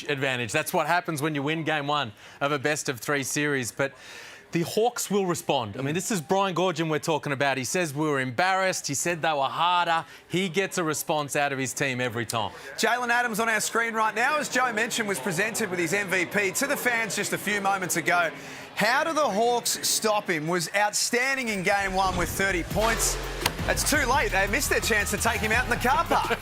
advantage. That's what happens when you win game one of a best-of-3 series. But the Hawks will respond. I mean, this is Brian Goorjian we're talking about. He says we were embarrassed. He said they were harder. He gets a response out of his team every time. Jalen Adams on our screen right now, as Joe mentioned, was presented with his MVP to the fans just a few moments ago. How do the Hawks stop him? Was outstanding in game one with 30 points. It's too late. They missed their chance to take him out in the car park.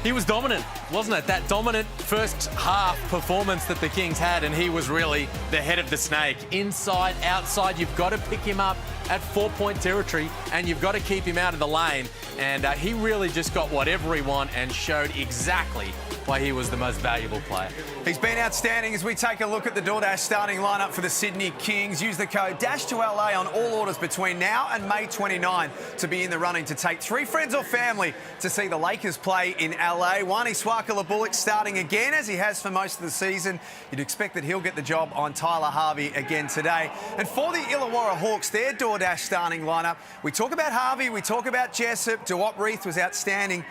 He was dominant, wasn't it? That dominant first half performance that the Kings had, and he was really the head of the snake. Inside, outside, you've got to pick him up at 4-point territory, and you've got to keep him out of the lane. And he really just got whatever he wanted and showed exactly why he was the most valuable player. He's been outstanding. As we take a look at the DoorDash starting lineup for the Sydney Kings, use the code DASH2LA on all orders between now and May 29 to be in the running to take 3 friends or family to see the Lakers play in LA. Wani Swakala-Bullock starting again, as he has for most of the season. You'd expect that he'll get the job on Tyler Harvey again today. And for the Illawarra Hawks, their DoorDash starting lineup, we talk about Harvey, we talk about Jessup. Duop Reith was outstanding.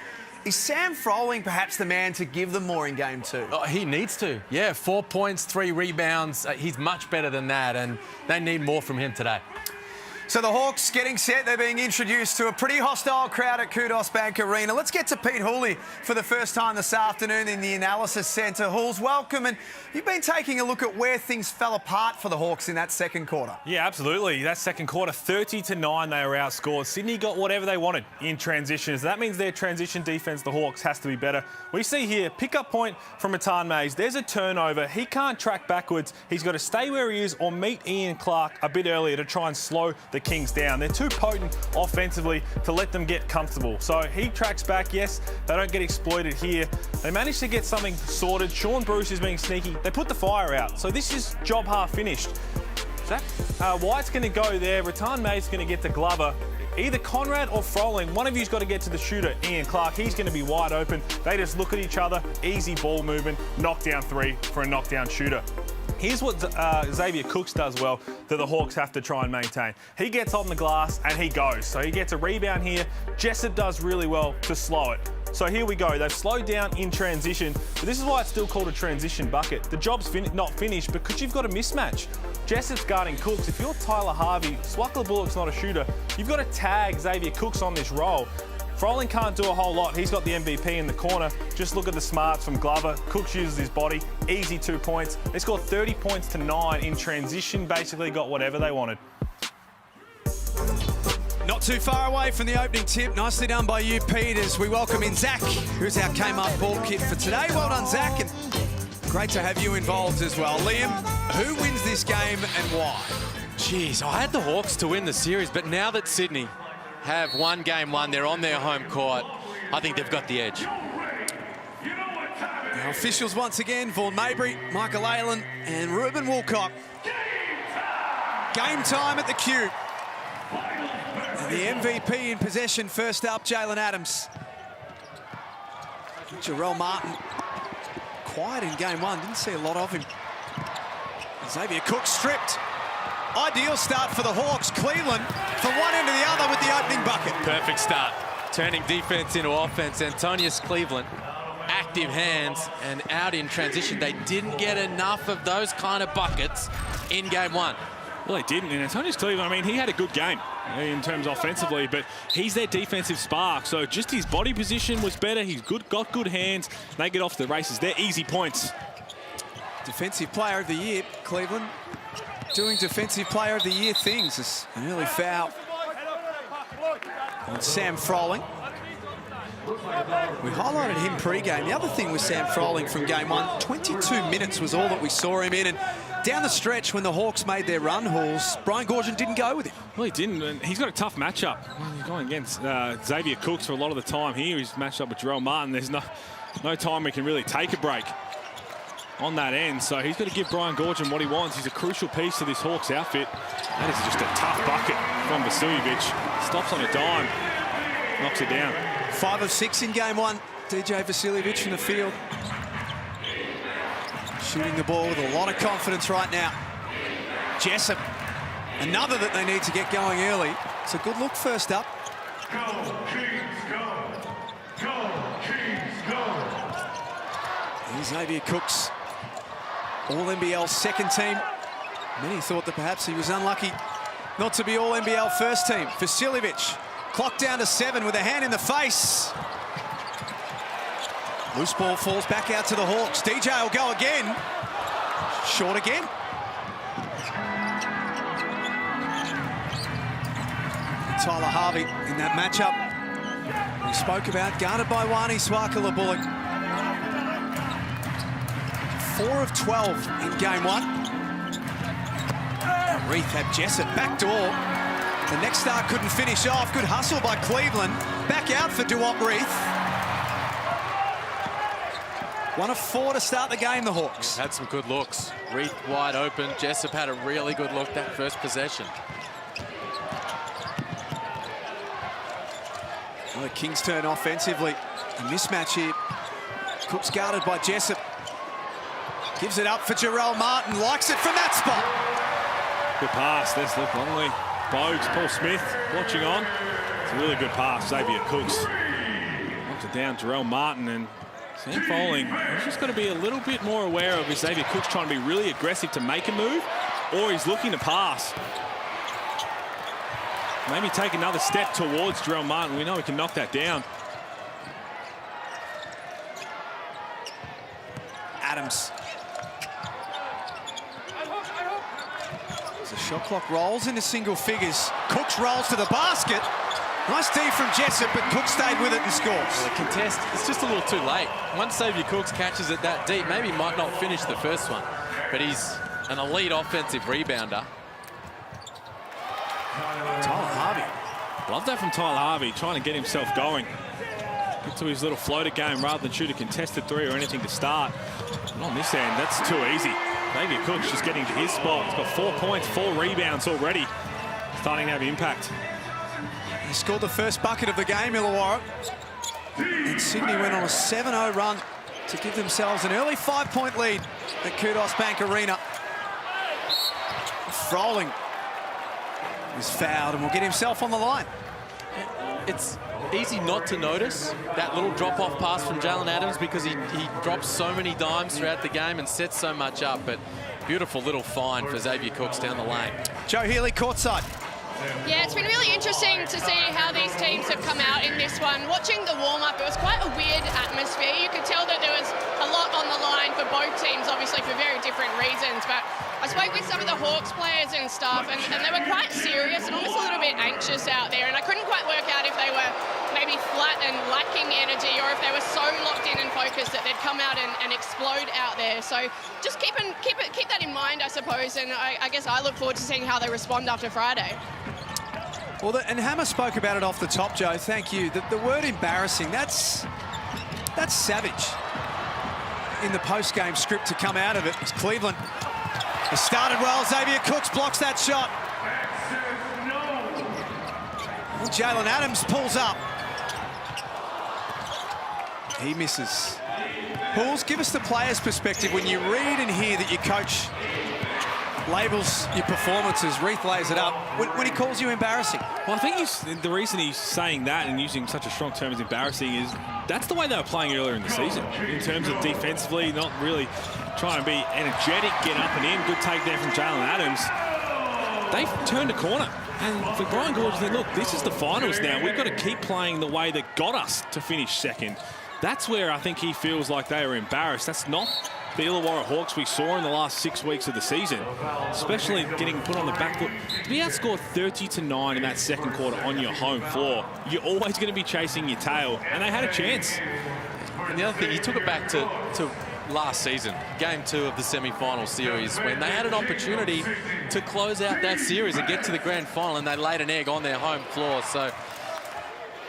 Is Sam Froling perhaps the man to give them more in game two? Oh, he needs to. Yeah, 4 points, 3 rebounds. He's much better than that, and they need more from him today. So the Hawks getting set. They're being introduced to a pretty hostile crowd at Kudos Bank Arena. Let's get to Pete Hooley for the first time this afternoon in the Analysis Centre. Hools, welcome. And you've been taking a look at where things fell apart for the Hawks in that second quarter. Yeah, absolutely. That second quarter, 30-9, they were outscored. Sydney got whatever they wanted in transitions. That means their transition defence, the Hawks, has to be better. We see here, pick-up point from Matan Mays. There's a turnover. He can't track backwards. He's got to stay where he is or meet Ian Clark a bit earlier to try and slow the Kings down. They're too potent offensively to let them get comfortable. So he tracks back. Yes, they don't get exploited here. They managed to get something sorted. Sean Bruce is being sneaky. They put the fire out. So this is job half finished. White's going to go there. Rattan May's going to get to Glover. Either Conrad or Froling, one of you's got to get to the shooter, Ian Clark. He's going to be wide open. They just look at each other. Easy ball movement. Knockdown 3 for a knockdown shooter. Here's what Xavier Cooks does well that the Hawks have to try and maintain. He gets on the glass and he goes. So he gets a rebound here. Jessup does really well to slow it. So here we go. They've slowed down in transition, but this is why it's still called a transition bucket. The job's not finished because you've got a mismatch. Jessup's guarding Cooks. If you're Tyler Harvey, Swakala-Bullock's not a shooter, you've got to tag Xavier Cooks on this roll. Froling can't do a whole lot. He's got the MVP in the corner. Just look at the smarts from Glover. Cooks uses his body. Easy 2 points. They scored 30 points to 9 in transition. Basically got whatever they wanted. Not too far away from the opening tip. Nicely done by you, Pete, as we welcome in Zach, who's our Kmart ball kid for today. Well done, Zach, and great to have you involved as well. Liam, who wins this game and why? Jeez, I had the Hawks to win the series, but now that Sydney have won game one, they're on their home court, I think they've got the edge. Our officials once again, Vaughan Mabry, Michael Aylan and Ruben Woolcock. Game time at the Cube. And the MVP in possession first up, Jalen Adams. Jarrell Martin, quiet in game one, didn't see a lot of him. Xavier Cook stripped. Ideal start for the Hawks. Cleveland from one end to the other with the opening bucket. Perfect start. Turning defense into offense. Antonius Cleveland, active hands and out in transition. They didn't get enough of those kind of buckets in game one. Well, they didn't. And Antonius Cleveland, I mean, he had a good game in terms offensively, but he's their defensive spark. So just his body position was better. He's got good hands. They get off the races. They're easy points. Defensive player of the year, Cleveland. Doing defensive player of the year things. It's an early foul on Sam Froling. We highlighted him pre-game. The other thing with Sam Froling from game one, 22 minutes was all that we saw him in. And down the stretch when the Hawks made their run, Halls, Brian Goorjian didn't go with him. Well, he didn't. And he's got a tough matchup. He's going against Xavier Cooks for a lot of the time here. He's matched up with Jarrell Martin. There's no time we can really take a break on that end. So he's got to give Brian Goorjian what he wants. He's a crucial piece to this Hawks outfit. That is just a tough bucket from Vasiljevic. Stops on a dime, knocks it down. 5 of 6 in game one. DJ Vasiljevic from the field. Shooting the ball with a lot of confidence right now. Jessup, another that they need to get going early. It's a good look first up. Go, Kings, go. Go, Kings, go. Here's Xavier Cooks All-NBL second team. Many thought that perhaps he was unlucky not to be All-NBL first team. Vasiljevic, clock down to 7 with a hand in the face. Loose ball falls back out to the Hawks. DJ will go again. Short again. Tyler Harvey in that matchup we spoke about, guarded by Wani Swakala-Bullock. 4 of 12 in game 1. Reith had Jessup back door. The next star couldn't finish off. Good hustle by Cleveland. Back out for Reith. 1 of 4 to start the game, the Hawks. Had some good looks. Reith wide open. Jessup had a really good look that first possession. Well, the Kings turn offensively. A mismatch here. Cook's guarded by Jessup. Gives it up for Jarrell Martin. Likes it from that spot. Good pass. There's Luke Longley. Bogues, Paul Smith watching on. It's a really good pass. Xavier Cooks. Knocks it down. Jarrell Martin and Sam Folling. He's just got to be a little bit more aware of Xavier Cooks trying to be really aggressive to make a move, or he's looking to pass. Maybe take another step towards Jarrell Martin. We know he can knock that down. Adams. As the shot clock rolls into single figures. Cooks rolls to the basket. Nice D from Jessup, but Cook stayed with it and scores. Well, the contest, it's just a little too late. Once Xavier Cooks catches it that deep, maybe he might not finish the first one, but he's an elite offensive rebounder. Tyler Harvey. Love that from Tyler Harvey, trying to get himself going. Get to his little floater game rather than shoot a contested 3 or anything to start. And on this end, that's too easy. Xavier Cooks just getting to his spot. He's got 4 points, 4 rebounds already. Starting to have impact. He scored the first bucket of the game, Illawarra. And Sydney went on a 7-0 run to give themselves an early 5-point lead at Kudos Bank Arena. Froling is fouled and will get himself on the line. It's easy not to notice that little drop-off pass from Jalen Adams because he drops so many dimes throughout the game and sets so much up, but beautiful little find for Xavier Cooks down the lane. Joe Healy courtside. Yeah, it's been really interesting to see how these teams have come out in this one. Watching the warm-up, it was quite a weird atmosphere. You could tell that there was a lot on the line for both teams, obviously for very different reasons. But I spoke with some of the Hawks players and stuff, and they were quite serious and almost a little bit anxious out there. And I couldn't quite work out if they were maybe flat and lacking energy, or if they were so locked in and focused that they'd come out and explode out there. So just keep that in mind, I suppose. And I guess I look forward to seeing how they respond after Friday. Well, and Hammer spoke about it off the top, Joe. Thank you. The word embarrassing, that's savage in the post-game script to come out of it. It's Cleveland. It started well. Xavier Cooks blocks that shot. Well, Jalen Adams pulls up. He misses. Pools, give us the player's perspective when you read and hear that your coach labels your performances. Reith lays it up. When he calls you embarrassing. Well, I think the reason he's saying that and using such a strong term as embarrassing is that's the way they were playing earlier in the season. In terms of defensively, not really trying to be energetic, get up and in. Good take there from Jalen Adams. They've turned a corner. And for Brian Gorge, they look, this is the finals now. We've got to keep playing the way that got us to finish second. That's where I think he feels like they are embarrassed. That's not the Illawarra Hawks we saw in the last 6 weeks of the season, especially getting put on the back foot. To be outscored 30-9 in that second quarter on your home floor, you're always going to be chasing your tail, and they had a chance. And the other thing, he took it back to last season, game 2 of the semi-final series, when they had an opportunity to close out that series and get to the grand final, and they laid an egg on their home floor. So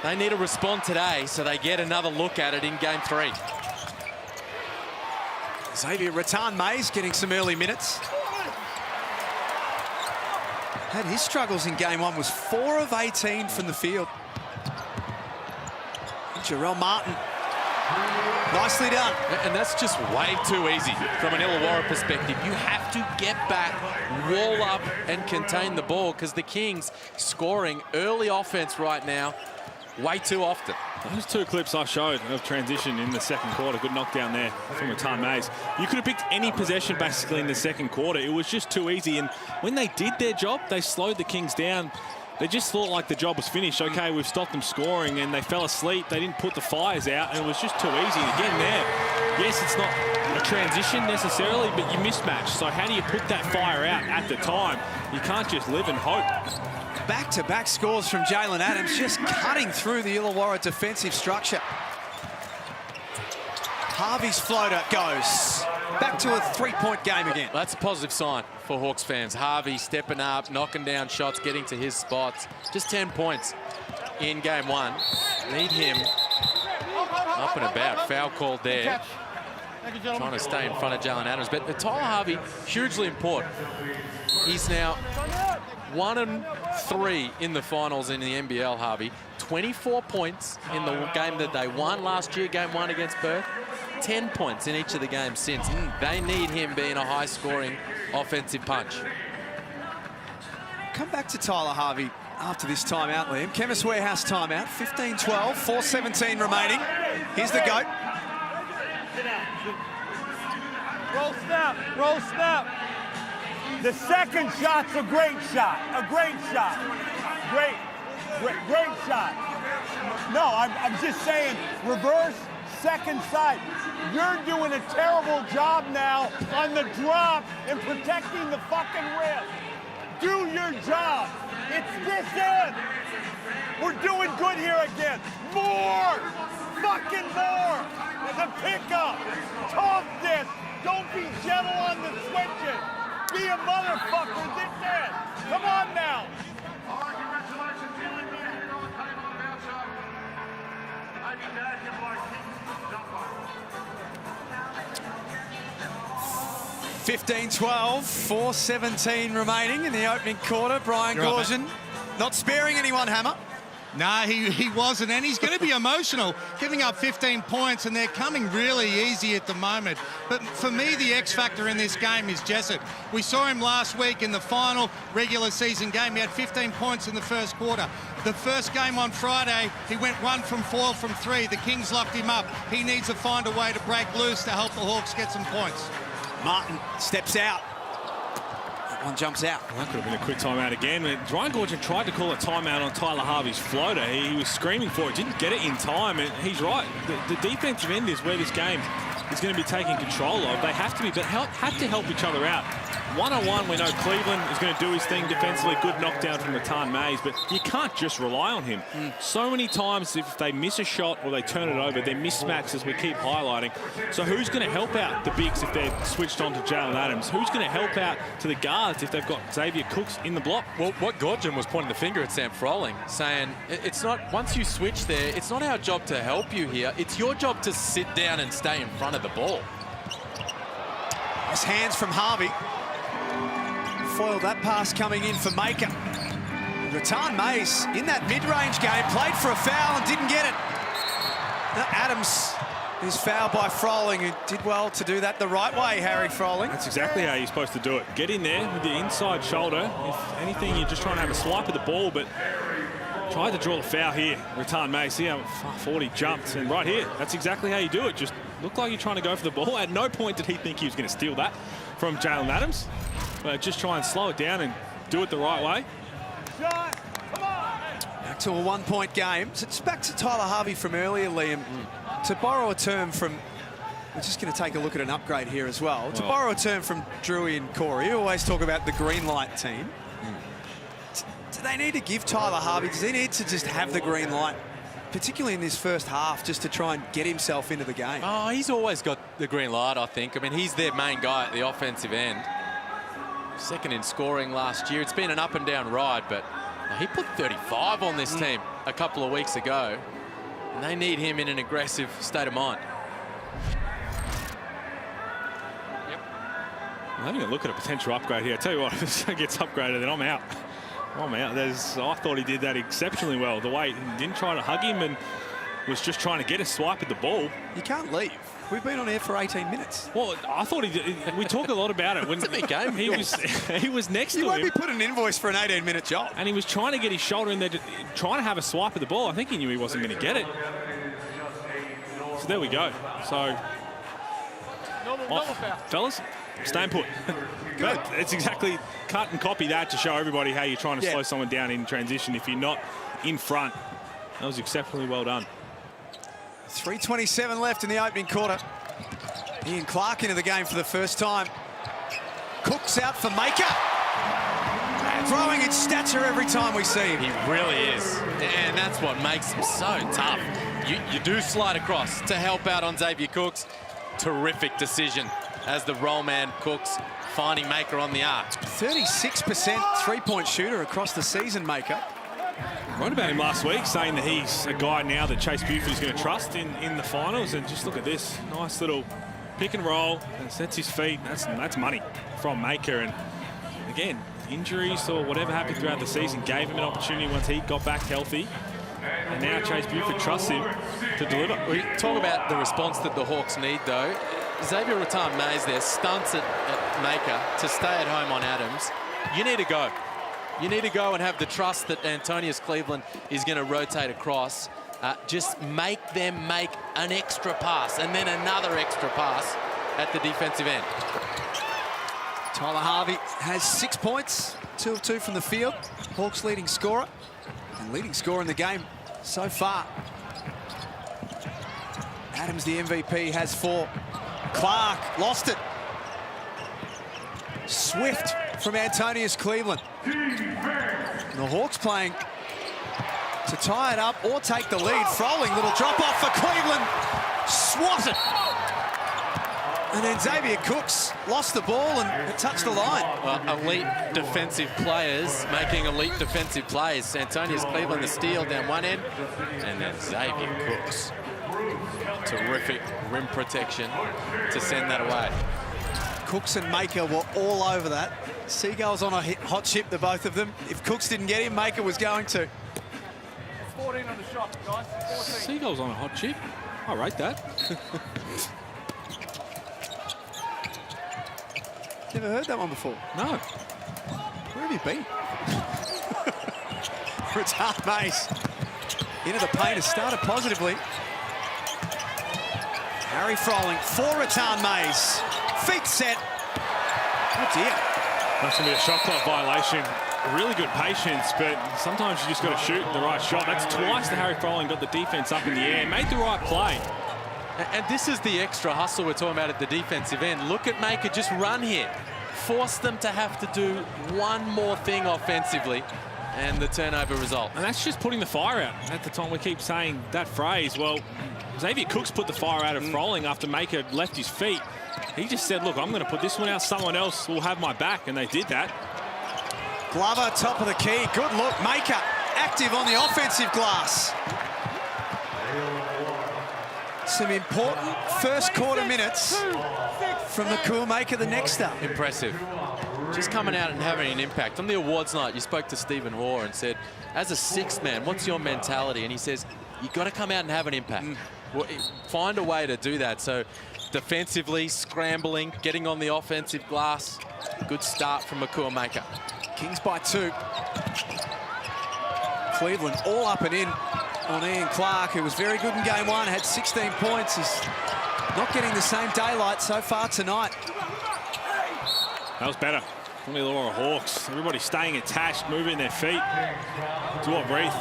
they need to respond today so they get another look at it in game 3. Xavier Rattan-Mays getting some early minutes. Had his struggles in game 1, was 4 of 18 from the field. Jarrell Martin, nicely done. And that's just way too easy from an Illawarra perspective. You have to get back, wall up and contain the ball, because the Kings scoring early offense right now way too often. Those two clips I showed of transition in the second quarter, good knockdown there from Ratan Mays. You could have picked any possession basically in the second quarter. It was just too easy. And when they did their job, they slowed the Kings down. They just thought like the job was finished. Okay, we've stopped them scoring, and they fell asleep. They didn't put the fires out, and it was just too easy. And again there, yes, it's not a transition necessarily, but you mismatch. So how do you put that fire out at the time? You can't just live and hope. Back-to-back scores from Jalen Adams, just cutting through the Illawarra defensive structure. Harvey's floater goes. Back to a three-point game again. That's a positive sign for Hawks fans. Harvey stepping up, knocking down shots, getting to his spots. Just 10 points in game one. Need him up and about. Foul called there. Trying to stay in front of Jalen Adams. But Tyler Harvey, hugely important. He's now 1-3 in the finals in the NBL, Harvey. 24 points in the game that they won last year, game one against Perth. 10 points in each of the games since. They need him being a high-scoring offensive punch. Come back to Tyler Harvey after this timeout, Liam. Chemist Warehouse timeout, 15-12, 4:17 remaining. Here's the GOAT. Roll snap, roll snap. The second shot's a great shot, great shot. Great shot. No, I'm just saying, reverse, second side. You're doing a terrible job now on the drop and protecting the fucking rim. Do your job. It's this end. We're doing good here again. More, fucking more. The pickup, talk this. Don't be gentle on the switches. Be a motherfucker this end. Come on now. All right, congratulations, you and me. You're on Timeout now, shot. I need that here by Kings. 15-12, 4:17 remaining in the opening quarter. Brian Gorzin not sparing anyone, Hammer. No, he wasn't, and he's going to be emotional, giving up 15 points, and they're coming really easy at the moment. But for me, the X factor in this game is Jessup. We saw him last week in the final regular season game. He had 15 points in the first quarter. The first game on Friday, he went 1 from 4 from 3. The Kings locked him up. He needs to find a way to break loose to help the Hawks get some points. Martin steps out. That one jumps out. Well, that could have been a quick timeout again. Ryan Gorzin tried to call a timeout on Tyler Harvey's floater. He was screaming for it, didn't get it in time, and he's right. The defensive end is where this game is going to be taking control of. They have to help each other out. One-on-one, we know Cleveland is going to do his thing defensively. Good knockdown from Ratan Mays, but you can't just rely on him. So many times, if they miss a shot or they turn it over, they're mismatched, as we keep highlighting. So who's going to help out the bigs if they're switched on to Jalen Adams? Who's going to help out to the guards if they've got Xavier Cooks in the block? Well, what Gorzin was pointing the finger at Sam Froling, saying it's not, once you switch there, it's not our job to help you here. It's your job to sit down and stay in front of the ball. Nice hands from Harvey. Foiled that pass coming in for Maker. Ratan Mays in that mid-range game, played for a foul and didn't get it. Now Adams is fouled by Froling, who did well to do that the right way, Harry Froling. That's exactly how you're supposed to do it. Get in there with the inside shoulder. If anything, you're just trying to have a swipe at the ball, but tried to draw the foul here. Ratan Mays, see how far forward he jumped, and right here, that's exactly how you do it. Just looked like you're trying to go for the ball. At no point did he think he was going to steal that from Jalen Adams. But just try and slow it down and do it the right way. Shot, come on. Back to a one-point game. So it's back to Tyler Harvey from earlier, Liam. To borrow a term from, we're just going to take a look at an upgrade here as well. To borrow a term from Drewy and Corey, you always talk about the green light team. Do they need to give Tyler Harvey, does he need to just have the green light, particularly in this first half, just to try and get himself into the game? Oh, he's always got the green light, I think. I mean, he's their main guy at the offensive end. Second in scoring last year. It's been an up and down ride, but he put 35 on this team a couple of weeks ago, and they need him in an aggressive state of mind. I'm having a look at a potential upgrade here. I tell you what, if it gets upgraded, then I'm out. I'm out. I thought he did that exceptionally well. The way he didn't try to hug him and was just trying to get a swipe at the ball. You can't leave. We've been on air for 18 minutes. Well, I thought he did. We talk a lot about it. When it's a big game. He was next to him. You won't be put an invoice for an 18-minute job. And he was trying to get his shoulder in there, trying to have a swipe at the ball. I think he knew he wasn't going to get it. So there we go. So, Normal foul. fellas, stay put. Good. It's exactly cut and copy that to show everybody how you're trying to slow someone down in transition if you're not in front. That was exceptionally well done. 3:27 left in the opening quarter. Ian Clark into the game for the first time. Cooks out for Maker. Growing in stature every time we see him. He really is. And that's what makes him so tough. You do slide across to help out on Xavier Cooks. Terrific decision as the roll man Cooks finding Maker on the arc. 36% three-point shooter across the season, Maker. Wrote about him last week, saying that he's a guy now that Chase Buford is going to trust in the finals. And just look at this. Nice little pick and roll and sets his feet. That's money from Maker. And again, injuries or whatever happened throughout the season gave him an opportunity once he got back healthy. And now Chase Buford trusts him to deliver. We talk about the response that the Hawks need, though. Xavier Rattan-Mays there stunts at Maker to stay at home on Adams. You need to go. You need to go and have the trust that Antonius Cleveland is going to rotate across. Just make them make an extra pass and then another extra pass at the defensive end. Tyler Harvey has 6 points, 2 of 2 from the field. Hawks leading scorer and leading scorer in the game so far. Adams, the MVP, has 4. Clark lost it. Swift from Antonius Cleveland. And the Hawks playing to tie it up or take the lead. Froling, little drop off for Cleveland. Swatted. And then Xavier Cooks lost the ball and it touched the line. Well, elite defensive players making elite defensive plays. Antonius Cleveland, the steal down one end, and then Xavier Cooks. Terrific rim protection to send that away. Cooks and Maker were all over that. Seagulls on a hot ship, the both of them. If Cooks didn't get him, Maker was going to. 14 on the shot, guys. 14. Seagulls on a hot chip. I rate that. Never heard that one before. No. Where have you been? Rattan-Mays into the paint has started positively. Harry Froling for Rattan-Mays. Feet set. Oh dear. That's going to be a shot clock violation. Really good patience, but sometimes you just got to shoot the right shot. That's twice that Harry Froling got the defense up in the air, made the right play. And this is the extra hustle we're talking about at the defensive end. Look at Maker just run here. Force them to have to do one more thing offensively, and the turnover result. And that's just putting the fire out. At the time, we keep saying that phrase. Well, Xavier Cooks put the fire out of Froling after Maker left his feet. He just said, look, I'm going to put this one out. Someone else will have my back, and they did that. Glover, top of the key. Good look. Maker active on the offensive glass. Some important first quarter minutes from the cool Maker, the next up. Impressive. Just coming out and having an impact. On the awards night, you spoke to Stephen Hoare and said, as a sixth man, what's your mentality? And he says, you've got to come out and have an impact. Well, find a way to do that. So defensively, scrambling, getting on the offensive glass. Good start from Makua Maker. Kings by 2. Cleveland all up and in on Ian Clark, who was very good in game 1, had 16 points. He's not getting the same daylight so far tonight. That was better from the Illawarra Hawks. Everybody staying attached, moving their feet. Duel breathe.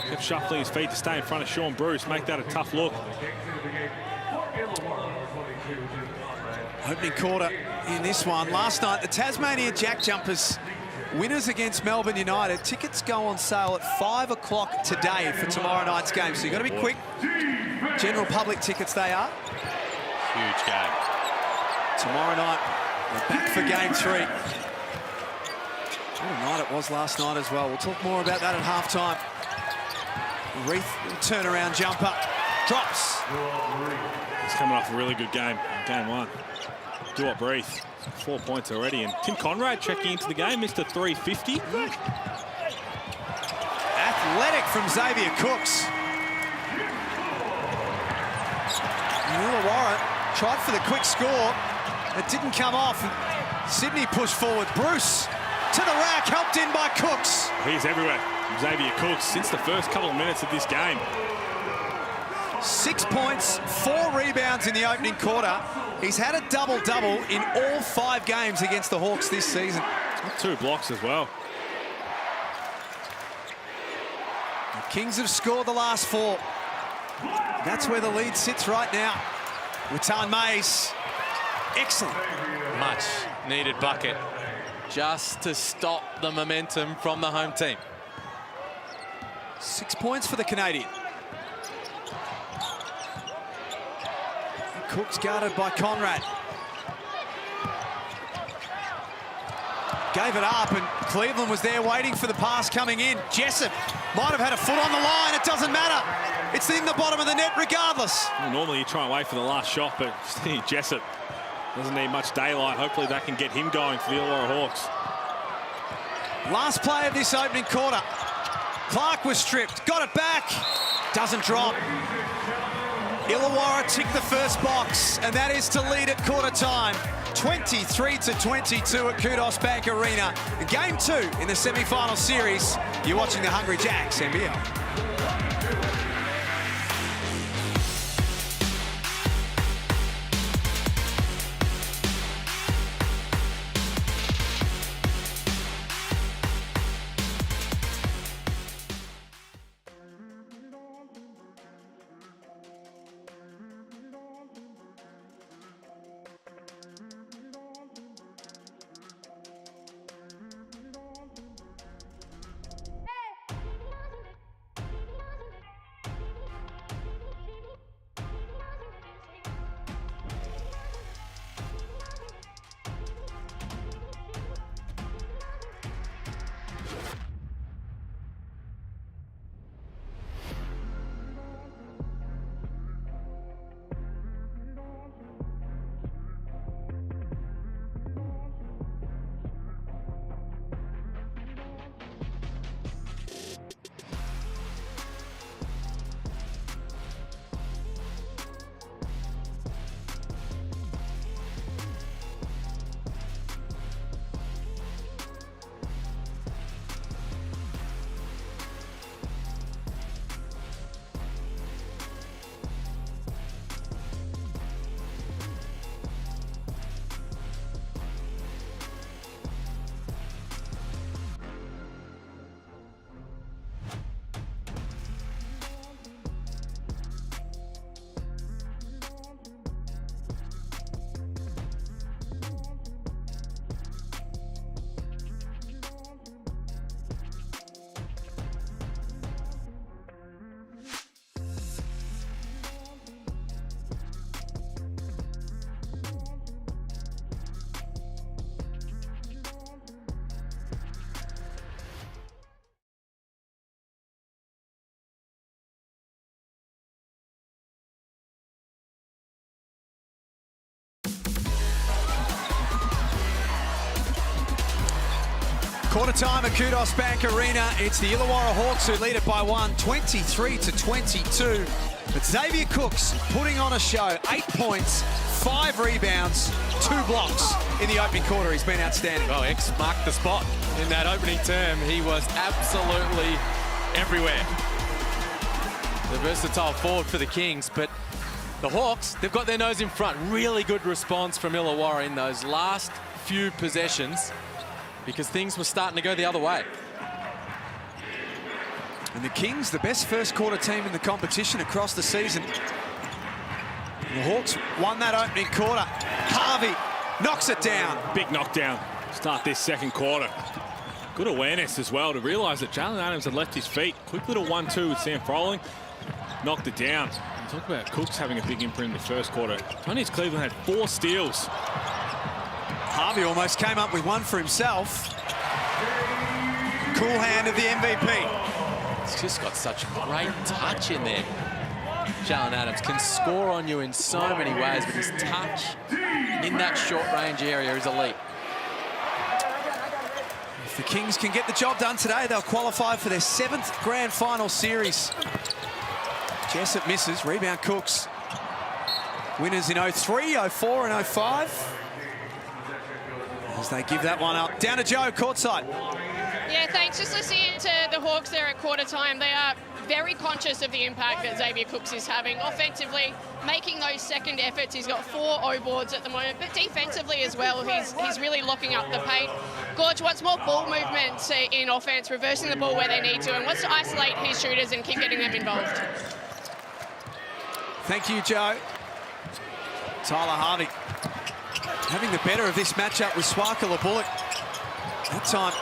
Kept shuffling his feet to stay in front of Sean Bruce, make that a tough look. Opening quarter in this one. Last night, the Tasmania Jack Jumpers winners against Melbourne United. Tickets go on sale at 5 o'clock today for tomorrow night's game. So you've got to be quick. General public tickets they are. Huge game. Tomorrow night, we're back for game 3. What a night it was last night as well. We'll talk more about that at halftime. Reith, turnaround jumper, drops. He's coming off a really good game, game 1. Do what, breathe. 4 points already, and Tim Conrad checking into the game, Mr. 350. Athletic from Xavier Cooks. Illawarra tried for the quick score. It didn't come off. Sydney pushed forward. Bruce to the rack, helped in by Cooks. He's everywhere. Xavier Cooks since the first couple of minutes of this game. 6 points, 4 rebounds in the opening quarter. He's had a double-double in all 5 games against the Hawks this season. 2 blocks as well. The Kings have scored the last 4. That's where the lead sits right now. Return Mays. Excellent. Much needed bucket just to stop the momentum from the home team. 6 points for the Canadian. Cook's guarded by Conrad. Gave it up, and Cleveland was there waiting for the pass coming in. Jessup might have had a foot on the line. It doesn't matter. It's in the bottom of the net regardless. Well, normally you try and wait for the last shot, but Steve Jessup doesn't need much daylight. Hopefully that can get him going for the Illawarra Hawks. Last play of this opening quarter. Clark was stripped, got it back. Doesn't drop. Illawarra ticked the first box, and that is to lead at quarter time. 23-22 at Kudos Bank Arena. Game 2 in the semi-final series. You're watching the Hungry Jacks NBL. Quarter time at Kudos Bank Arena. It's the Illawarra Hawks who lead it by 1, 23-22. But Xavier Cooks putting on a show. 8 points, 5 rebounds, 2 blocks in the opening quarter. He's been outstanding. Well, X marked the spot in that opening term. He was absolutely everywhere. The versatile forward for the Kings, but the Hawks, they've got their nose in front. Really good response from Illawarra in those last few possessions, because things were starting to go the other way. And the Kings, the best first quarter team in the competition across the season. And the Hawks won that opening quarter. Harvey knocks it down. Big knockdown. Start this second quarter. Good awareness as well to realise that Jalen Adams had left his feet. Quick little 1-2 with Sam Froling. Knocked it down. Talk about Cooks having a big imprint in the first quarter. Tony's Cleveland had 4 steals. Harvey almost came up with one for himself. Cool hand of the MVP. He's just got such great touch in there. Jalen Adams can score on you in so many ways, but his touch in that short range area is elite. If the Kings can get the job done today, they'll qualify for their 7th grand final series. Jessup misses, rebound Cooks. Winners in 03, 04 and 05. As they give that one up. Down to Joe, courtside. Yeah, thanks. Just listening to the Hawks there at quarter time. They are very conscious of the impact that Xavier Cooks is having. Offensively, making those second efforts. He's got 4 O boards at the moment, but defensively as well, he's really locking up the paint. Gorge wants more ball movement in offense, reversing the ball where they need to, and wants to isolate his shooters and keep getting them involved. Thank you, Joe. Tyler Harvey having the better of this matchup with Swakala Bullock. That time,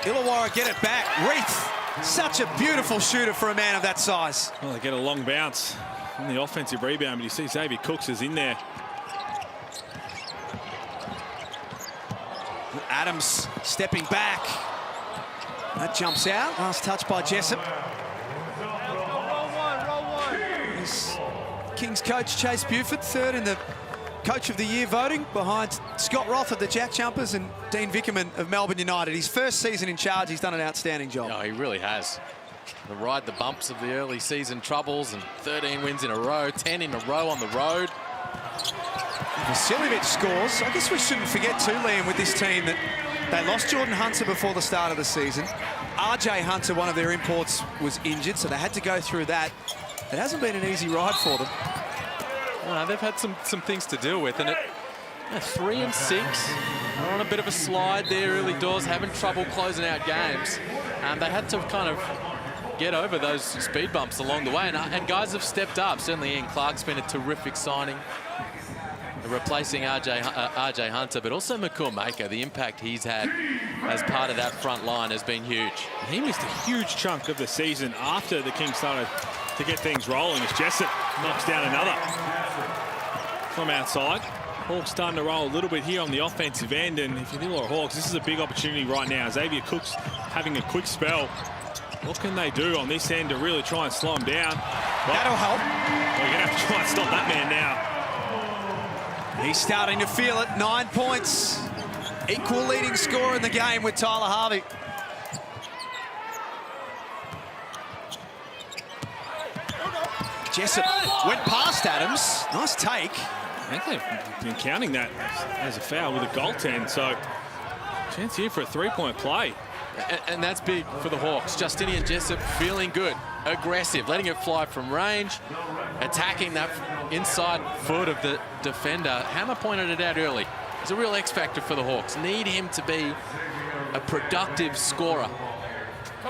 Illawarra get it back. Reith, such a beautiful shooter for a man of that size. Well, they get a long bounce on the offensive rebound, but you see Xavier Cooks is in there. Adams stepping back. That jumps out. Last touch by Jessup. This Kings coach Chase Buford, third in the Coach of the Year voting, behind Scott Roth of the Jack Jumpers and Dean Vickerman of Melbourne United. His first season in charge, he's done an outstanding job. No, he really has. To ride the bumps of the early season troubles, and 13 wins in a row, 10 in a row on the road. Vasiljevic scores. I guess we shouldn't forget too, Liam, with this team that they lost Jordan Hunter before the start of the season. RJ Hunter, one of their imports, was injured, so they had to go through that. It hasn't been an easy ride for them. No, they've had some things to deal with, and 3 and 6. They're on a bit of a slide there early doors, having trouble closing out games. They had to kind of get over those speed bumps along the way, and guys have stepped up. Certainly Ian Clark's been a terrific signing, replacing RJ Hunter, but also McCall Maker. The impact he's had as part of that front line has been huge. He missed a huge chunk of the season after the Kings started to get things rolling, as Jessup knocks down another from outside. Hawks starting to roll a little bit here on the offensive end, and if you're the Illawarra Hawks, this is a big opportunity right now. Xavier Cooks having a quick spell. What can they do on this end to really try and slow him down? That'll help. Well, you're going to have to try and stop that man now. He's starting to feel it. 9 points. Equal leading scorer in the game with Tyler Harvey. Jessup went past Adams. Nice take. I think they've been counting that as a foul with a goaltend, so chance here for a three-point play. And that's big for the Hawks. Justinian Jessup feeling good, aggressive, letting it fly from range, attacking that inside foot of the defender. Hammer pointed it out early. It's a real X factor for the Hawks. Need him to be a productive scorer.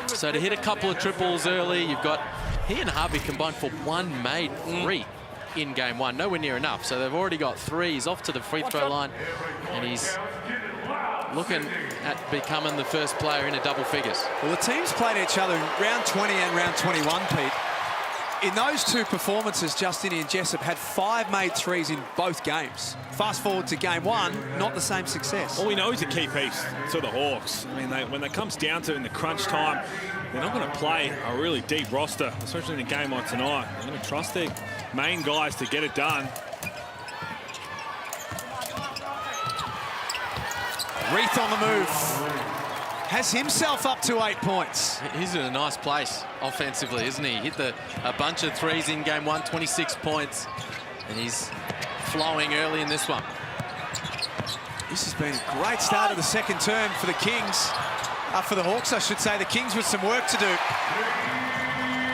So to hit a couple of triples early, you've got he and Harvey combined for 1 made 3 in game 1. Nowhere near enough. So they've already got 3. He's off to the free throw line, and he's looking at becoming the first player in a double figures. Well, the teams played each other in round 20 and round 21, Pete. In those 2 performances, Justinian Jessup had 5 made 3s in both games. Fast forward to game 1, not the same success. All we know is a key piece to the Hawks. I mean, when it comes down to in the crunch time, they're not going to play a really deep roster, especially in a game like tonight. They're going to trust their main guys to get it done. Reith on the move. Has himself up to 8 points. He's in a nice place offensively, isn't he? Hit a bunch of 3s in game 1, 26 points. And he's flowing early in this one. This has been a great start of the second term for the Kings. For the Hawks, I should say. The Kings with some work to do.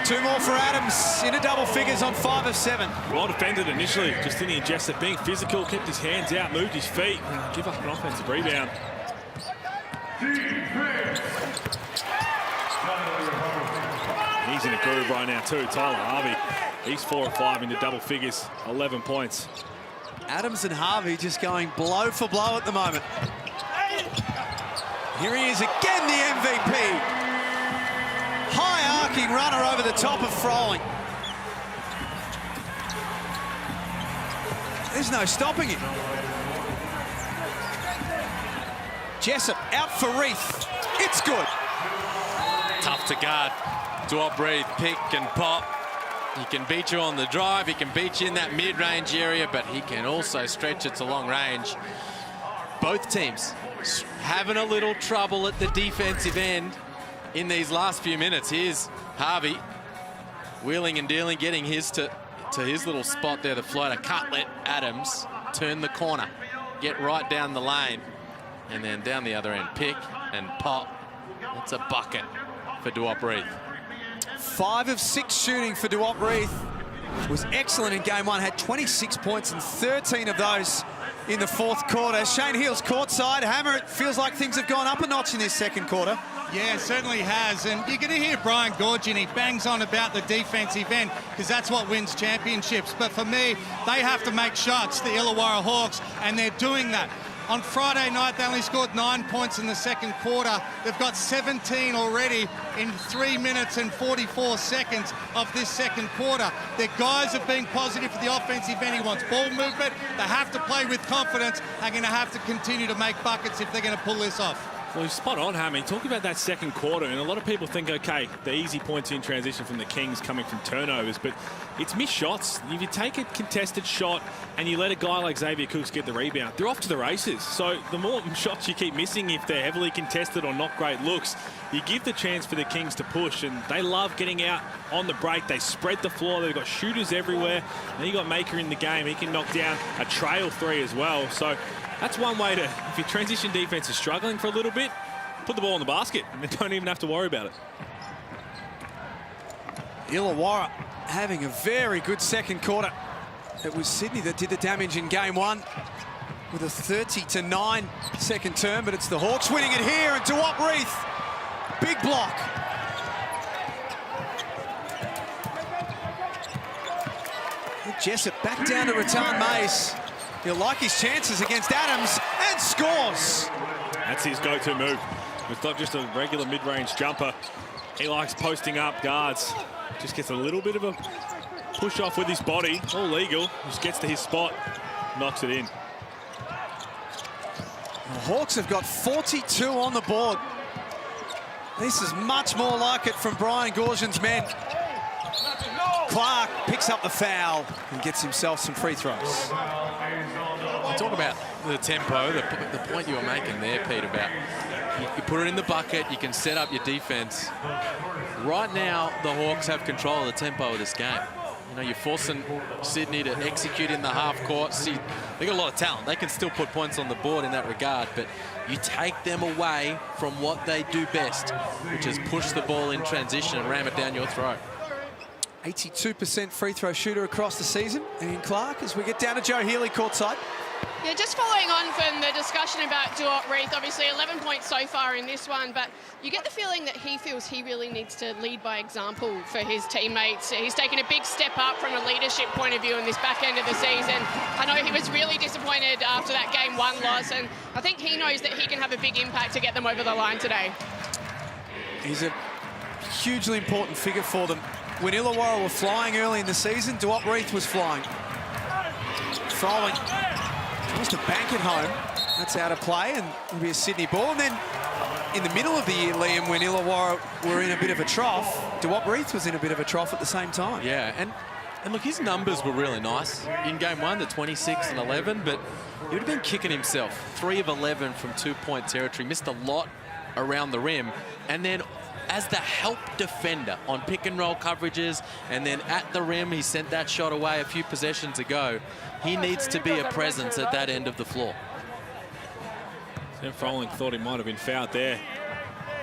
2 more for Adams, into double figures on 5 of 7. Well defended initially. Justinian Jessup being physical, kept his hands out, moved his feet, and give up an offensive rebound. He's in a groove right now too, Tyler Harvey. He's 4 of 5 into double figures, 11 points. Adams and Harvey just going blow for blow at the moment. Here he is again, the MVP. High arcing runner over the top of Froling. There's no stopping him. Jessup out for Reith. It's good. Tough to guard. Duel breathe, pick and pop. He can beat you on the drive. He can beat you in that mid-range area, but he can also stretch it to long range. Both teams having a little trouble at the defensive end in these last few minutes. Here's Harvey wheeling and dealing, getting his to his little spot there, the floater. Can't let Adams turn the corner, get right down the lane, and then down the other end, pick and pop. That's a bucket for Duop Reith. 5 of 6 shooting for Duop Reith. Was excellent in game 1, had 26 points and 13 of those in the fourth quarter. Shane Heal's courtside. Hammer, it feels like things have gone up a notch in this second quarter. Yeah, certainly has. And you're going to hear Brian Goorjian, he bangs on about the defensive end because that's what wins championships. But for me, they have to make shots, the Illawarra Hawks, and they're doing that. On Friday night, they only scored 9 points in the second quarter. They've got 17 already in 3 minutes and 44 seconds of this second quarter. Their guys are being positive for the offensive end. He wants ball movement. They have to play with confidence. They're going to have to continue to make buckets if they're going to pull this off. Well, he's spot on, Hammy. Talking about that second quarter, and a lot of people think, okay, the easy points in transition from the Kings coming from turnovers, but it's missed shots. If you take a contested shot and you let a guy like Xavier Cooks get the rebound, they're off to the races. So the more shots you keep missing, if they're heavily contested or not great looks, you give the chance for the Kings to push, and they love getting out on the break. They spread the floor. They've got shooters everywhere. And you got Maker in the game. He can knock down a trail 3 as well. So that's one way to, if your transition defense is struggling for a little bit, put the ball in the basket and they don't even have to worry about it. Illawarra having a very good second quarter. It was Sydney that did the damage in game 1 with a 30-9 second term, but it's the Hawks winning it here, and Duop Reith, big block. Jessup back down to Rattan Mays. He'll like his chances against Adams and scores. That's his go-to move. It's not just a regular mid-range jumper. He likes posting up guards. Just gets a little bit of a push off with his body. All legal. Just gets to his spot, knocks it in. The Hawks have got 42 on the board. This is much more like it from Brian Goorjian's men. Clark picks up the foul and gets himself some free throws. Talk about the tempo, the point you were making there, Pete, about you put it in the bucket, you can set up your defense. Right now, the Hawks have control of the tempo of this game. You know, you're forcing Sydney to execute in the half court. See, they've got a lot of talent. They can still put points on the board in that regard, but you take them away from what they do best, which is push the ball in transition and ram it down your throat. 82% free throw shooter across the season. And Clark, as we get down to Joe Healy courtside. Yeah, just following on from the discussion about Duop Reith, obviously 11 points so far in this one, but you get the feeling that he feels he really needs to lead by example for his teammates. He's taken a big step up from a leadership point of view in this back end of the season. I know he was really disappointed after that game 1 loss, and I think he knows that he can have a big impact to get them over the line today. He's a hugely important figure for them. When Illawarra were flying early in the season, Duop Reith was flying. Throwing. Tries to bank it home. That's out of play, and it'll be a Sydney ball. And then in the middle of the year, Liam, when Illawarra were in a bit of a trough, Duop Reith was in a bit of a trough at the same time. Yeah, and look, his numbers were really nice. In game 1, the 26 and 11, but he would have been kicking himself. 3 of 11 from 2-point territory. Missed a lot around the rim. And then as the help defender on pick and roll coverages, and then at the rim, he sent that shot away a few possessions ago. He needs to be a presence at that end of the floor. Sam Froling thought he might have been fouled there.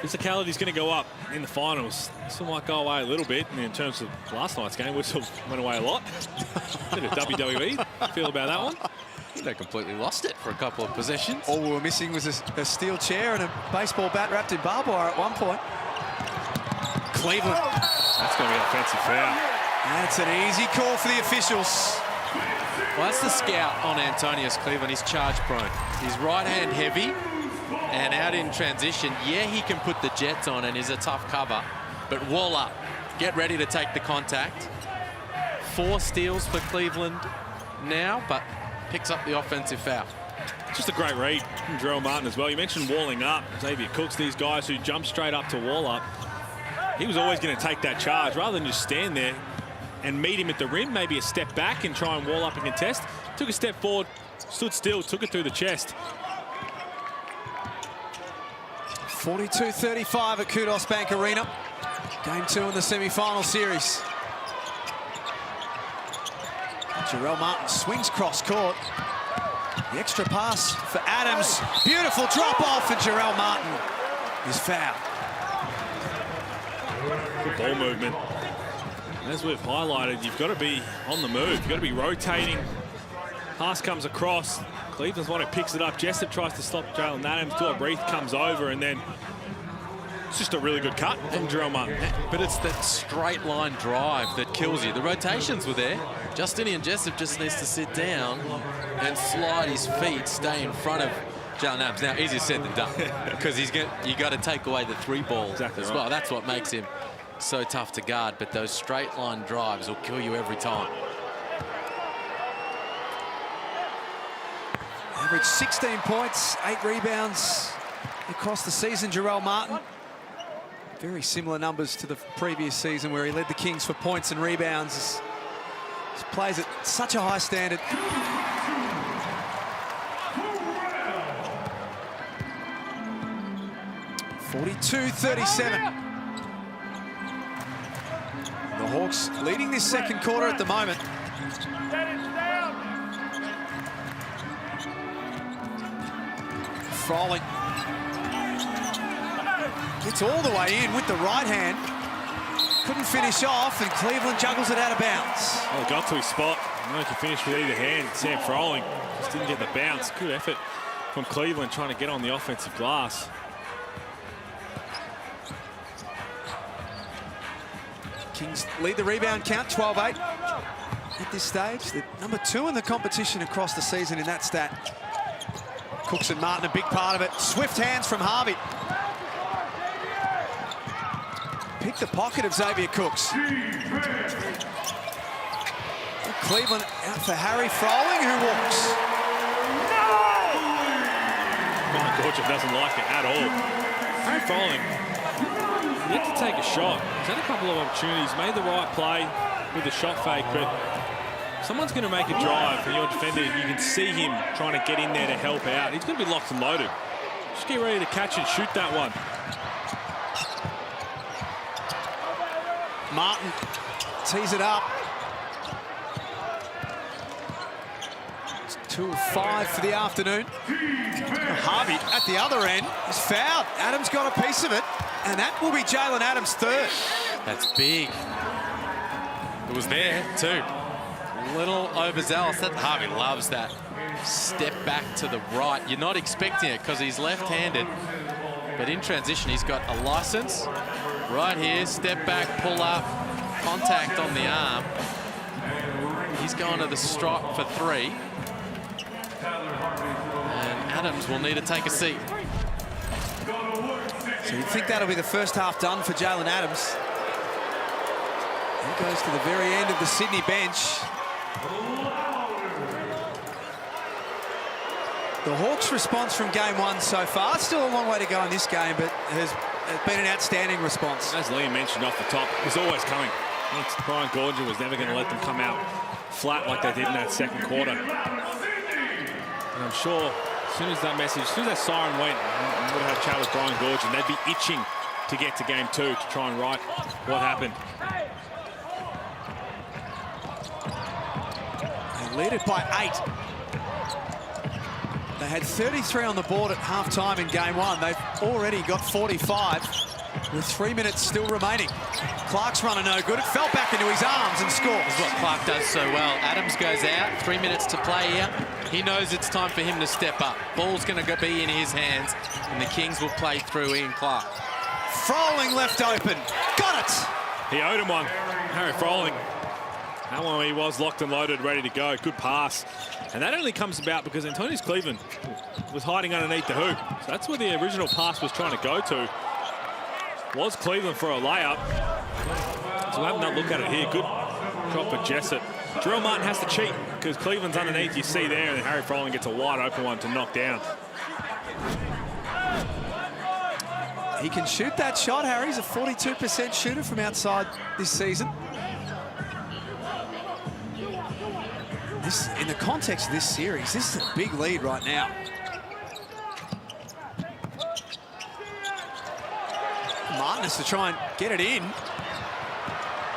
Physicality's going to go up in the finals. This might go away a little bit. And in terms of last night's game, which went away a lot. Bit of WWE. Feel about that one? They completely lost it for a couple of possessions. All we were missing was a steel chair and a baseball bat wrapped in barbed wire at one point. Cleveland. That's going to be an offensive foul. That's an easy call for the officials. Well, that's the scout on Antonius Cleveland. He's charge prone. He's right-hand heavy and out in transition. Yeah, he can put the jets on and is a tough cover, but wall up. Get ready to take the contact. 4 steals for Cleveland now, but picks up the offensive foul. Just a great read from Jarrell Martin as well. You mentioned walling up. Xavier Cooks, these guys who jump straight up to wall up. He was always going to take that charge rather than just stand there and meet him at the rim, maybe a step back and try and wall up and contest. Took a step forward, stood still, took it through the chest. 42-35 at Kudos Bank Arena. Game 2 in the semi-final series. Jarrell Martin swings cross court. The extra pass for Adams. Beautiful drop off, and Jarrell Martin is fouled. Good ball movement. As we've highlighted, you've got to be on the move. You've got to be rotating. Pass comes across. Cleveland's one who picks it up. Jessup tries to stop Jalen Adams. Breath comes over, and then it's just a really good cut from Jarrell Martin. But it's that straight line drive that kills you. The rotations were there. Justinian Jessup just needs to sit down and slide his feet, stay in front of Jalen Adams. Now, easier said than done, because you got to take away the 3 balls exactly as right. well. That's what makes him so tough to guard. But those straight line drives will kill you every time. Average 16 points, 8 rebounds across the season, Jarrell Martin. Very similar numbers to the previous season where he led the Kings for points and rebounds. He plays at such a high standard. (42-37). The Hawks leading this second quarter at the moment. Froling gets all the way in with the right hand. Couldn't finish off, and Cleveland juggles it out of bounds. Well, got to his spot. No, he can finish with either hand. Sam Froling just didn't get the bounce. Good effort from Cleveland trying to get on the offensive glass. Kings lead the rebound count, 12-8 at this stage. The number 2 in the competition across the season in that stat. Cooks and Martin, a big part of it. Swift hands from Harvey. Pick the pocket of Xavier Cooks. Cleveland out for Harry Froling, who walks. Gorgeous doesn't like it at all. Harry Froling, he had to take a shot. He's had a couple of opportunities, made the right play with the shot fake, but someone's going to make a drive for your defender. You can see him trying to get in there to help out. He's going to be locked and loaded. Just get ready to catch and shoot that one. Martin tees it up. It's 2 of 5 for the afternoon. Harvey at the other end is fouled. Adams got a piece of it, and that will be Jalen Adams' 3rd. That's big. It was there too. Little overzealous. That Harvey loves that step back to the right. You're not expecting it because he's left-handed, but in transition he's got a license right here. Step back, pull up, contact on the arm. He's going to the stripe for 3, and Adams will need to take a seat. So you'd think that'll be the first half done for Jalen Adams. He goes to the very end of the Sydney bench. The Hawks' response from game 1 so far, still a long way to go in this game, but has been an outstanding response. As Liam mentioned off the top, he's always coming. Brian Gorgia was never going to let them come out flat like they did in that second quarter. And I'm sure as soon as that message, as soon as that siren went, we would have a chat with Brian Gorgia, and they'd be itching to get to game 2 to try and right what happened. They lead it by 8. They had 33 on the board at half-time in game 1. They've already got 45 with 3 minutes still remaining. Clark's runner no good. It fell back into his arms and scores. This is what Clark does so well. Adams goes out, 3 minutes to play here. He knows it's time for him to step up. Ball's going to be in his hands, and the Kings will play through Ian Clark. Froling left open. Got it! He owed him one. Harry Froling. That one he was locked and loaded, ready to go. Good pass. And that only comes about because Antonius Cleveland was hiding underneath the hoop. So that's where the original pass was trying to go to. Was Cleveland for a layup. So we'll have another look at it here. Good shot for Jessup. Jarrell Martin has to cheat because Cleveland's underneath, you see there, and Harry Froling gets a wide open one to knock down. He can shoot that shot, Harry's a 42% shooter from outside this season. This, in the context of this series, this is a big lead right now. Martin has to try and get it in.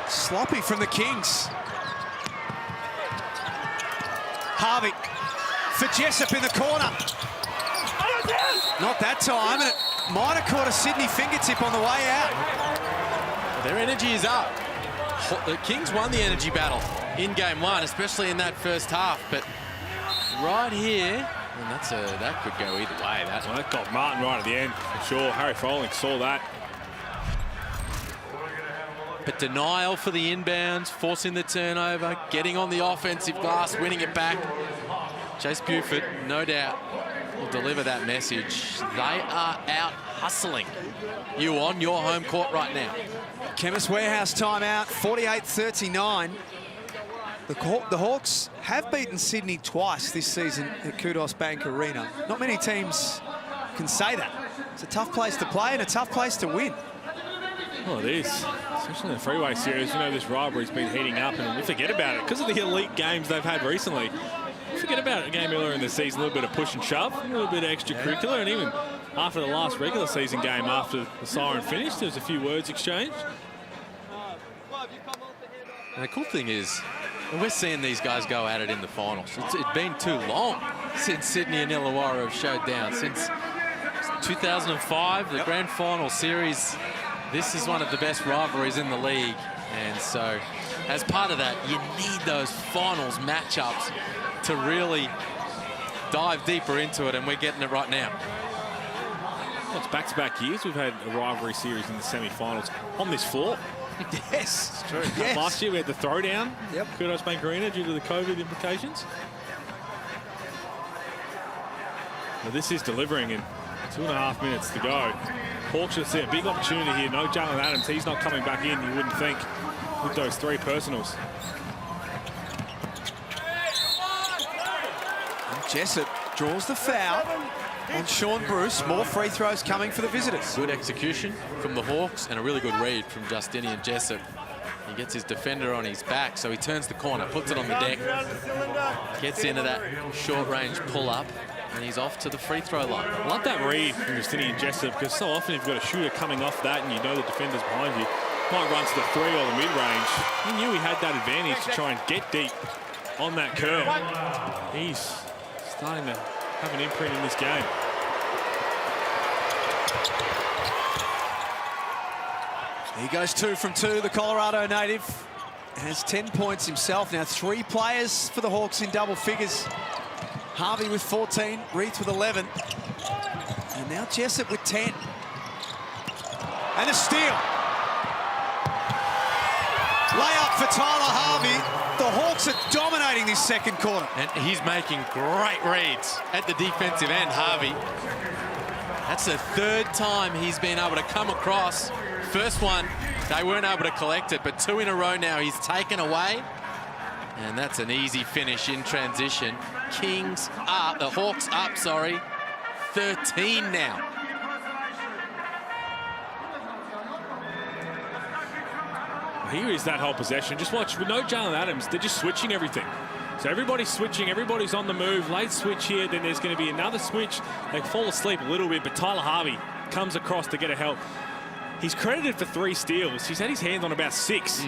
Sloppy from the Kings. Harvey for Jessup in the corner. Not that time, and it might have caught a Sydney fingertip on the way out. Their energy is up. The Kings won the energy battle in game one, especially in that first half. But right here, and that could go either way. Well, that got Martin right at the end, for sure. Harry Froling saw that. But denial for the inbounds, forcing the turnover, getting on the offensive glass, winning it back. Chase Buford, no doubt, will deliver that message. They are out hustling you on your home court right now. Chemist Warehouse timeout, 48-39. The Hawks have beaten Sydney twice this season at Kudos Bank Arena. Not many teams can say that. It's a tough place to play and a tough place to win. Well, it is. Especially in the Freeway Series, you know, this rivalry's been heating up, and we forget about it because of the elite games they've had recently. Forget about a game earlier in the season, a little bit of push and shove, a little bit of extracurricular, and even after the last regular season game, after the siren finished, there was a few words exchanged. And the cool thing is, we're seeing these guys go at it in the finals. It's been too long since Sydney and Illawarra have showed down. Since 2005, the Grand Final Series, this is one of the best rivalries in the league. And so, as part of that, you need those finals matchups to really dive deeper into it, and we're getting it right now. Well, it's back-to-back years we've had a rivalry series in the semi-finals on this floor. Yes, it's true. Yes. Last year we had the throwdown, yep. Kudos Bank Arena, due to the COVID implications. Now this is delivering in 2.5 minutes to go. Hawks should see a big opportunity here. No Jalen Adams, he's not coming back in, you wouldn't think, with those 3 personals. Jessup draws the foul on Sean Bruce. More free throws coming for the visitors. Good execution from the Hawks and a really good read from Justinian Jessup. He gets his defender on his back, so he turns the corner, puts it on the deck, gets into that short-range pull-up, and he's off to the free throw line. I love that read from Justinian Jessup, because so often you've got a shooter coming off that and you know the defender's behind you. Might run to the 3 or the mid-range. He knew he had that advantage to try and get deep on that curl. He's starting to have an imprint in this game. He goes 2 from 2, the Colorado native. Has 10 points himself. Now 3 players for the Hawks in double figures. Harvey with 14, Reith with 11. And now Jessup with 10. And a steal. Layup for Tyler Harvey. The Hawks are dominating this second quarter. And he's making great reads at the defensive end, Harvey. That's the 3rd time he's been able to come across. First one, they weren't able to collect it, but 2 in a row now he's taken away. And that's an easy finish in transition. Kings up, the Hawks up, sorry. 13 now. Here is that whole possession. Just watch, with no Jalen Adams, they're just switching everything. So everybody's switching, everybody's on the move. Late switch here, then there's going to be another switch. They fall asleep a little bit, but Tyler Harvey comes across to get a help. He's credited for 3 steals. He's had his hand on about 6. So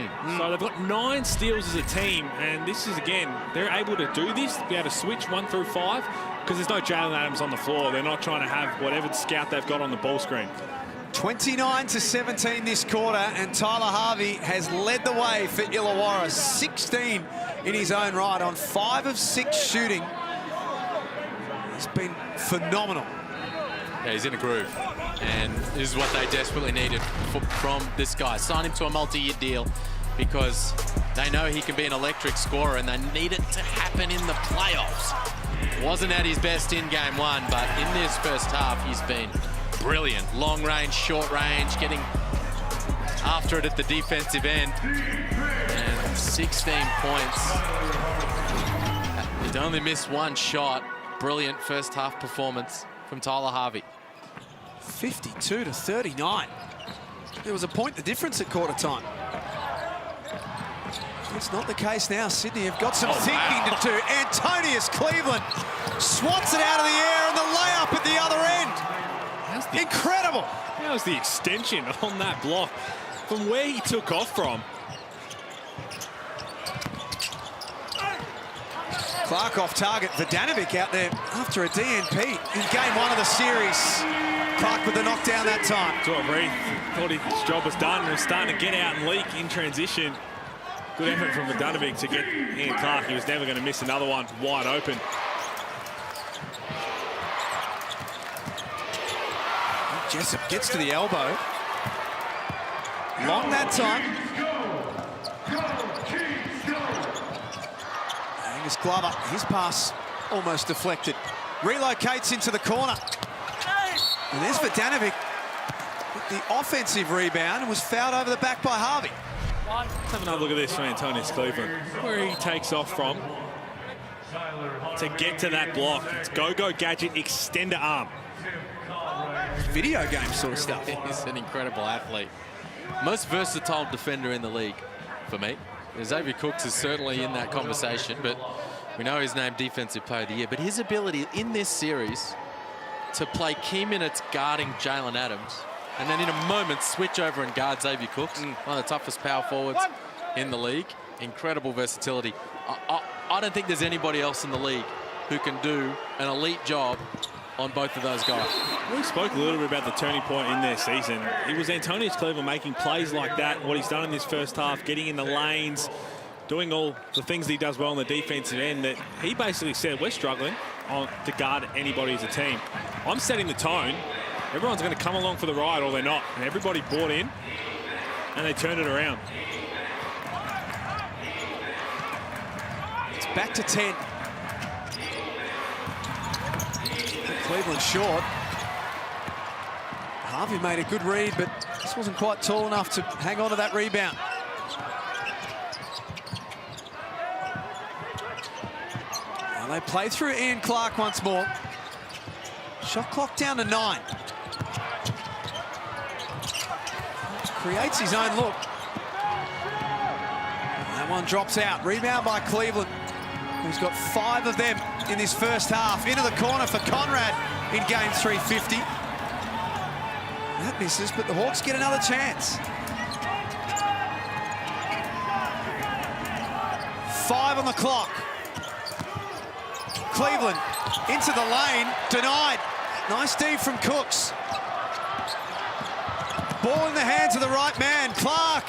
they've got 9 steals as a team, and this is, again, they're able to do this, be able to switch 1 through 5, because there's no Jalen Adams on the floor. They're not trying to have whatever scout they've got on the ball screen. 29-17 this quarter, and Tyler Harvey has led the way for Illawarra. 16 in his own right on 5 of 6 shooting. He's been phenomenal. Yeah, he's in a groove. And this is what they desperately needed from this guy. Sign him to a multi-year deal because they know he can be an electric scorer, and they need it to happen in the playoffs. Wasn't at his best in game 1, but in this first half, he's been brilliant. Long range, short range, getting after it at the defensive end. And 16 points. He'd only missed 1 shot. Brilliant first half performance from Tyler Harvey. 52-39. There was a point the difference at quarter time. It's not the case now. Sydney have got some thinking to do. Antonius Cleveland swats it out of the air, and the layup at the other end. Incredible. That was the extension on that block from where he took off from. Clark off target. Vodanovic out there after a DNP in game 1 of the series. Clark with the knockdown that time. That's what Reith thought his job was done and was starting to get out and leak in transition. Good effort from Vodanovic to get Ian Clark. He was never going to miss another one wide open. Jessup gets to the elbow. Long that time. Angus Glover, his pass almost deflected. Relocates into the corner. And there's Vodanovic with the offensive rebound and was fouled over the back by Harvey. Let's have another look at this from Antonius Cleveland, where he takes off from to get to that block. It's go-go gadget, extender arm. Video game sort of stuff. He's an incredible athlete. Most versatile defender in the league for me. Xavier Cooks is certainly in that conversation, but we know he's named Defensive Player of the Year. But his ability in this series to play key minutes guarding Jalen Adams and then in a moment switch over and guard Xavier Cooks, one of the toughest power forwards in the league. Incredible versatility. I don't think there's anybody else in the league who can do an elite job on both of those guys. We spoke a little bit about the turning point in their season. It was Antonius Cleveland making plays like that, what he's done in this first half, getting in the lanes, doing all the things that he does well on the defensive end, that he basically said, we're struggling to guard anybody as a team. I'm setting the tone. Everyone's going to come along for the ride or they're not. And everybody bought in and they turned it around. It's back to 10. Cleveland short. Harvey made a good read, but just wasn't quite tall enough to hang on to that rebound. And they play through Ian Clark once more. Shot clock down to 9. Creates his own look. That one drops out. Rebound by Cleveland, who's got 5 of them in this first half. Into the corner for Conrad in game 350. That misses, but the Hawks get another chance. 5 on the clock. Cleveland into the lane, denied. Nice D from Cooks. Ball in the hands of the right man, Clark.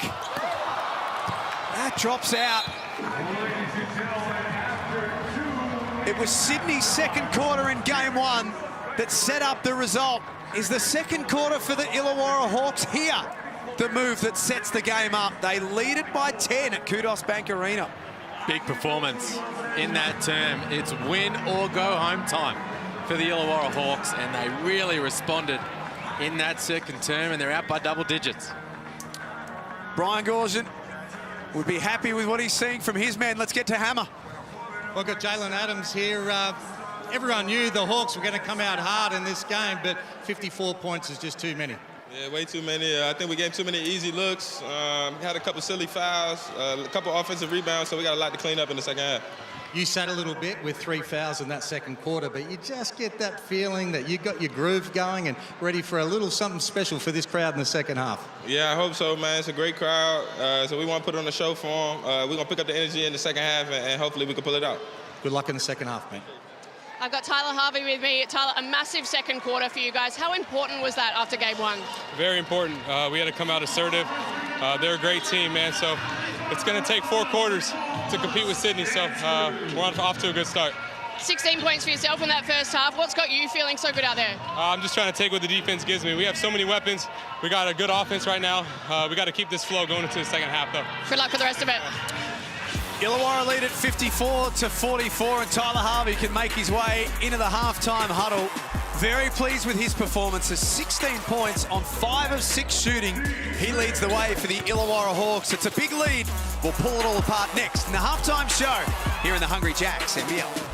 That drops out. It was Sydney's second quarter in game 1 that set up the result. Is the second quarter for the Illawarra Hawks here the move that sets the game up? They lead it by 10 at Kudos Bank Arena. Big performance in that term. It's win or go home time for the Illawarra Hawks, and they really responded in that second term, and they're out by double digits. Brian Gorshin would be happy with what he's seeing from his men. Let's get to Hammer. Well, got Jalen Adams here. Everyone knew the Hawks were going to come out hard in this game, but 54 points is just too many. Yeah, way too many. I think we gave too many easy looks. Had a couple silly fouls, a couple offensive rebounds, so we got a lot to clean up in the second half. You sat a little bit with 3 fouls in that second quarter, but you just get that feeling that you got your groove going and ready for a little something special for this crowd in the second half. Yeah, I hope so, man. It's a great crowd, so we want to put on a show for them. We're going to pick up the energy in the second half, and hopefully we can pull it out. Good luck in the second half, mate. I've got Tyler Harvey with me. Tyler, a massive second quarter for you guys. How important was that after game 1? Very important. We had to come out assertive. They're a great team, man, so it's going to take 4 quarters to compete with Sydney, so we're off to a good start. 16 points for yourself in that first half. What's got you feeling so good out there? I'm just trying to take what the defense gives me. We have so many weapons. We got a good offense right now. We got to keep this flow going into the second half, though. Good luck for the rest of it. Illawarra lead at 54-44, and Tyler Harvey can make his way into the halftime huddle. Very pleased with his performances. 16 points on 5 of 6 shooting. He leads the way for the Illawarra Hawks. It's a big lead. We'll pull it all apart next in the halftime show here in the Hungry Jacks NBL.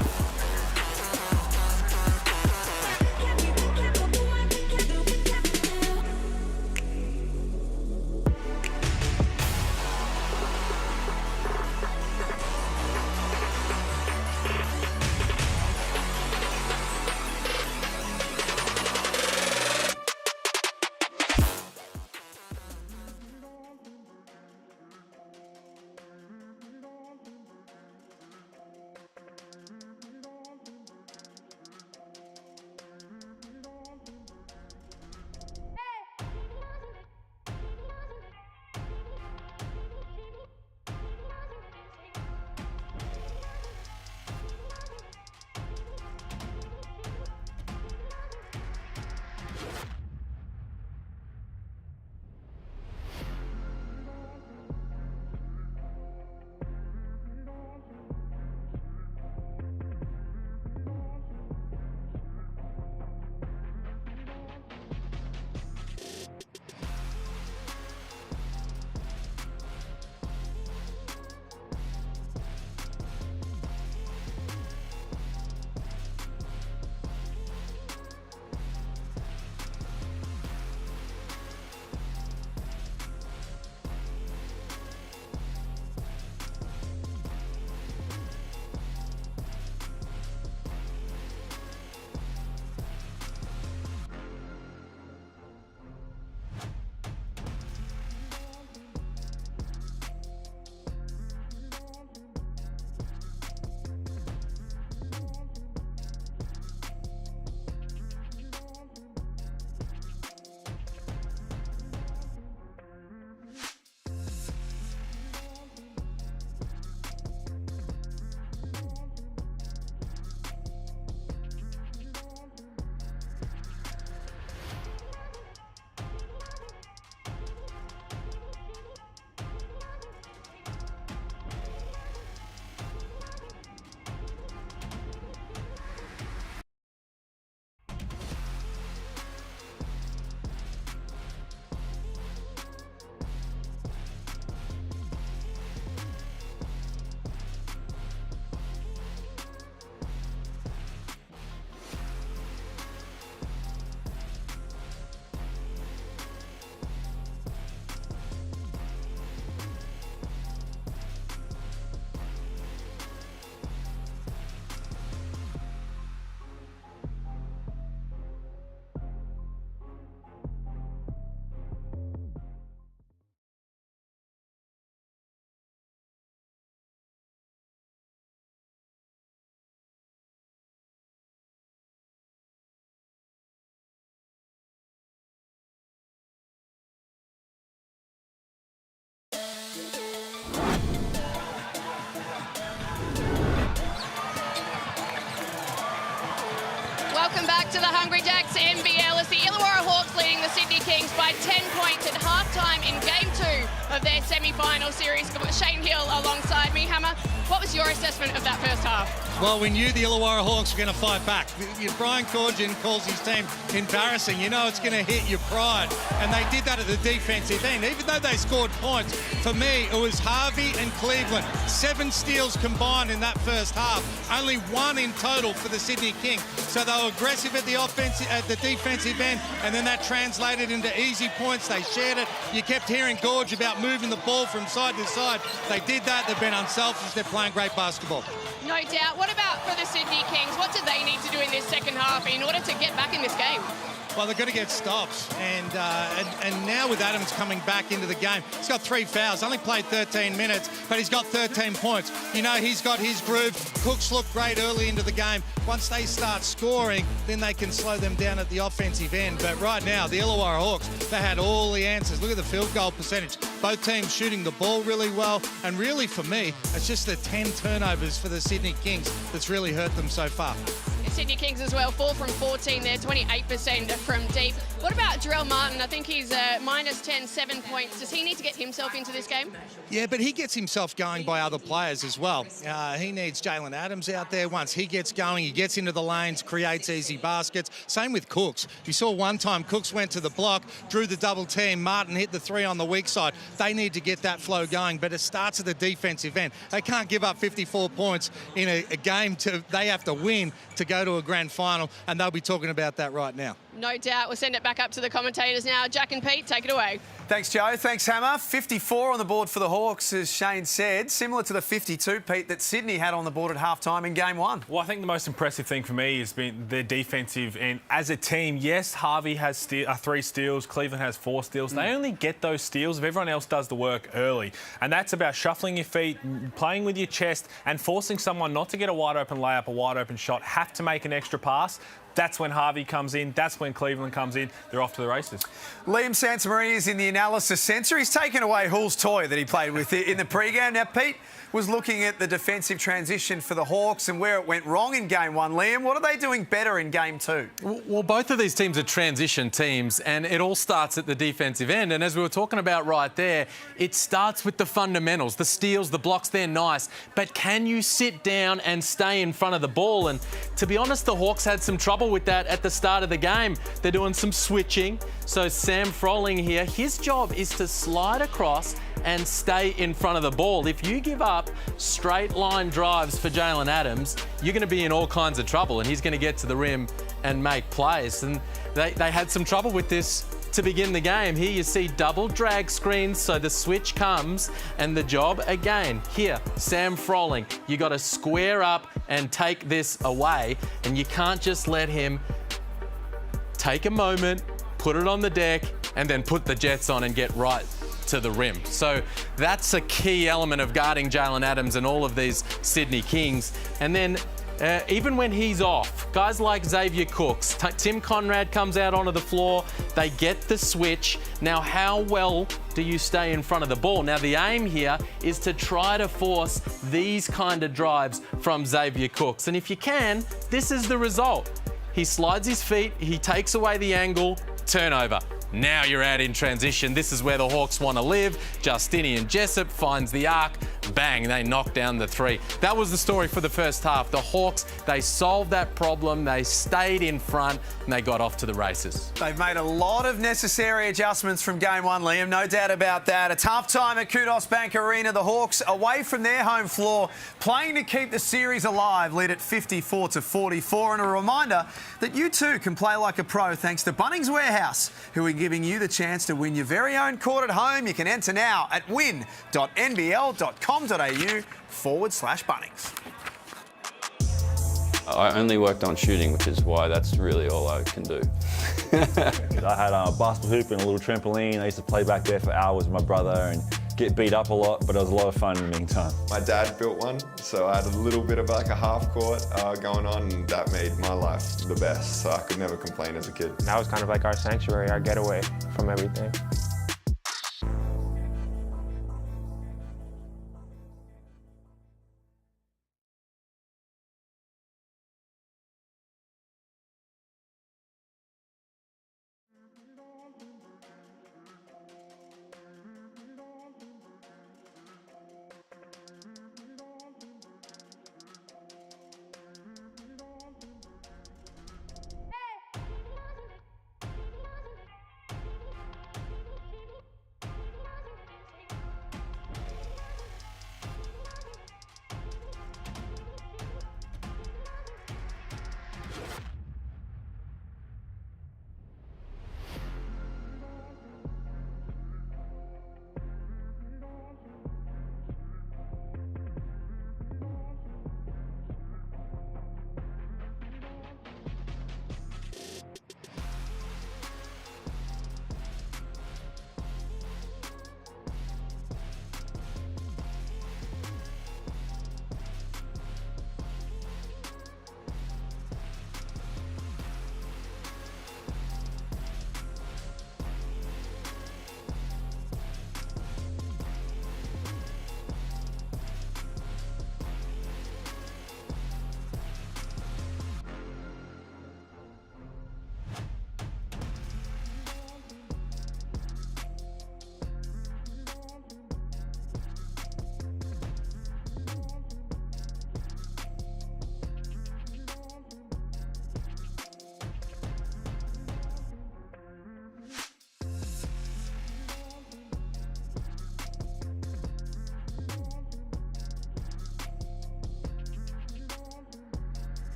Kings by 10 points at halftime in Game 2 of their semi-final series. Shane Hill alongside me. Hammer, what was your assessment of that first half? Well, we knew the Illawarra Hawks were going to fight back. Brian Corgin calls his team embarrassing. You know it's going to hit your pride. And they did that at the defensive end. Even though they scored points, for me, it was Harvey and Cleveland. 7 steals combined in that first half. Only 1 in total for the Sydney Kings. So they were aggressive at the defensive end, and then that translated into easy points. They shared it. You kept hearing Gorge about moving the ball from side to side. They did that. They've been unselfish. They're playing great basketball. No doubt. What about for the Sydney Kings? What do they need to do in this second half in order to get back in this game? Well, they've got to get stops, and now with Adams coming back into the game, he's got 3 fouls, only played 13 minutes, but he's got 13 points. You know, he's got his groove. Cooks look great early into the game. Once they start scoring, then they can slow them down at the offensive end. But right now, the Illawarra Hawks, they had all the answers. Look at the field goal percentage. Both teams shooting the ball really well, and really for me, it's just the 10 turnovers for the Sydney Kings that's really hurt them so far. Sydney Kings as well, 4 from 14 there, 28% from deep. What about Jarrell Martin? I think he's minus 10, 7 points. Does he need to get himself into this game? Yeah, but he gets himself going by other players as well. He needs Jalen Adams out there. Once he gets going, he gets into the lanes, creates easy baskets. Same with Cooks. You saw one time Cooks went to the block, drew the double team, Martin hit the 3 on the weak side. They need to get that flow going, but it starts at the defensive end. They can't give up 54 points in a game. They have to win to go to a grand final, and they'll be talking about that right now. No doubt. We'll send it back up to the commentators now. Jack and Pete, take it away. Thanks, Joe. Thanks, Hammer. 54 on the board for the Hawks, as Shane said, similar to the 52, Pete, that Sydney had on the board at halftime in Game 1. Well, I think the most impressive thing for me has been their defensive. And as a team, yes, Harvey has 3 steals, Cleveland has 4 steals. They only get those steals if everyone else does the work early. And that's about shuffling your feet, playing with your chest, and forcing someone not to get a wide-open layup, a wide-open shot, have to make an extra pass. That's when Harvey comes in. That's when Cleveland comes in. They're off to the races. Liam Santamaria is in the analysis centre. He's taken away Hull's toy that he played with in the pre-game. Now, Pete was looking at the defensive transition for the Hawks and where it went wrong in Game 1. Liam, what are they doing better in Game 2? Well, both of these teams are transition teams, and it all starts at the defensive end. And as we were talking about right there, it starts with the fundamentals, the steals, the blocks, they're nice. But can you sit down and stay in front of the ball? And to be honest, the Hawks had some trouble with that at the start of the game. They're doing some switching. So Sam Froling here, his job is to slide across and stay in front of the ball. If you give up straight line drives for Jalen Adams, you're going to be in all kinds of trouble, and he's going to get to the rim and make plays. And they had some trouble with this to begin the game. Here you see double drag screens, so the switch comes, and the job again here, Sam Froling, you got to square up and take this away, and you can't just let him take a moment, put it on the deck, and then put the Jets on and get right to the rim. So that's a key element of guarding Jalen Adams and all of these Sydney Kings. And then even when he's off, guys like Xavier Cooks, Tim Conrad comes out onto the floor, they get the switch. Now, how well do you stay in front of the ball? Now, the aim here is to try to force these kind of drives from Xavier Cooks. And if you can, this is the result. He slides his feet, he takes away the angle, turnover. Now you're out in transition. This is where the Hawks want to live. Justinian Jessup finds the arc. Bang, they knock down the 3. That was the story for the first half. The Hawks, they solved that problem. They stayed in front and they got off to the races. They've made a lot of necessary adjustments from Game 1, Liam. No doubt about that. It's half-time at Kudos Bank Arena. The Hawks, away from their home floor, playing to keep the series alive, lead at 54-44. And a reminder that you too can play like a pro thanks to Bunnings Warehouse, who are giving you the chance to win your very own court at home. You can enter now at win.nbl.com.au/Bunnings. I only worked on shooting, which is why that's really all I can do. I had a basketball hoop and a little trampoline. I used to play back there for hours with my brother and get beat up a lot, but it was a lot of fun in the meantime. My dad built one, so I had a little bit of like a half court going on, and that made my life the best, so I could never complain as a kid. That was kind of like our sanctuary, our getaway from everything.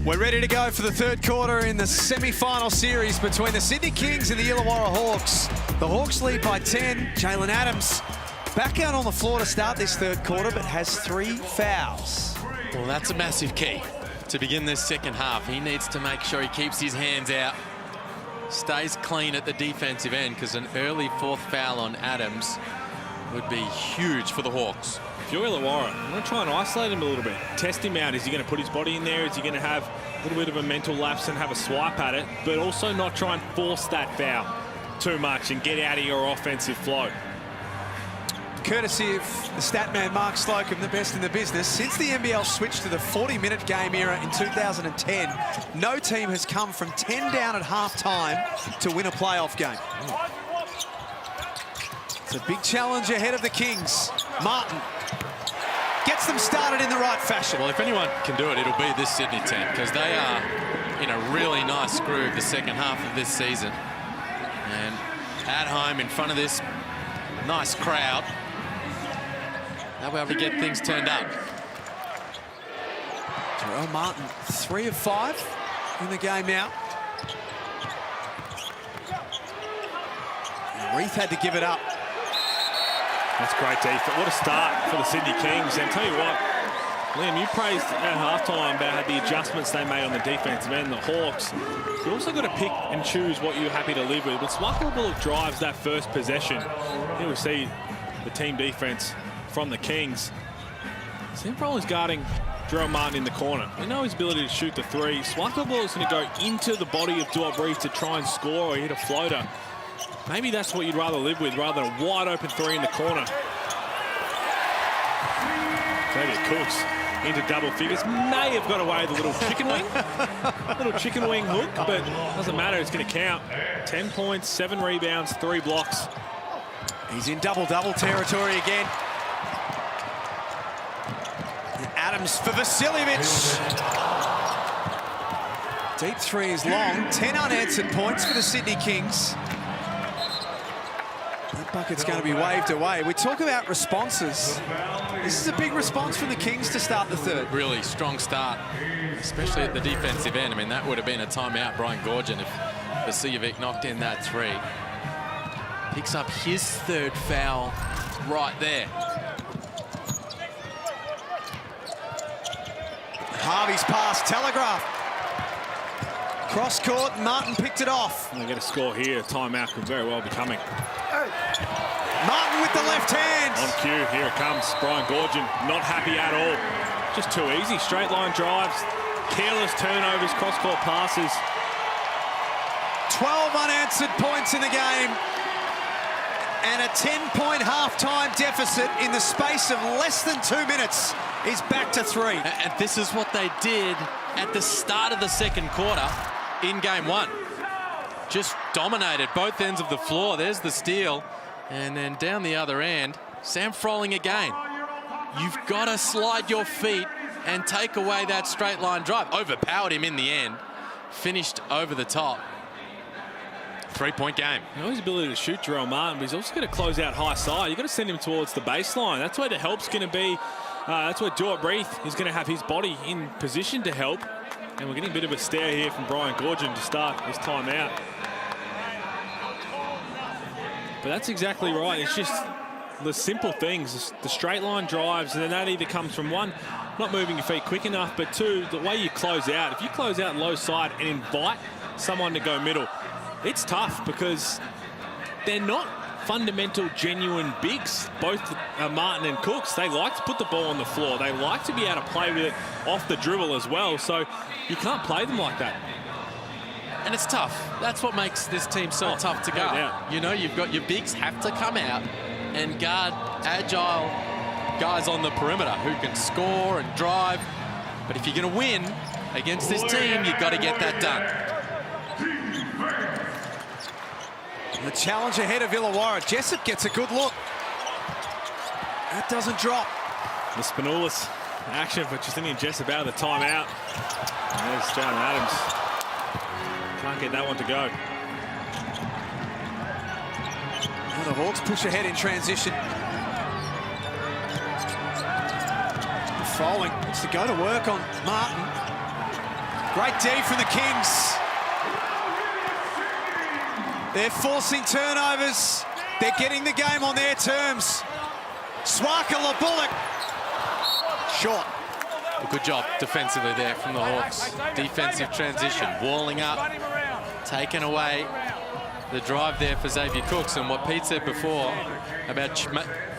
We're ready to go for the third quarter in the semi-final series between the Sydney Kings and the Illawarra Hawks. The Hawks lead by 10. Jalen Adams back out on the floor to start this third quarter, but has 3 fouls. Well, that's a massive key to begin this second half. He needs to make sure he keeps his hands out, stays clean at the defensive end, because an early 4th foul on Adams would be huge for the Hawks. If you're Illawarra, I'm going to try and isolate him a little bit. Test him out. Is he going to put his body in there? Is he going to have a little bit of a mental lapse and have a swipe at it? But also not try and force that foul too much and get out of your offensive flow. Courtesy of the stat man Mark Slocum, the best in the business. Since the NBL switched to the 40-minute game era in 2010, no team has come from 10 down at halftime to win a playoff game. It's a big challenge ahead of the Kings. Martin gets them started in the right fashion. Well, if anyone can do it, it'll be this Sydney team, because they are in a really nice groove the second half of this season. And at home in front of this nice crowd, they'll be able to get things turned up. Jerome Martin, 3 of 5 in the game now. And Reith had to give it up. That's great defense. What a start for the Sydney Kings. And tell you what, Liam, you praised at halftime about the adjustments they made on the defensive end. The Hawks, you also got to pick and choose what you're happy to live with. But Smuckle drives that first possession. Here we see the team defense from the Kings. Sam Frolin's guarding Jerome Martin in the corner. We know his ability to shoot the 3. Smuckle is going to go into the body of duel to try and score or hit a floater. Maybe that's what you'd rather live with, rather than a wide-open 3 in the corner. Xavier Cooks into double figures. May have got away with a little chicken wing. Little chicken wing hook, but doesn't matter. It's going to count. 10 points, 7 rebounds, 3 blocks. He's in double-double territory again. And Adams for Vasiljevic. Deep 3 is long. 10 unanswered points for the Sydney Kings. That bucket's going to be waved away. We talk about responses. This is a big response from the Kings to start the third. Really strong start, especially at the defensive end. I mean, that would have been a timeout, Brian Gorgon, if Vasiljevic knocked in that 3. Picks up his 3rd foul right there. Harvey's pass, telegraph. Cross court, Martin picked it off. And they get a score here. Timeout could very well be coming. Martin with the left hand. On cue, here it comes. Brian Gorgon, not happy at all. Just too easy. Straight line drives, careless turnovers, cross-court passes. 12 unanswered points in the game. And a 10-point halftime deficit in the space of less than 2 minutes is back to 3. And this is what they did at the start of the second quarter in game 1. Just dominated both ends of the floor. There's the steal. And then down the other end, Sam Froling again. You've got to slide your feet and take away that straight line drive. Overpowered him in the end. Finished over the top. 3-point game. You know his ability to shoot Jerome Martin, but he's also going to close out high side. You've got to send him towards the baseline. That's where the help's going to be. That's where Duel-Breath is going to have his body in position to help. And we're getting a bit of a stare here from Brian Gorgon to start this timeout. But that's exactly right. It's just the simple things, the straight line drives, and then that either comes from 1, not moving your feet quick enough, but 2, the way you close out. If you close out low side and invite someone to go middle, it's tough because they're not fundamental, genuine bigs. Both Martin and Cooks, they like to put the ball on the floor. They like to be able to play with it off the dribble as well. So you can't play them like that. And it's tough. That's what makes this team so tough to guard. Yeah. You know, you've got your bigs have to come out and guard agile guys on the perimeter who can score and drive. But if you're going to win against this team, you've got to get that done. The challenge ahead of Illawarra. Jessup gets a good look. That doesn't drop. The Spinoulis action for Justinian Jessup out of the timeout. There's Jalen Adams. Can't get that one to go. Well, the Hawks push ahead in transition. Froling wants to go to work on Martin. Great D from the Kings. They're forcing turnovers. They're getting the game on their terms. Swakala Bullock. Short. Well, good job defensively there from the Hawks. Defensive transition, walling up, taking away the drive there for Xavier Cooks. And what Pete said before about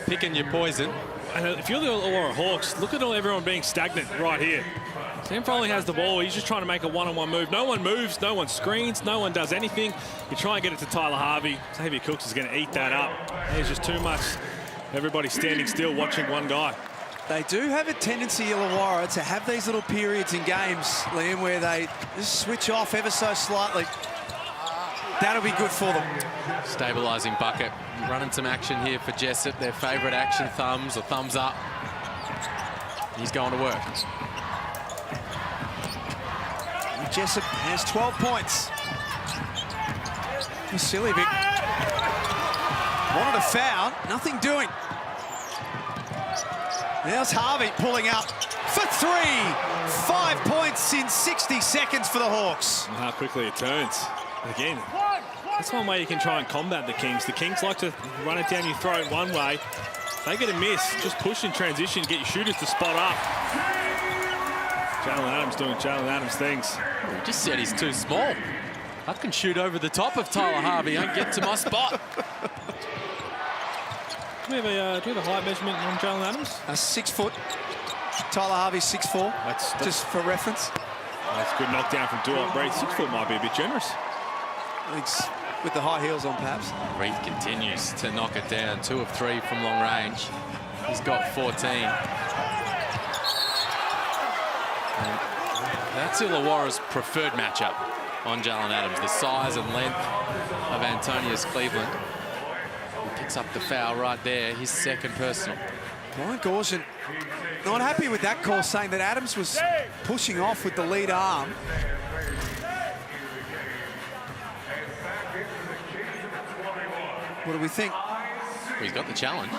picking your poison. And if you're the Illawarra Hawks, look at everyone being stagnant right here. Sam Froling has the ball. He's just trying to make a one-on-one move. No one moves, no one screens, no one does anything. You try and get it to Tyler Harvey. Xavier Cooks is going to eat that up. There's just too much. Everybody standing still watching one guy. They do have a tendency, Illawarra, to have these little periods in games, Liam, where they just switch off ever so slightly. That'll be good for them. Stabilising bucket. Running some action here for Jessup. Their favourite action, thumbs or thumbs up. He's going to work. Jessup has 12 points. Vasilivic wanted a foul, nothing doing. There's Harvey pulling up for 3. 5 points in 60 seconds for the Hawks. And how quickly it turns. Again, that's one way you can try and combat the Kings. The Kings like to run it down your throat one way. If they get a miss, just push in transition, get your shooters to spot up. Jalen Adams doing Jalen Adams things. He just said he's too small. I can shoot over the top of Tyler Harvey and get to my spot. Do we have a height measurement on Jalen Adams? 6 foot. Tyler Harvey's 6'4". That's just for reference. That's a good knockdown from Duel. 6 foot might be a bit generous. Thanks. With the high heels on, perhaps. Reith continues to knock it down. 2 of 3 from long range. He's got 14. And that's Illawarra's preferred matchup on Jalen Adams. The size and length of Antonius Cleveland. He picks up the foul right there. His second personal. Brian Gorshin not happy with that call, saying that Adams was pushing off with the lead arm. What do we think? Well, he's got the challenge.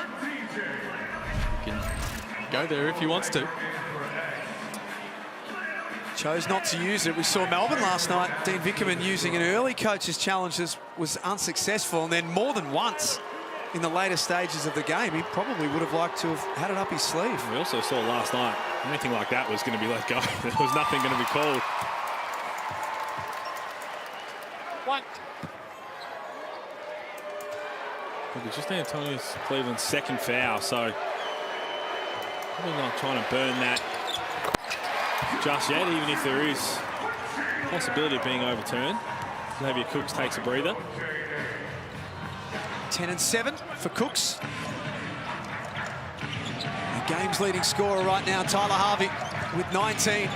He can go there if he wants to. Chose not to use it. We saw Melbourne last night. Dean Vickerman using an early coach's challenge was unsuccessful, and then more than once in the later stages of the game, he probably would have liked to have had it up his sleeve. We also saw last night, anything like that was going to be let go. There was nothing going to be called. One. Look, it's just Antonius Cleveland's second foul, so probably not trying to burn that just yet, even if there is a possibility of being overturned. Xavier Cooks takes a breather. 10 and 7 for Cooks. The game's leading scorer right now, Tyler Harvey, with 19.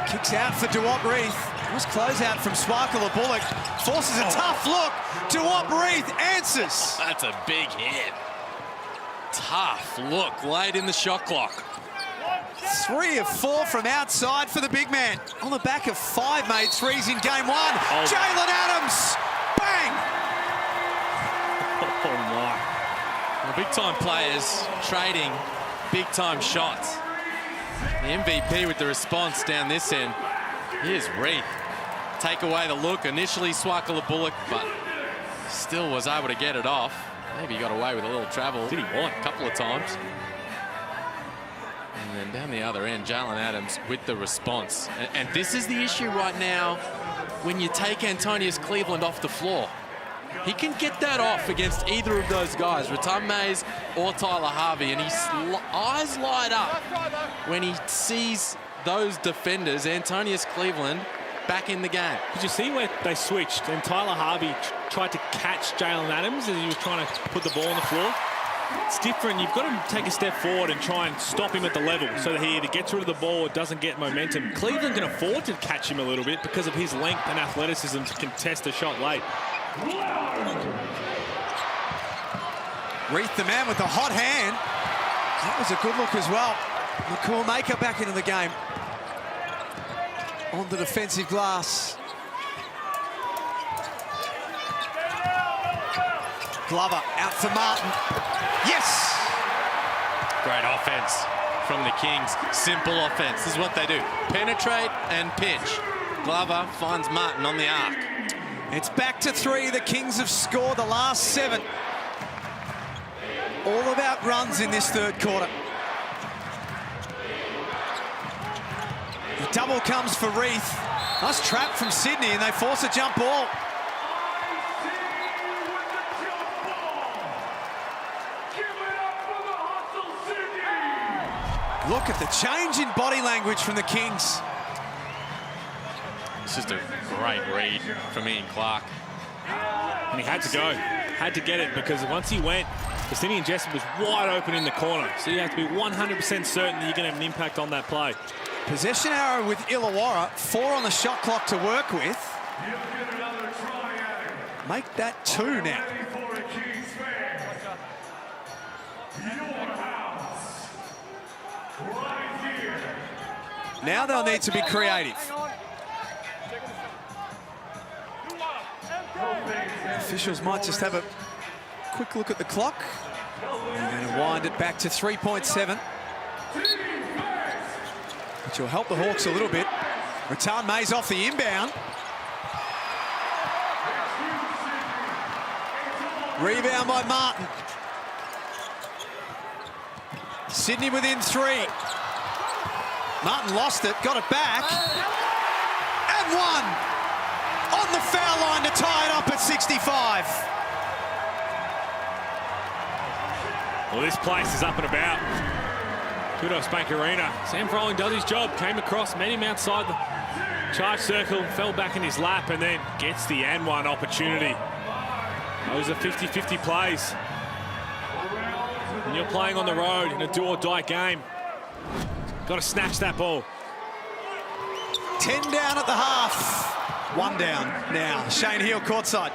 Kicks out for DeWalt Reith. Nice closeout from Swakala Bullock. Forces a tough look. DeWalt Reith answers. That's a big hit. Tough look late in the shot clock. 3 of 4 from outside for the big man. On the back of 5 made threes in game 1. Oh. Jalen Adams, bang! Oh my. Well, big time players trading big time shots. The MVP with the response down this end. Here's Reith. Take away the look. Initially Swakala Bullock, but still was able to get it off. Maybe he got away with a little travel. Did he want a couple of times? And then down the other end, Jalen Adams with the response. And this is the issue right now when you take Antonius Cleveland off the floor. He can get that off against either of those guys, Ratan Mays or Tyler Harvey, and his eyes light up when he sees those defenders, Antonius Cleveland, back in the game. Did you see where they switched and Tyler Harvey tried to catch Jalen Adams as he was trying to put the ball on the floor? It's different. You've got to take a step forward and try and stop him at the level so that he either gets rid of the ball or doesn't get momentum. Cleveland can afford to catch him a little bit because of his length and athleticism to contest a shot late. Reith, the man with the hot hand. That was a good look as well. McCool Maker back into the game. On the defensive glass. Glover out for Martin. Yes! Great offense from the Kings. Simple offense. This is what they do. Penetrate and pitch. Glover finds Martin on the arc. It's back to 3. The Kings have scored the last 7. All about runs in this third quarter. The double comes for Reith. Nice trap from Sydney, and they force a jump ball. Look at the change in body language from the Kings. It's just a great read from Ian Clark. And he had to go, had to get it, because once he went, Justinian Jessup was wide open in the corner. So you have to be 100% certain that you're going to have an impact on that play. Possession arrow with Illawarra, 4 on the shot clock to work with. Make that 2 now. Now they'll need to be creative. Officials might just have a quick look at the clock. They're going to wind it back to 3.7. Which will help the Hawks a little bit. Rattan Mays off the inbound. Rebound by Martin. Sydney within 3. Martin lost it, got it back. And 1. On the foul line to tie it up at 65. Well, this place is up and about. Kudos Bank Arena. Sam Froling does his job. Came across, met him outside the charge circle, fell back in his lap, and then gets the and one opportunity. Those are 50-50 plays. When you're playing on the road in a do-or-die game, got to snatch that ball. 10 down at the half. 1 down now. Shane Heal courtside.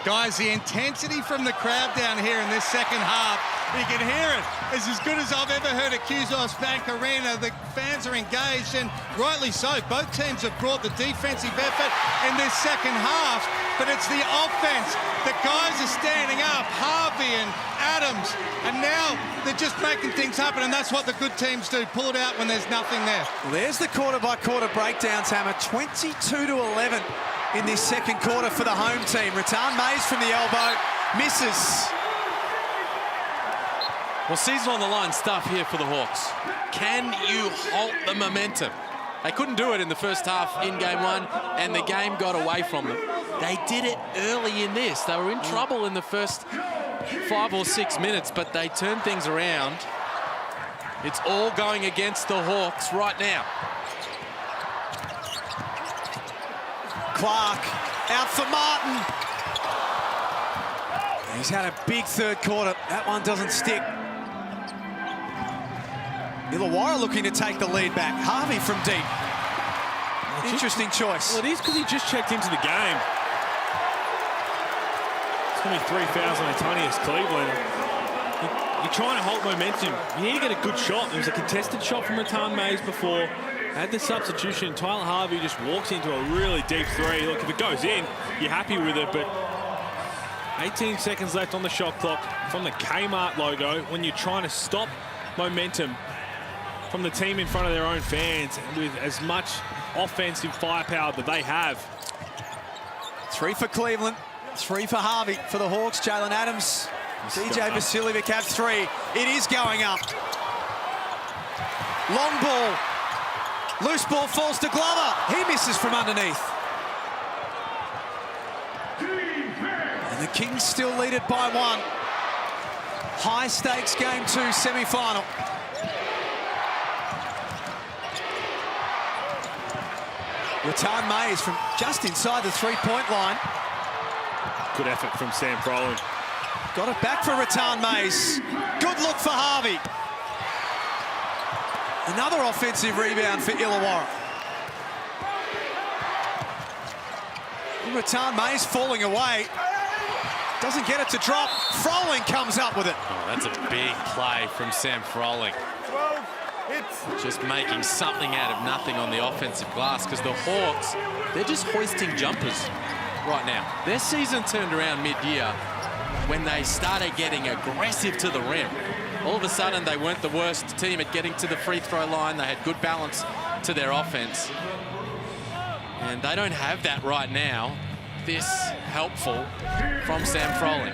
Guys, the intensity from the crowd down here in this second half, you can hear it. It's as good as I've ever heard at Kudos Bank Arena. The fans are engaged, and rightly so. Both teams have brought the defensive effort in this second half, but it's the offense. The guys are standing up, Harvey and Adams, and now they're just making things happen, and that's what the good teams do, pull it out when there's nothing there. Well, there's the quarter-by-quarter breakdowns, Hammer. 22-11 in this second quarter for the home team. Rattan Mays from the elbow, misses. Well, season on the line stuff here for the Hawks. Can you halt the momentum? They couldn't do it in the first half in game 1, and the game got away from them. They did it early in this. They were in trouble in the first 5 or 6 minutes, but they turned things around. It's all going against the Hawks right now. Clark out for Martin. He's had a big third quarter. That one doesn't stick. Illawarra looking to take the lead back. Harvey from deep. Interesting choice. Well, it is because he just checked into the game. It's going to be 3 fouls on Antonius Cleveland. You're trying to hold momentum. You need to get a good shot. There was a contested shot from Rattan Mays before. Had the substitution. Tyler Harvey just walks into a really deep 3. Look, if it goes in, you're happy with it, but 18 seconds left on the shot clock from the Kmart logo when you're trying to stop momentum from the team in front of their own fans with as much offensive firepower that they have. 3 for Cleveland, 3 for Harvey. For the Hawks, Jalen Adams, DJ Vasiljevic have 3. It is going up. Long ball. Loose ball falls to Glover. He misses from underneath. And the Kings still lead it by 1. High stakes game 2 semi-final. Rattan Mays from just inside the 3-point line. Good effort from Sam Froling. Got it back for Rattan Mays. Good look for Harvey. Another offensive rebound for Illawarra. Rattan Mays falling away. Doesn't get it to drop. Froling comes up with it. Oh, that's a big play from Sam Froling. Just making something out of nothing on the offensive glass, because the Hawks, they're just hoisting jumpers right now. Their season turned around mid-year when they started getting aggressive to the rim. all of a sudden they weren't the worst team at getting to the free throw line. They had good balance to their offense. And they don't have that right now. This helpful from Sam Froling.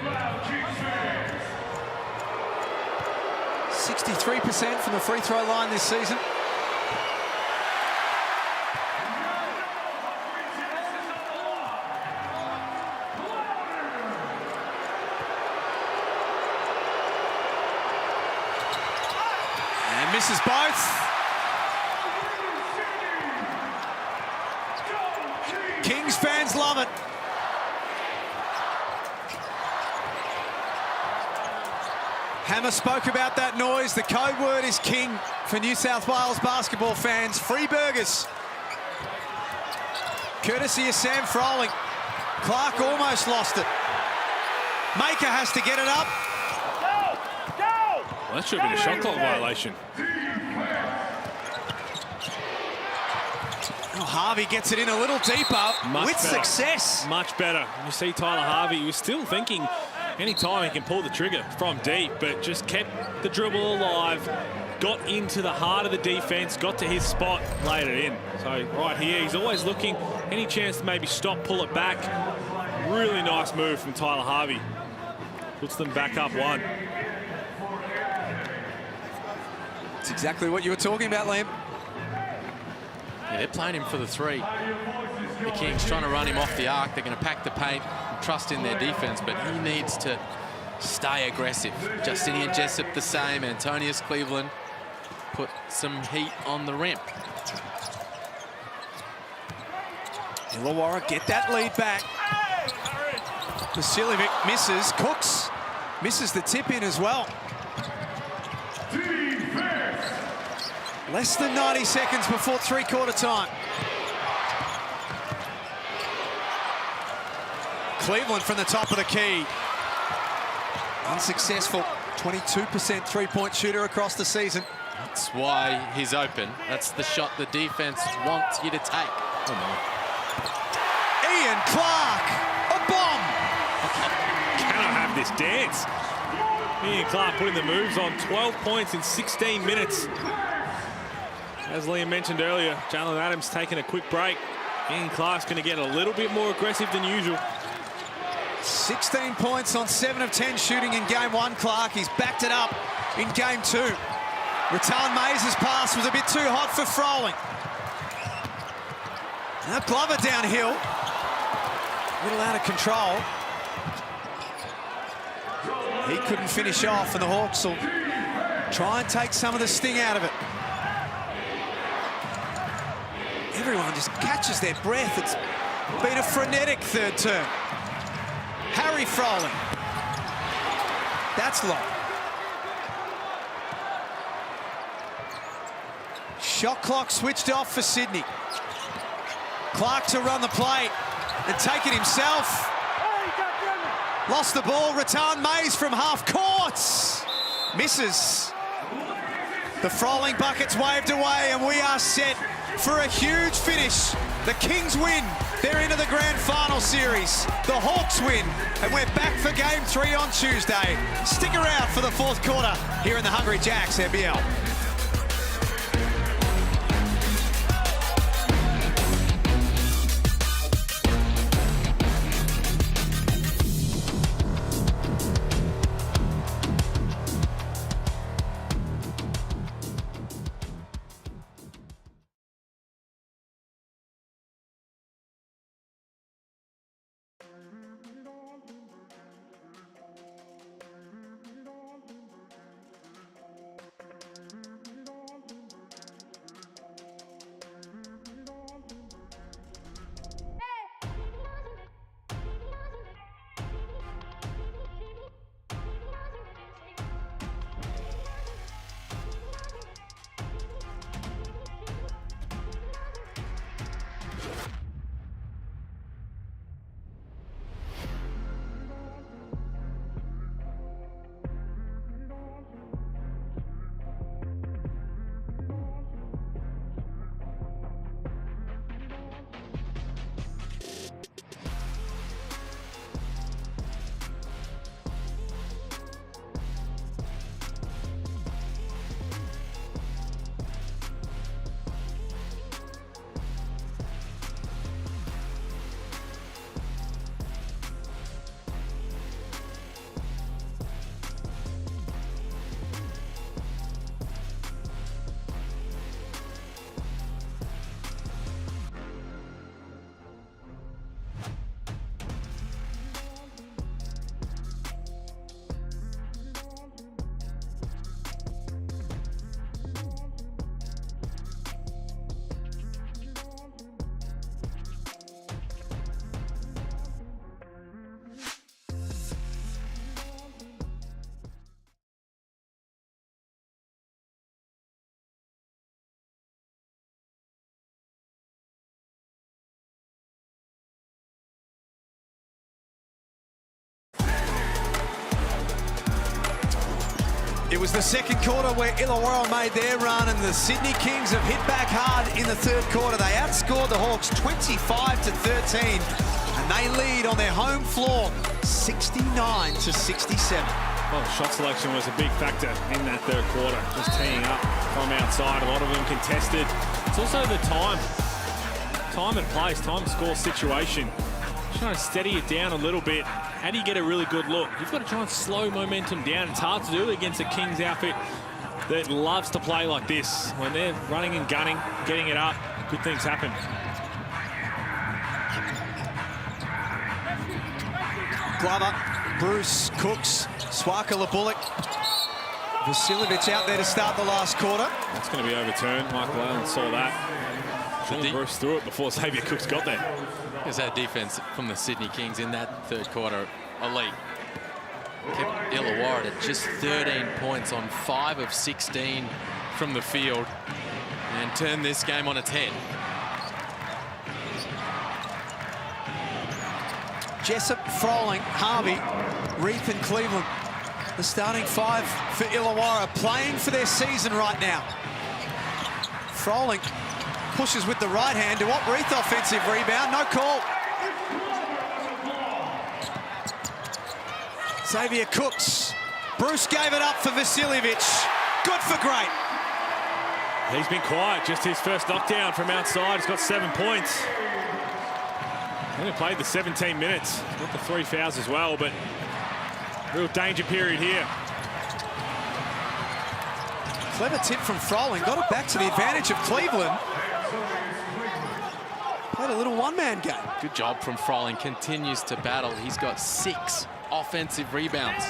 63% from the free throw line this season. And misses both. Kings fans love it. Hammer spoke about that noise. The code word is king for New South Wales basketball fans. Free burgers. Courtesy of Sam Froling. Clark almost lost it. Maker has to get it up. Well, that should have been a shot clock violation. Oh, Harvey gets it in a little deeper with success. Much better. You see Tyler Harvey, he was still thinking any time he can pull the trigger from deep, but just kept the dribble alive, got into the heart of the defense, got to his spot, laid it in. So right here, he's always looking, any chance to maybe stop, pull it back. Really nice move from Tyler Harvey. Puts them back up one. It's exactly what you were talking about, Liam. Yeah, they're playing him for the three. The Kings trying to run him off the arc. They're going to pack the paint and trust in their defense, but he needs to stay aggressive. Justinian Jessup the same. Antonius Cleveland put some heat on the rim. Illawarra get that lead back. Vasiljevic misses. Cooks misses the tip in as well. Less than 90 seconds before three-quarter time. Cleveland from the top of the key. Unsuccessful. 22% three-point shooter across the season. That's why he's open. That's the shot the defense wants you to take. Oh, no. Ian Clark, a bomb. Cannot have this dance. Ian Clark putting the moves on. 12 points in 16 minutes. As Liam mentioned earlier, Jalen Adams taking a quick break. Ian Clark's going to get a little bit more aggressive than usual. 16 points on 7 of 10 shooting in game one, Clark. He's backed it up in game two. Rattan Mays' pass was a bit too hot for Froling. Now Glover downhill. A little out of control. He couldn't finish off, and the Hawks will try and take some of the sting out of it. Everyone just catches their breath. It's been a frenetic third term. Harry Froling. That's long. Shot clock switched off for Sydney. Clark to run the play and take it himself. Lost the ball. Rattan Mays from half court. Misses. The Froling bucket's waved away, and we are set for a huge finish. The Kings win. They're into the grand final series. The Hawks win, and we're back for game 3 on Tuesday. Stick around for the fourth quarter here in the Hungry Jacks NBL. was the second quarter where Illawarra made their run, and the Sydney Kings have hit back hard in the third quarter. They outscored the Hawks 25-13, and they lead on their home floor 69-67. Well, shot selection was a big factor in that third quarter, just teeing up from outside, a lot of them contested. It's also the time and place, time to score situation. Trying to steady it down a little bit. How do you get a really good look? You've got to try and slow momentum down. It's hard to do it against a Kings outfit that loves to play like this. When they're running and gunning, getting it up, good things happen. Glover, Bruce, Cooks, Swaka, Bullock. Vasiljevic out there to start the last quarter. That's going to be overturned. Michael Allen saw that. Bruce threw it before Xavier Cooks got there. Because that defense from the Sydney Kings in that third quarter, elite. Kept Illawarra at just 13 points on 5 of 16 from the field and turned this game on its head. Jessup, Froling, Harvey, Reith and Cleveland. The starting 5 for Illawarra playing for their season right now. Froling pushes with the right hand. To what? Reith offensive rebound. No call. Xavier Cooks. Bruce gave it up for Vasiljevic. Good for great. He's been quiet. Just his first knockdown from outside. He's got 7 points. Only played the 17 minutes. Got the 3 fouls as well, but real danger period here. Clever tip from Froling. Got it back to the advantage of Cleveland. Played a little one-man game. Good job from Froling. Continues to battle. He's got 6 offensive rebounds.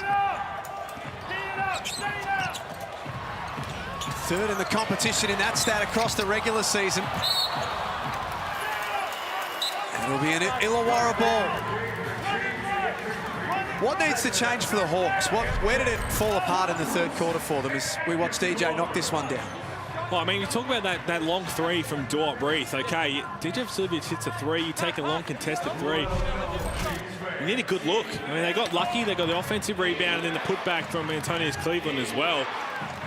Third in the competition in that stat across the regular season. It'll be an Illawarra ball. What needs to change for the Hawks? Where did it fall apart in the third quarter for them as we watched DJ knock this one down? Well, I mean, you talk about that long 3 from duel Reith. Okay, DJ Vasiljevic hits a 3. You take a long contested 3. You need a good look. I mean, they got lucky. They got the offensive rebound and then the putback from Antonius Cleveland as well.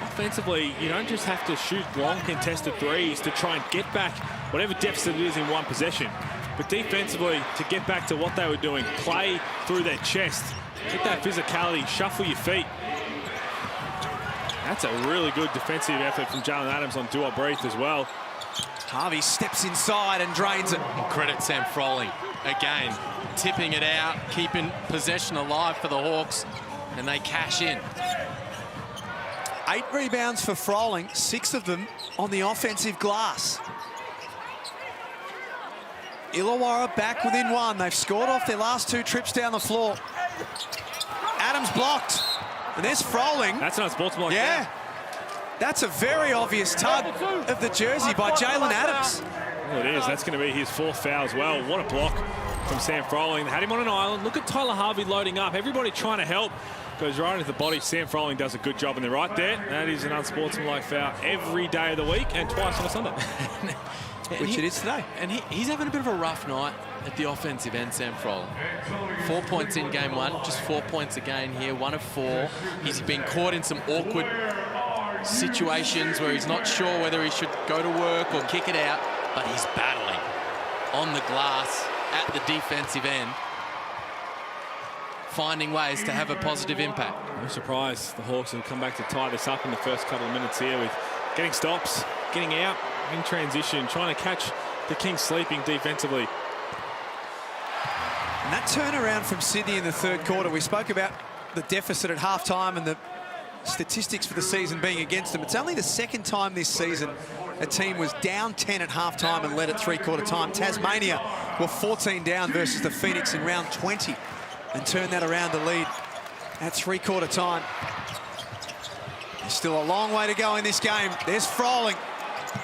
Offensively, you don't just have to shoot long contested 3s to try and get back whatever deficit it is in one possession. But defensively, to get back to what they were doing, play through their chest, get that physicality, shuffle your feet. That's a really good defensive effort from Jalen Adams on duel Reith as well. Harvey steps inside and drains it. Credit Sam Froling again, tipping it out, keeping possession alive for the Hawks, and they cash in. 8 rebounds for Froling, 6 of them on the offensive glass. Illawarra back within 1. They've scored off their last 2 trips down the floor. Adams blocked. And there's Froling. That's not sportsmanlike. Yeah. That's a very obvious tug of the jersey by Jalen Adams. Well, it is. That's going to be his 4th foul as well. What a block from Sam Froling. Had him on an island. Look at Tyler Harvey loading up. Everybody trying to help. Goes right into the body. Sam Froling does a good job, and they're right there. That is an unsportsmanlike foul every day of the week and twice on a Sunday. Which it is today. And he's having a bit of a rough night at the offensive end, Sam Froling. 4 points in game 1, just 4 points again here, 1 of 4. He's been caught in some awkward situations where he's not sure whether he should go to work or kick it out, but he's battling on the glass at the defensive end, finding ways to have a positive impact. No surprise the Hawks have come back to tie this up in the first couple of minutes here with getting stops, getting out in transition, trying to catch the Kings sleeping defensively. And that turnaround from Sydney in the third quarter, we spoke about the deficit at halftime and the statistics for the season being against them. It's only the second time this season a team was down 10 at halftime and led at three-quarter time. Tasmania were 14 down versus the Phoenix in round 20 and turned that around to lead at three-quarter time. There's still a long way to go in this game. There's Froling,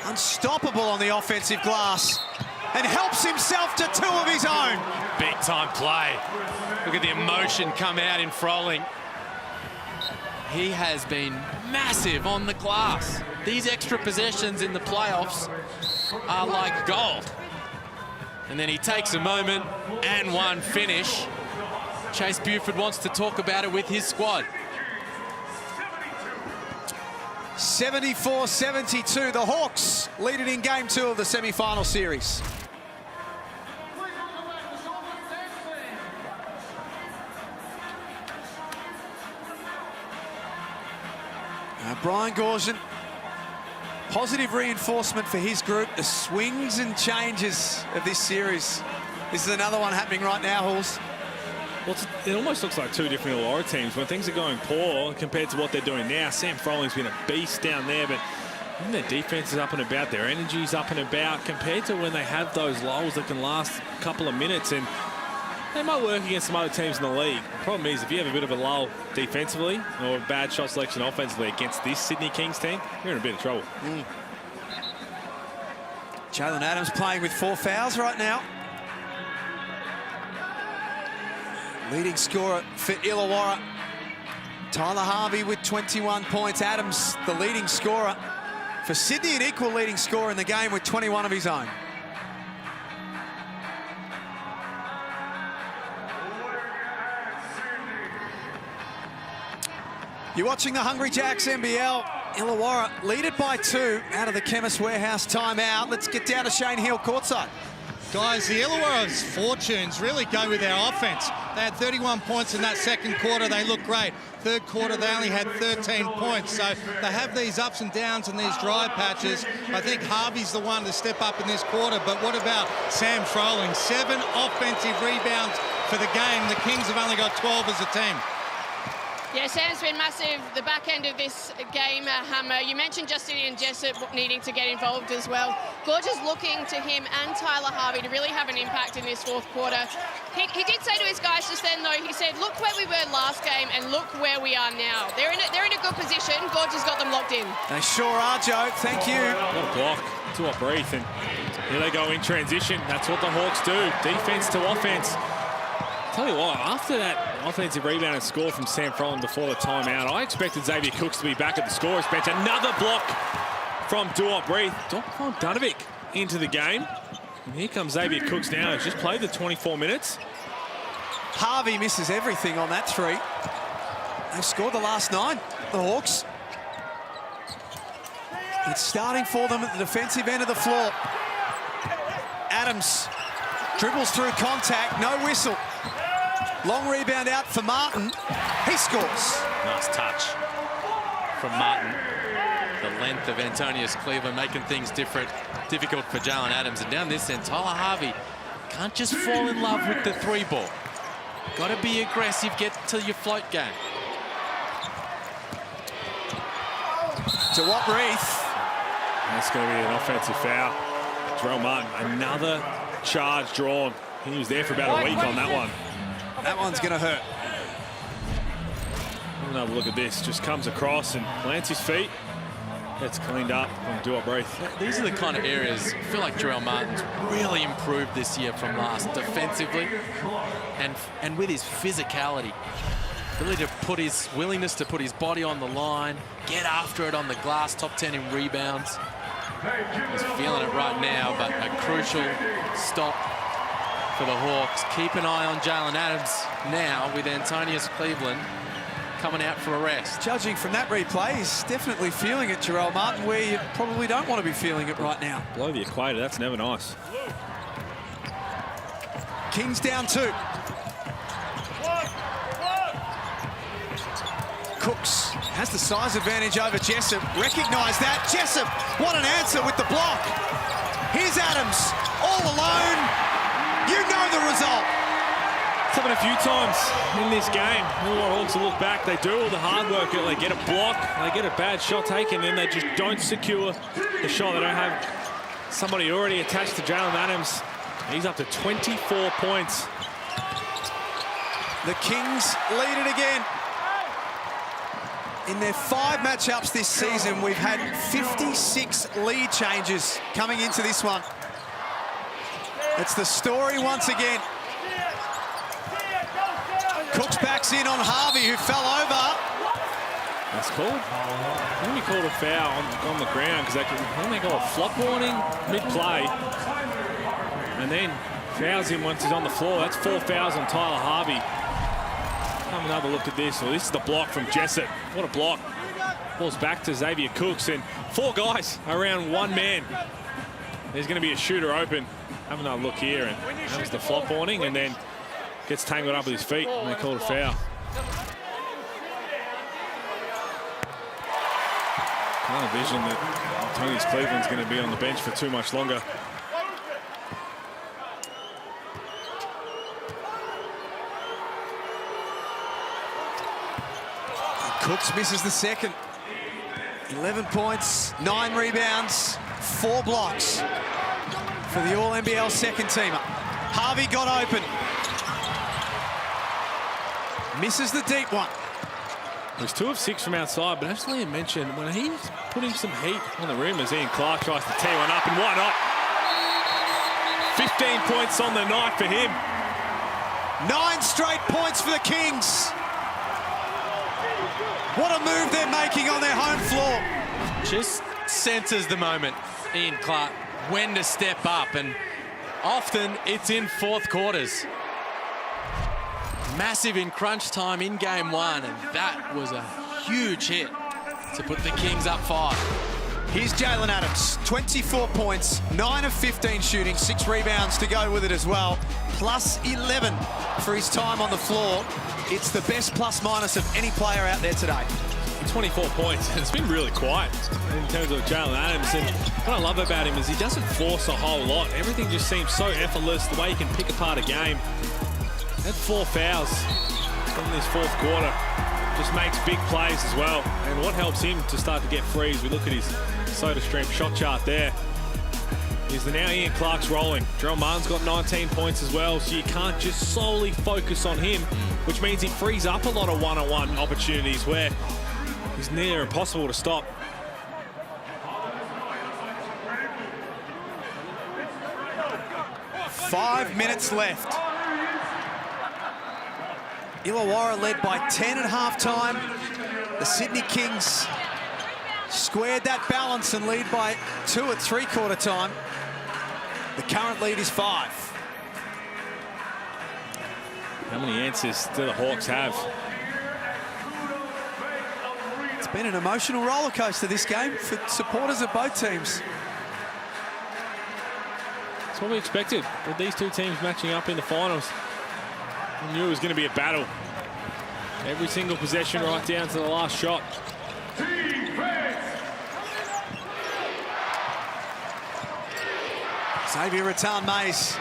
unstoppable on the offensive glass, and helps himself to 2 of his own. Big time play. Look at the emotion come out in Froling. He has been massive on the glass. These extra possessions in the playoffs are like gold. And then he takes a moment and 1 finish. Chase Buford wants to talk about it with his squad. 74-72. The Hawks lead it in game 2 of the semi-final series. Brian Gorshin, positive reinforcement for his group. The swings and changes of this series. This is another one happening right now, Halls. Well, it almost looks like two different Illawarra teams when things are going poor compared to what they're doing now. Sam Frolling's been a beast down there, but when their defense is up and about, their energy's up and about compared to when they have those lulls that can last a couple of minutes. And they might work against some other teams in the league. The problem is, if you have a bit of a lull defensively or a bad shot selection offensively against this Sydney Kings team, you're in a bit of trouble. Jalen Adams playing with 4 fouls right now. Leading scorer for Illawarra, Tyler Harvey with 21 points. Adams, the leading scorer for Sydney, an equal leading scorer in the game with 21 of his own. You're watching the Hungry Jacks NBL. Illawarra lead it by 2 out of the Chemist Warehouse timeout. Let's get down to Shane Hill courtside. Guys, the Illawarra's fortunes really go with their offense. They had 31 points in that second quarter. They look great. Third quarter, they only had 13 points. So they have these ups and downs and these dry patches. I think Harvey's the one to step up in this quarter. But what about Sam Froling? 7 offensive rebounds for the game. The Kings have only got 12 as a team. Yeah, Sam's been massive, the back end of this game, Hammer. You mentioned Justinian Jessup needing to get involved as well. Gorge is looking to him and Tyler Harvey to really have an impact in this fourth quarter. He did say to his guys just then, though, he said, look where we were last game and look where we are now. They're in a good position. Gorge has got them locked in. They sure are, Joe. Thank you. What a block to a breath, and here they go in transition. That's what the Hawks do, defense to offense. Tell you what, after that offensive rebound and score from Sam Froling before the timeout, I expected Xavier Cooks to be back at the scorer's bench. Another block from Duop Breath. Dunovic into the game. And here comes Xavier Cooks now. He's just played the 24 minutes. Harvey misses everything on that 3. They've scored the last 9, the Hawks. It's starting for them at the defensive end of the floor. Adams dribbles through contact, no whistle. Long rebound out for Martin. He scores. Nice touch from Martin. The length of Antonius Cleveland making things difficult for Jalen Adams. And down this end, Tyler Harvey can't just fall in love with the 3 ball. Got to be aggressive, get to your float game. To what Reith. That's going to be an offensive foul. Jarrell Martin, another charge drawn. He was there for about a week on that one. That one's going to hurt. Another look at this. Just comes across and plants his feet. Gets cleaned up from Duop Breath. These are the kind of areas I feel like Jarrell Martin's really improved this year from last, defensively and with his physicality. Ability to put his willingness to put his body on the line, get after it on the glass, top 10 in rebounds. He's feeling it right now, but a crucial stop for the Hawks. Keep an eye on Jalen Adams now with Antonius Cleveland coming out for a rest. Judging from that replay, he's definitely feeling it, Jarrell Martin, where you probably don't want to be feeling it right now. Below the equator, that's never nice. Kings down 2. Cooks has the size advantage over Jessup. Recognise that. Jessup, what an answer with the block. Here's Adams, all alone. You know the result. It's happened a few times in this game. Illawarra Hawks will look back. They do all the hard work. They get a block, they get a bad shot taken, and then they just don't secure the shot. They don't have somebody already attached to Jalen Adams. He's up to 24 points. The Kings lead it again. In their 5 matchups this season, we've had 56 lead changes coming into this one. It's the story once again. Cooks backs in on Harvey, who fell over. That's called. I think we called a foul on the ground because they got a flop warning mid-play. And then fouls him once he's on the floor. That's 4 fouls on Tyler Harvey. Have another look at this. Well, this is the block from Jessup. What a block. Ball's back to Xavier Cooks, and 4 guys around 1 man. There's going to be a shooter open. Have another look here, and comes the flop warning, and then gets tangled up with his feet, and they call it a foul. Can't envision that Tony's Cleveland's going to be on the bench for too much longer. Cooks misses the second. 11 points, 9 rebounds, 4 blocks for the All-NBL second teamer. Harvey got open. Misses the deep one. He was 2 of 6 from outside, but as Liam mentioned, when he's putting some heat on the rim as Ian Clark tries to tee one up, and why not? 15 points on the night for him. 9 straight points for the Kings. What a move they're making on their home floor. Just senses the moment, Ian Clark, when to step up, and often it's in fourth quarters. Massive in crunch time in game 1, and that was a huge hit to put the Kings up 5. Here's Jalen Adams, 24 points, 9 of 15 shooting, 6 rebounds to go with it as well, plus 11 for his time on the floor. It's the best plus-minus of any player out there today. 24 points. It's been really quiet in terms of Jalen Adams, and what I love about him is he doesn't force a whole lot. Everything just seems so effortless, the way he can pick apart a game. Had 4 fouls in this fourth quarter. Just makes big plays as well. And what helps him to start to get free as we look at his SodaStream shot chart there is that now Ian Clark's rolling. Jarrell Martin's got 19 points as well, so you can't just solely focus on him, which means he frees up a lot of one-on-one opportunities where he's near impossible to stop. Five minutes left. Illawarra led by 10 at halftime. The Sydney Kings squared that balance and lead by 2 at three-quarter time. The current lead is 5. How many answers do the Hawks have? It's been an emotional roller coaster this game for supporters of both teams. That's what we expected with these 2 teams matching up in the finals. We knew it was going to be a battle. Every single possession right down to the last shot. Xavier Rattan-Mays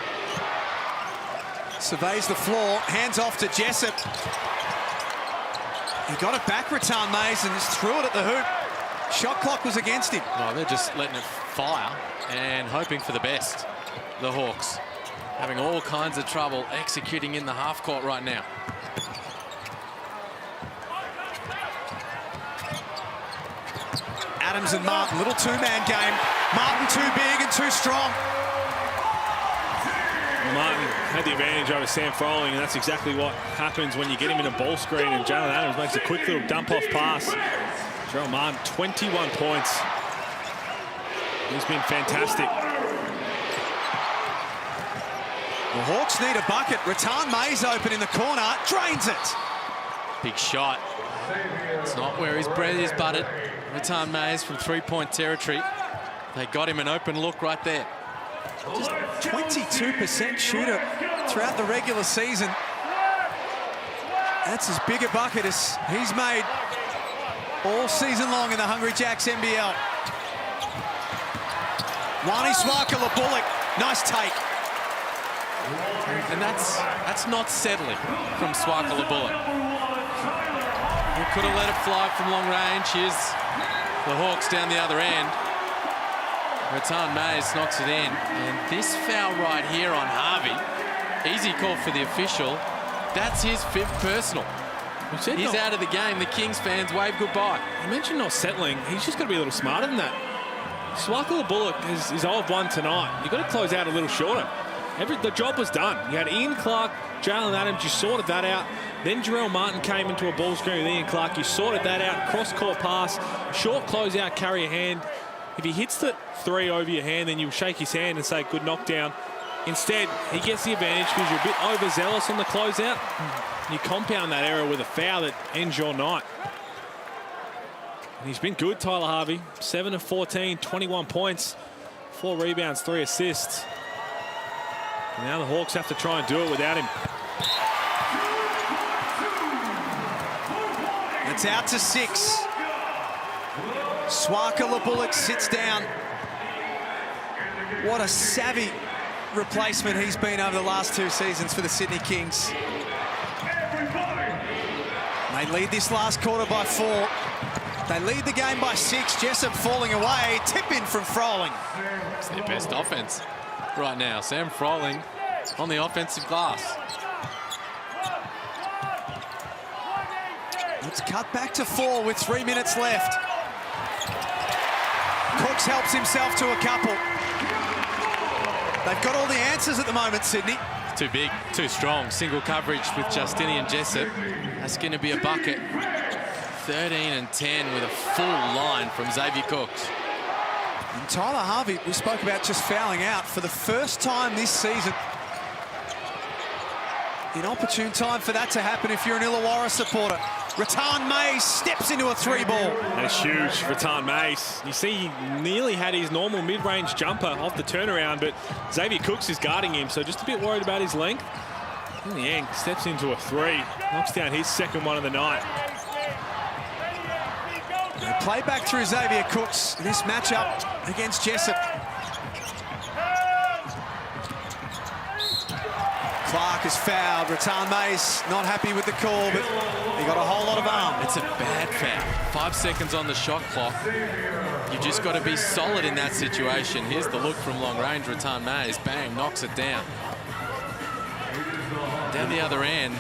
surveys the floor, hands off to Jessup. He got it back, Rattan-Mays, and just threw it at the hoop. Shot clock was against him. Oh, they're just letting it fire and hoping for the best. The Hawks having all kinds of trouble executing in the half court right now. Adams and Martin, little 2-man game. Martin too big and too strong. Martin had the advantage over Sam Froling, and that's exactly what happens when you get him in a ball screen, and Jalen Adams makes a quick little dump-off pass. Jarrell Martin, 21 points. He's been fantastic. The Hawks need a bucket. Rattan-Mays open in the corner, drains it. Big shot. It's not where his bread is buttered. Rattan-Mays from 3-point territory. They got him an open look right there. Just 22% shooter throughout the regular season. That's as big a bucket as he's made all season long in the Hungry Jacks NBL. Lonnie Swakala-Bullock, nice take. And that's not settling from Swakala-Bullock. He could have let it fly from long range. Here's the Hawks down the other end. Rattan-Mays knocks it in. And this foul right here on Harvey, easy call for the official. That's his 5th personal. He's out of the game. The Kings fans wave goodbye. I mentioned not settling. He's just got to be a little smarter than that. Swakala-Bullock is 0-1 tonight. You've got to close out a little shorter. The job was done. You had Ian Clark, Jalen Adams, you sorted that out. Then Jarrell Martin came into a ball screen with Ian Clark. You sorted that out. Cross-court pass, short closeout, carry a hand. If he hits the 3 over your hand, then you shake his hand and say, good knockdown. Instead, he gets the advantage because you're a bit overzealous on the closeout. You compound that error with a foul that ends your night. He's been good, Tyler Harvey. 7 of 14, 21 points, 4 rebounds, 3 assists. And now the Hawks have to try and do it without him. It's out to 6. Swaka Labulik sits down. What a savvy replacement he's been over the last 2 seasons for the Sydney Kings. They lead this last quarter by 4. They lead the game by 6. Jessup falling away. Tip in from Froling. It's their best offense right now. Sam Froling on the offensive glass. It's cut back to 4 with 3 minutes left. Cooks helps himself to a couple. They've got all the answers at the moment, Sydney. Too big, too strong. Single coverage with Justinian Jessup. That's going to be a bucket. 13 and 10 with a full line from Xavier Cooks. And Tyler Harvey, we spoke about just fouling out for the first time this season. An opportune time for that to happen if you're an Illawarra supporter. Rattan Mays steps into a 3-ball. That's huge, Rattan Mays. You see, he nearly had his normal mid-range jumper off the turnaround, but Xavier Cooks is guarding him, so just a bit worried about his length. In the end, steps into a 3, knocks down his second one of the night. Play back through Xavier Cooks in this matchup against Jessup. Clark is fouled. Rattan Mays not happy with the call, but he got a whole lot of arm. It's a bad foul. 5 seconds on the shot clock. You just got to be solid in that situation. Here's the look from long range. Rattan Mays, bang, knocks it down. Down the other end,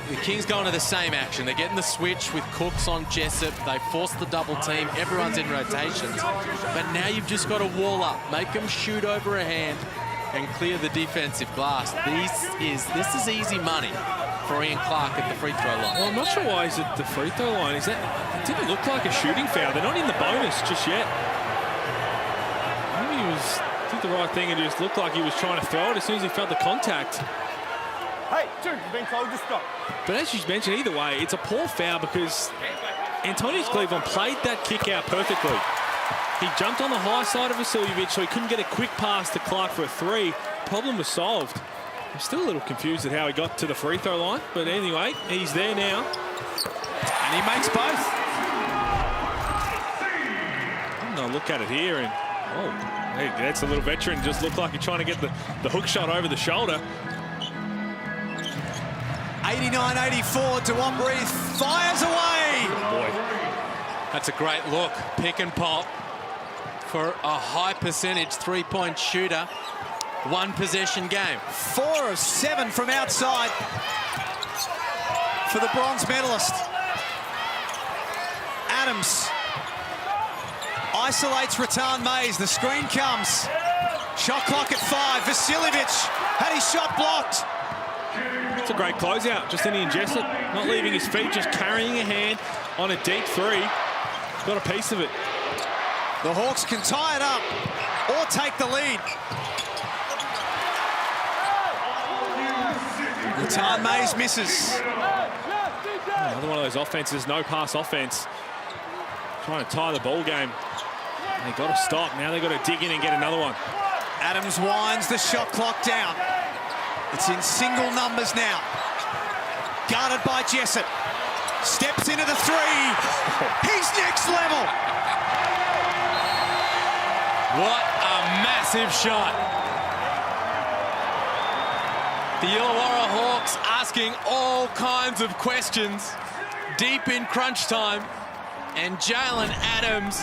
the Kings going to the same action. They're getting the switch with Cooks on Jessup. They force the double team. Everyone's in rotations. But now you've just got to wall up. Make them shoot over a hand and clear the defensive glass. This is easy money for Ian Clark at the free throw line. Well, I'm not sure why he's at the free throw line. It didn't look like a shooting foul. They're not in the bonus just yet. Maybe he did the right thing and just looked like he was trying to throw it as soon as he felt the contact. Hey, dude, you've been told to stop. But as you mentioned, either way, it's a poor foul because Antonius Cleveland played that kick out perfectly. He jumped on the high side of Vasiljevic, so he couldn't get a quick pass to Clark for a 3. Problem was solved. I'm still a little confused at how he got to the free throw line, but anyway, he's there now. And he makes both. I'm going to look at it here, and hey, that's a little veteran. Just looked like he's trying to get the hook shot over the shoulder. 89-84, Duwambury fires away. Oh boy. That's a great look. Pick and pop for a high percentage 3-point shooter. 1 possession game. 4 of 7 from outside for the bronze medalist. Adams isolates Rattan Mays. The screen comes. Shot clock at 5. Vasiljevic had his shot blocked. It's a great closeout. Justinian Jessup not leaving his feet, just carrying a hand on a deep 3. Got a piece of it. The Hawks can tie it up or take the lead. Rattan Mays misses. Another one of those offenses, no pass offense. Trying to tie the ball game. They got to stop. Now they got to dig in and get another one. Adams winds the shot clock down. It's in single numbers now. Guarded by Jessup. Steps into the 3. He's next level. What a massive shot. The Illawarra Hawks asking all kinds of questions deep in crunch time, and Jalen Adams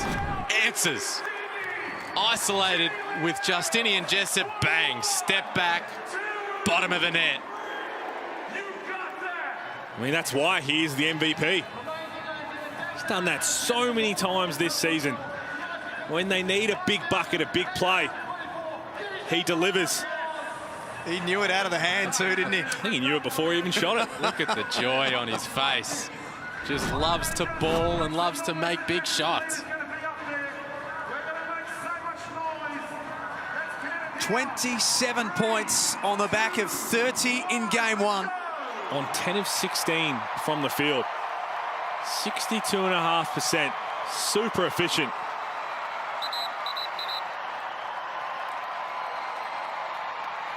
answers. Isolated with Justinian Jessup, bang, step back, bottom of the net. I mean, that's why he is the MVP. He's done that so many times this season. When they need a big bucket, a big play, he delivers. He knew it out of the hand too, didn't he? I think he knew it before he even shot it. Look at the joy on his face. Just loves to ball and loves to make big shots. 27 points on the back of 30 in game 1. On 10 of 16 from the field. 62.5%. Super efficient.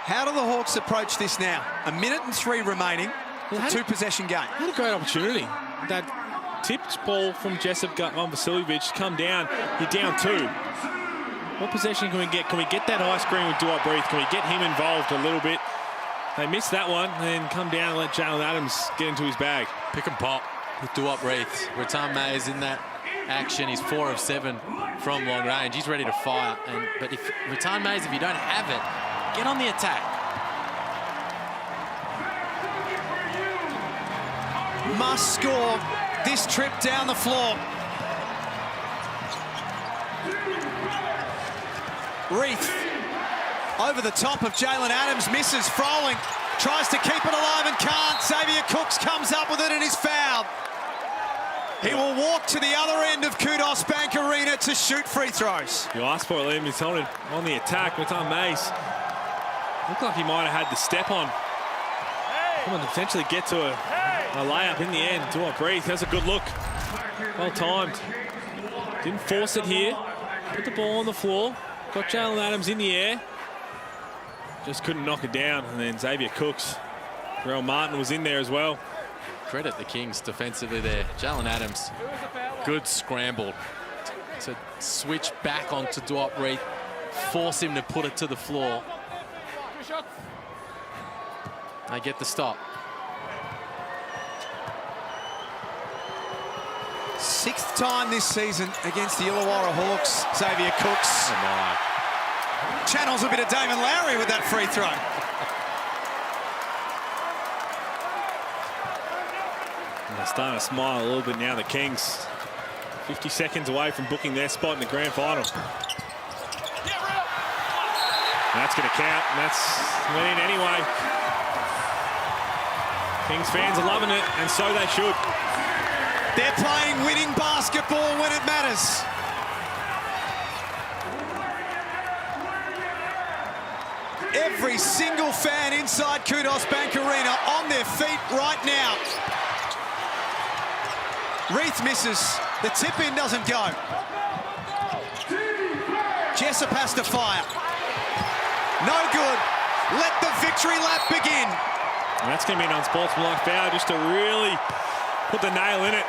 How do the Hawks approach this now? 1 minute and 3 remaining. It's a 2-possession game. What a great opportunity. That tipped ball from Jessup on Vasiljevic, come down, you're down 2. What possession can we get? Can we get that high screen with Duel Breathe? Can we get him involved a little bit? They missed that one, and then come down and let Jalen Adams get into his bag. Pick and pop with Duel Breathe. Ratan Mays in that action. He's 4 of 7 from long range. He's ready to fire. But if Ratan Mays, if you don't have it, get on the attack. Must score this trip down the floor. Reith over the top of Jalen Adams, misses. Froling tries to keep it alive and can't. Xavier Cooks comes up with it and is fouled. He will walk to the other end of Kudos Bank Arena to shoot free throws. You asked for it, Liam. He's on the attack. Ratan Mays looked like he might have had the step on. Come on, to potentially get to a layup in the end. Duel Breathe. That's a good look. Well timed. Didn't force it here. Put the ball on the floor. Got Jalen Adams in the air. Just couldn't knock it down. And then Xavier Cooks. Terrell Martin was in there as well. Credit the Kings defensively there. Jalen Adams, good scramble to switch back onto Duel Breathe, force him to put it to the floor. They get the stop. 6th time this season against the Illawarra Hawks. Xavier Cooks. Oh my. Channels a bit of Damon Lowry with that free throw. And they're starting to smile a little bit now, the Kings. 50 seconds away from booking their spot in the grand final. And that's going to count, and that's went in anyway. Kings fans are loving it, and so they should. They're playing winning basketball when it matters. Every single fan inside Kudos Bank Arena on their feet right now. Reith misses. The tip-in doesn't go. Jessup has to fire. No good. Let the victory lap begin. And that's going to be an unsportsmanlike foul just to really put the nail in it.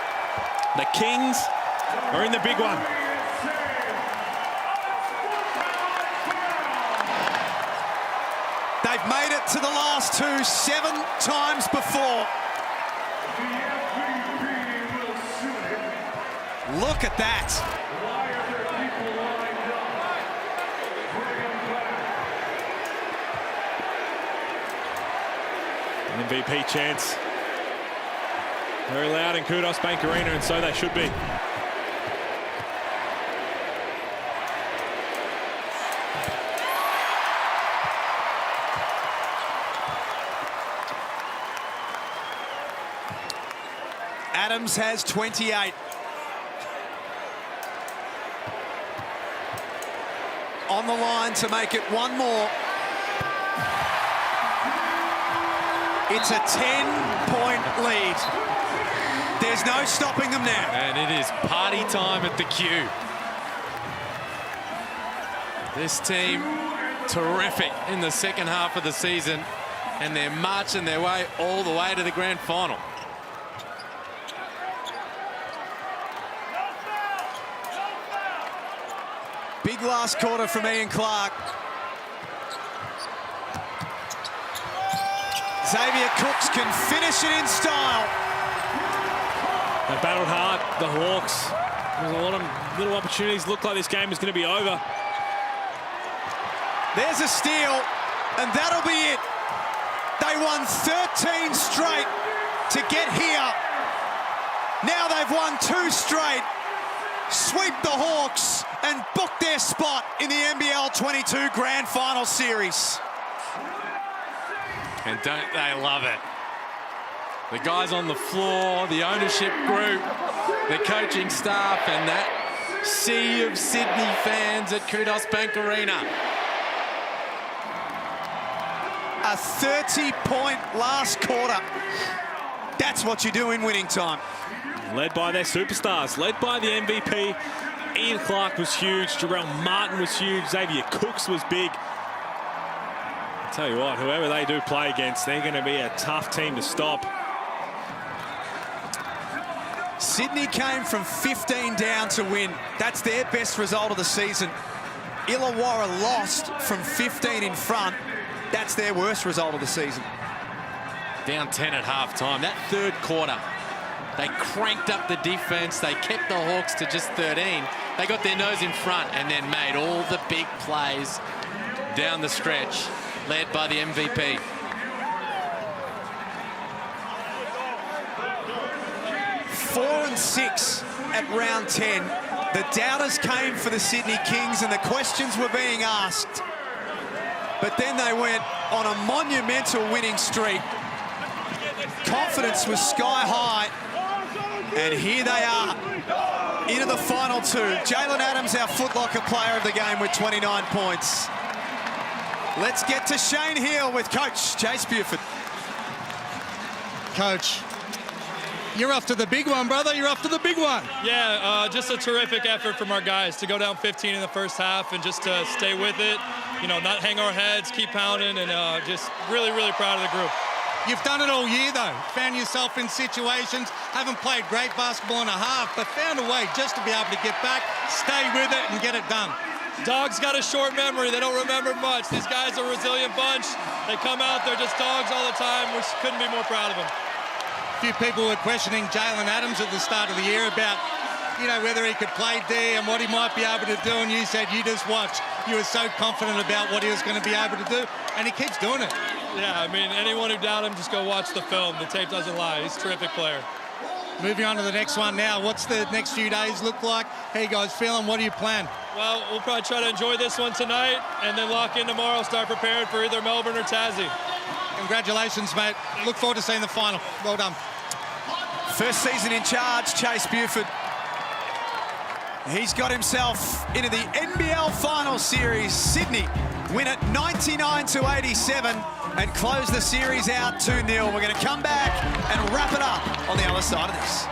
The Kings are in the big one. They've made it to the last 2 7 times before. Look at that. An MVP chance. Very loud in Kudos Bank Arena, and so they should be. Adams has 28. On the line to make it one more. It's a 10-point lead. There's no stopping them now. And it is party time at the Q. This team, terrific in the second half of the season, and they're marching their way all the way to the grand final. Big last quarter from Ian Clark. Xavier Cooks can finish it in style. They battled hard, the Hawks. There's a lot of little opportunities. Looked like this game was going to be over. There's a steal, and that'll be it. They won 13 straight to get here. Now they've won 2 straight. Sweep the Hawks and book their spot in the NBL22 Grand Final Series. And don't they love it? The guys on the floor, the ownership group, the coaching staff, and that sea of Sydney fans at Kudos Bank Arena. A 30-point last quarter. That's what you do in winning time. Led by their superstars, led by the MVP. Ian Clark was huge, Jarrell Martin was huge, Xavier Cooks was big. I'll tell you what, whoever they do play against, they're going to be a tough team to stop. Sydney came from 15 down to win. That's their best result of the season. Illawarra lost from 15 in front. That's their worst result of the season. Down 10 at half-time. That third quarter, they cranked up the defense. They kept the Hawks to just 13. They got their nose in front and then made all the big plays down the stretch, led by the MVP. Four and 6 at round 10. The doubters came for the Sydney Kings and the questions were being asked. But then they went on a monumental winning streak. Confidence was sky high. And here they are into the final two. Jalen Adams, our Foot Locker player of the game with 29 points. Let's get to Shane Heal with Coach Chase Buford. Coach, you're off to the big one, brother. You're off to the big one. Yeah, just a terrific effort from our guys to go down 15 in the first half and just to stay with it, you know, not hang our heads, keep pounding, and just really, really proud of the group. You've done it all year, though. Found yourself in situations, haven't played great basketball in a half, but found a way just to be able to get back, stay with it, and get it done. Dogs got a short memory. They don't remember much. These guys are a resilient bunch. They come out, they're just dogs all the time. We couldn't be more proud of them. A few people were questioning Jalen Adams at the start of the year about, you know, whether he could play D and what he might be able to do, and you said you just watch. You were so confident about what he was going to be able to do, and he keeps doing it. Yeah, I mean, anyone who doubted him, just go watch the film. The tape doesn't lie. He's a terrific player. Moving on to the next one now. What's the next few days look like? How you guys feeling? What do you plan? Well, we'll probably try to enjoy this one tonight and then lock in tomorrow, start preparing for either Melbourne or Tassie. Congratulations, mate. Look forward to seeing the final. Well done. First season in charge, Chase Buford. He's got himself into the NBL final series. Sydney win it 99-87 and close the series out 2-0. We're going to come back and wrap it up on the other side of this.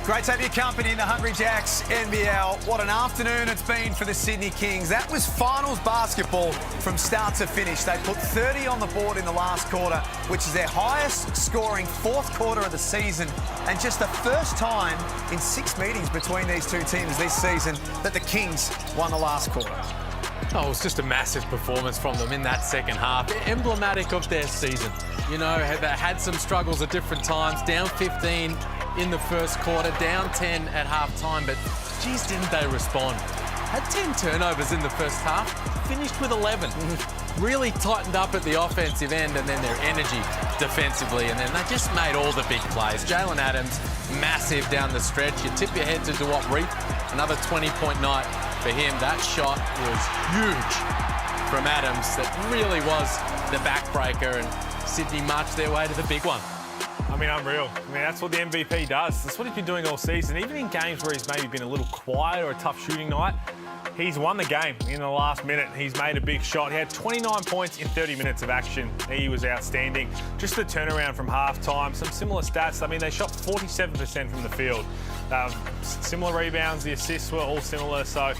Great to have your company in the Hungry Jacks NBL. What an afternoon it's been for the Sydney Kings. That was finals basketball from start to finish. They put 30 on the board in the last quarter, which is their highest scoring fourth quarter of the season, and just the first time in 6 meetings between these two teams this season that the Kings won the last quarter. Oh, it was just a massive performance from them in that second half. Emblematic of their season. You know, they had some struggles at different times, down 15 in the first quarter, down 10 at half-time, but geez, didn't they respond. Had 10 turnovers in the first half, finished with 11. Really tightened up at the offensive end, and then their energy defensively, and then they just made all the big plays. Jalen Adams, massive down the stretch. You tip your head to Duop Reap, another 20-point night for him. That shot was huge from Adams. That really was the backbreaker, and Sydney marched their way to the big one. I mean, unreal. I mean, that's what the MVP does. That's what he's been doing all season. Even in games where he's maybe been a little quiet or a tough shooting night, he's won the game in the last minute. He's made a big shot. He had 29 points in 30 minutes of action. He was outstanding. Just the turnaround from half-time, some similar stats. I mean, they shot 47% from the field. Similar rebounds, the assists were all similar. So,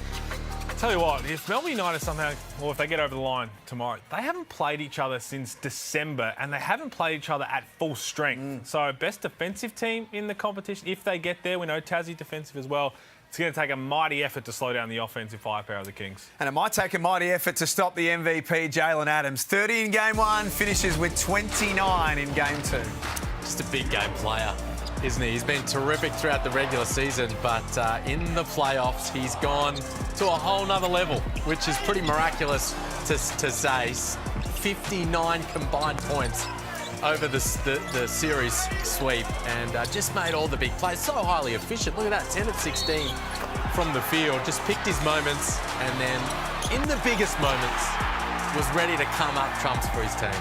tell you what, if Melbourne United somehow, or if they get over the line tomorrow, they haven't played each other since December, and they haven't played each other at full strength. So, best defensive team in the competition. If they get there, we know Tassie defensive as well. It's going to take a mighty effort to slow down the offensive firepower of the Kings. And it might take a mighty effort to stop the MVP, Jalen Adams. 30 in game one, finishes with 29 in game two. Just a big game player, isn't he? He's been terrific throughout the regular season, but in the playoffs, he's gone to a whole nother level, which is pretty miraculous to say. 59 combined points over the series sweep, and just made all the big plays. So highly efficient. Look at that, 10 of 16 from the field. Just picked his moments, and then in the biggest moments was ready to come up trumps for his team.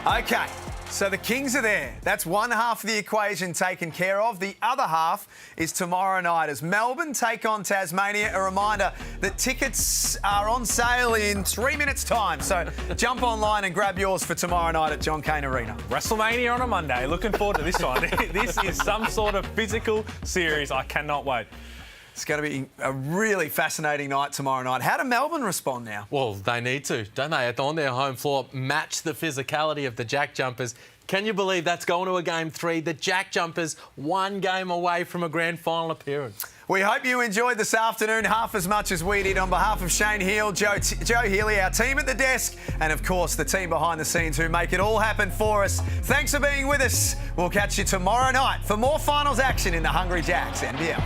Okay, so the Kings are there. That's one half of the equation taken care of. The other half is tomorrow night as Melbourne take on Tasmania. A reminder that tickets are on sale in 3 minutes' time. So jump online and grab yours for tomorrow night at John Cain Arena. WrestleMania on a Monday. Looking forward to this one. This is some sort of physical series. I cannot wait. It's going to be a really fascinating night tomorrow night. How do Melbourne respond now? Well, they need to, don't they? On their home floor, match the physicality of the Jack Jumpers. Can you believe that's going to a Game 3? The Jack Jumpers, one game away from a grand final appearance. We hope you enjoyed this afternoon half as much as we did. On behalf of Shane Heal, Joe Healy, our team at the desk, and of course the team behind the scenes who make it all happen for us. Thanks for being with us. We'll catch you tomorrow night for more finals action in the Hungry Jacks NBL.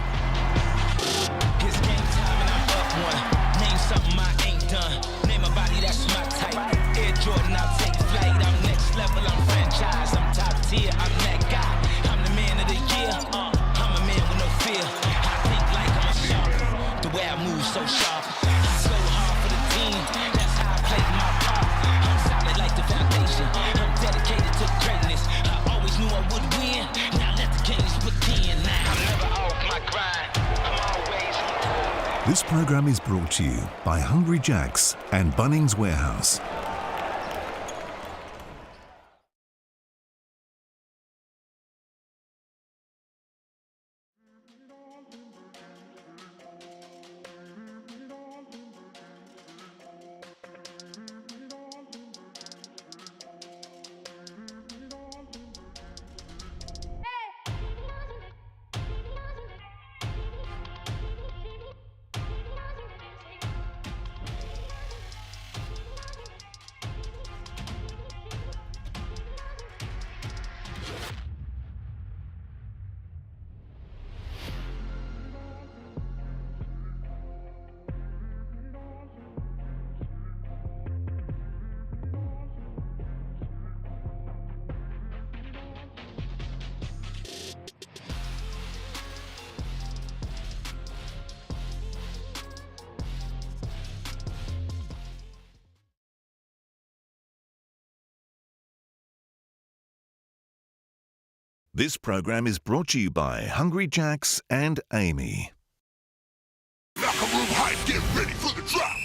It's game time and I'm up one. Name something I ain't done. Name a body that's my type. Air Jordan, I'll take flight. I'm next level, I'm franchise. I'm top tier, I'm that guy. I'm the man of the year. I'm a man with no fear. I think like I'm a shark. The way I move so sharp. I so hard for the team. That's how I play my part. I'm solid like the foundation. I'm dedicated to greatness. I always knew I would win. Now let the Kings begin. Now I'm never off my grind. This program is brought to you by Hungry Jacks and Bunnings Warehouse. This program is brought to you by Hungry Jacks and Amy. Locker room hype, get ready for the drop.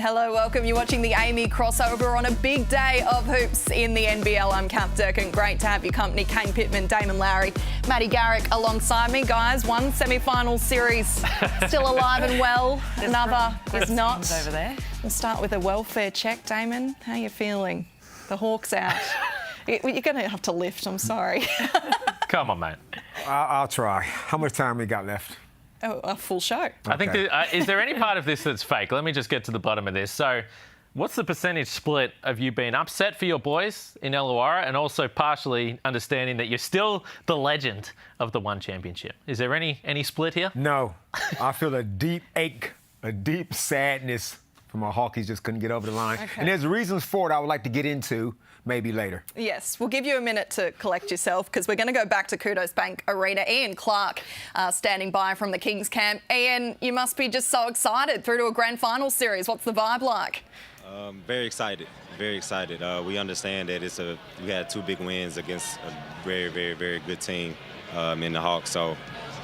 Hello, welcome. You're watching the Amy crossover on a big day of hoops in the NBL. I'm Kath Durkin. Great to have your company. Kane Pittman, Damon Lowry, Maddie Garrick alongside me. Guys, one semi-final series still alive and well. Another is not. Over there. We'll start with a welfare check. Damon, how are you feeling? The Hawks out. You're going to have to lift, I'm sorry. Come on, mate. I'll try. How much time we got left? Oh, a full show. I think, is there any part of this that's fake? Let me just get to the bottom of this. So, what's the percentage split of you being upset for your boys in Illawarra and also partially understanding that you're still the legend of the one championship? Is there any split here? No. I feel a deep ache, a deep sadness for my Hawkies just couldn't get over the line. Okay. And there's reasons for it I would like to get into maybe later. Yes, we'll give you a minute to collect yourself because we're going to go back to Kudos Bank Arena. Ian Clark standing by from the Kings camp. Ian, you must be just so excited through to a grand final series. What's the vibe like? Very excited. Very excited. We understand that we had 2 big wins against a very, very, very good team in the Hawks. So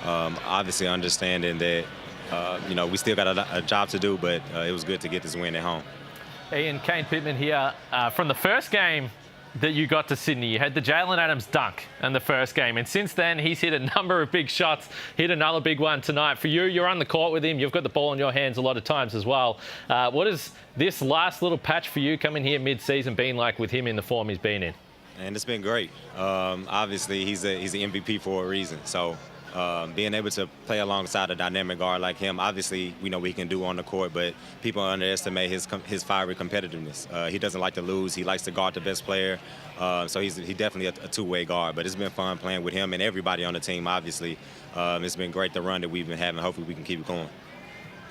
obviously understanding that we still got a job to do, but it was good to get this win at home. Ian, Kane Pittman here. From the first game that you got to Sydney, you had the Jalen Adams dunk in the first game, and since then he's hit a number of big shots, hit another big one tonight. For you, you're on the court with him, you've got the ball in your hands a lot of times as well. What is this last little patch for you coming here mid-season been like with him in the form he's been in? And it's been great. Obviously, he's the MVP for a reason. So being able to play alongside a dynamic guard like him, obviously we know what he can do on the court, but people underestimate his fiery competitiveness. He doesn't like to lose. He likes to guard the best player. So he's definitely a two-way guard. But it's been fun playing with him and everybody on the team, obviously. It's been great, the run that we've been having. Hopefully we can keep it going.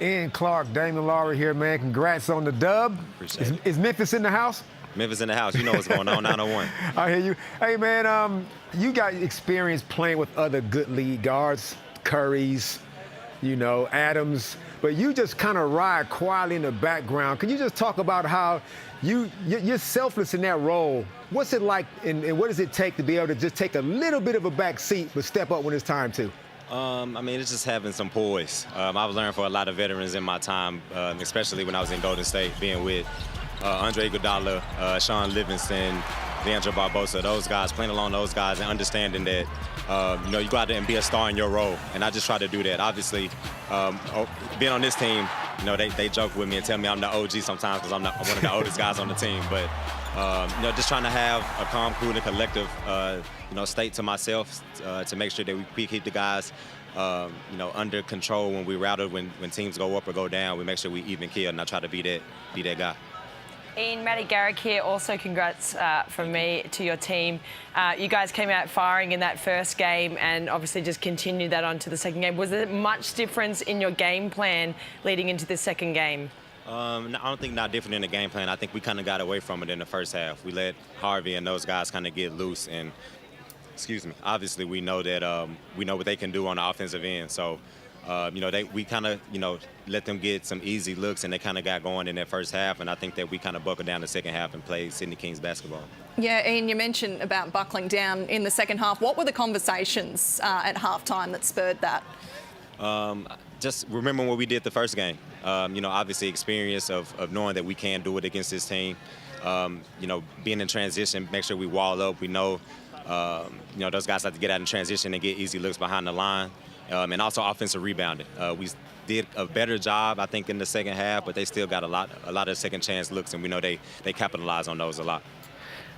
Ian Clark, Damon Lowry here, man. Congrats on the dub. Appreciate it. Is Memphis in the house? Memphis in the house. You know what's going on, 901. I hear you. Hey, man, you got experience playing with other good lead guards, Currys, Adams, but you just kind of ride quietly in the background. Can you just talk about how you're selfless in that role? What's it like, and what does it take to be able to just take a little bit of a back seat but step up when it's time to? It's just having some poise. I've learned for a lot of veterans in my time, especially when I was in Golden State, being with Andre Iguodala, Sean Livingston, Leandro Barbosa, those guys, playing along those guys and understanding that, you go out there and be a star in your role. And I just try to do that. Obviously, being on this team, they joke with me and tell me I'm the OG sometimes because I'm one of the oldest guys on the team. But, just trying to have a calm, cool, and collective, state to myself to make sure that we keep the guys, under control when we rattle, when teams go up or go down. We make sure we even kill, and I try to be that guy. Ian, Maddie Garrick here. Also, congrats from me to your team. You guys came out firing in that first game and obviously just continued that on to the second game. Was there much difference in your game plan leading into the second game? I don't think not different in the game plan. I think we kind of got away from it in the first half. We let Harvey and those guys kind of get loose. And, obviously we know that we know what they can do on the offensive end. So, we kind of, let them get some easy looks, and they kind of got going in that first half. And I think that we kind of buckled down the second half and played Sydney Kings basketball. Yeah, Ian, you mentioned about buckling down in the second half. What were the conversations at halftime that spurred that? Just remember what we did the first game. Obviously experience of knowing that we can do it against this team. Being in transition, make sure we wall up. We know, those guys have to get out in transition and get easy looks behind the line. And also offensive rebounding. We did a better job, I think, in the second half, but they still got a lot of second chance looks, and we know they capitalize on those a lot.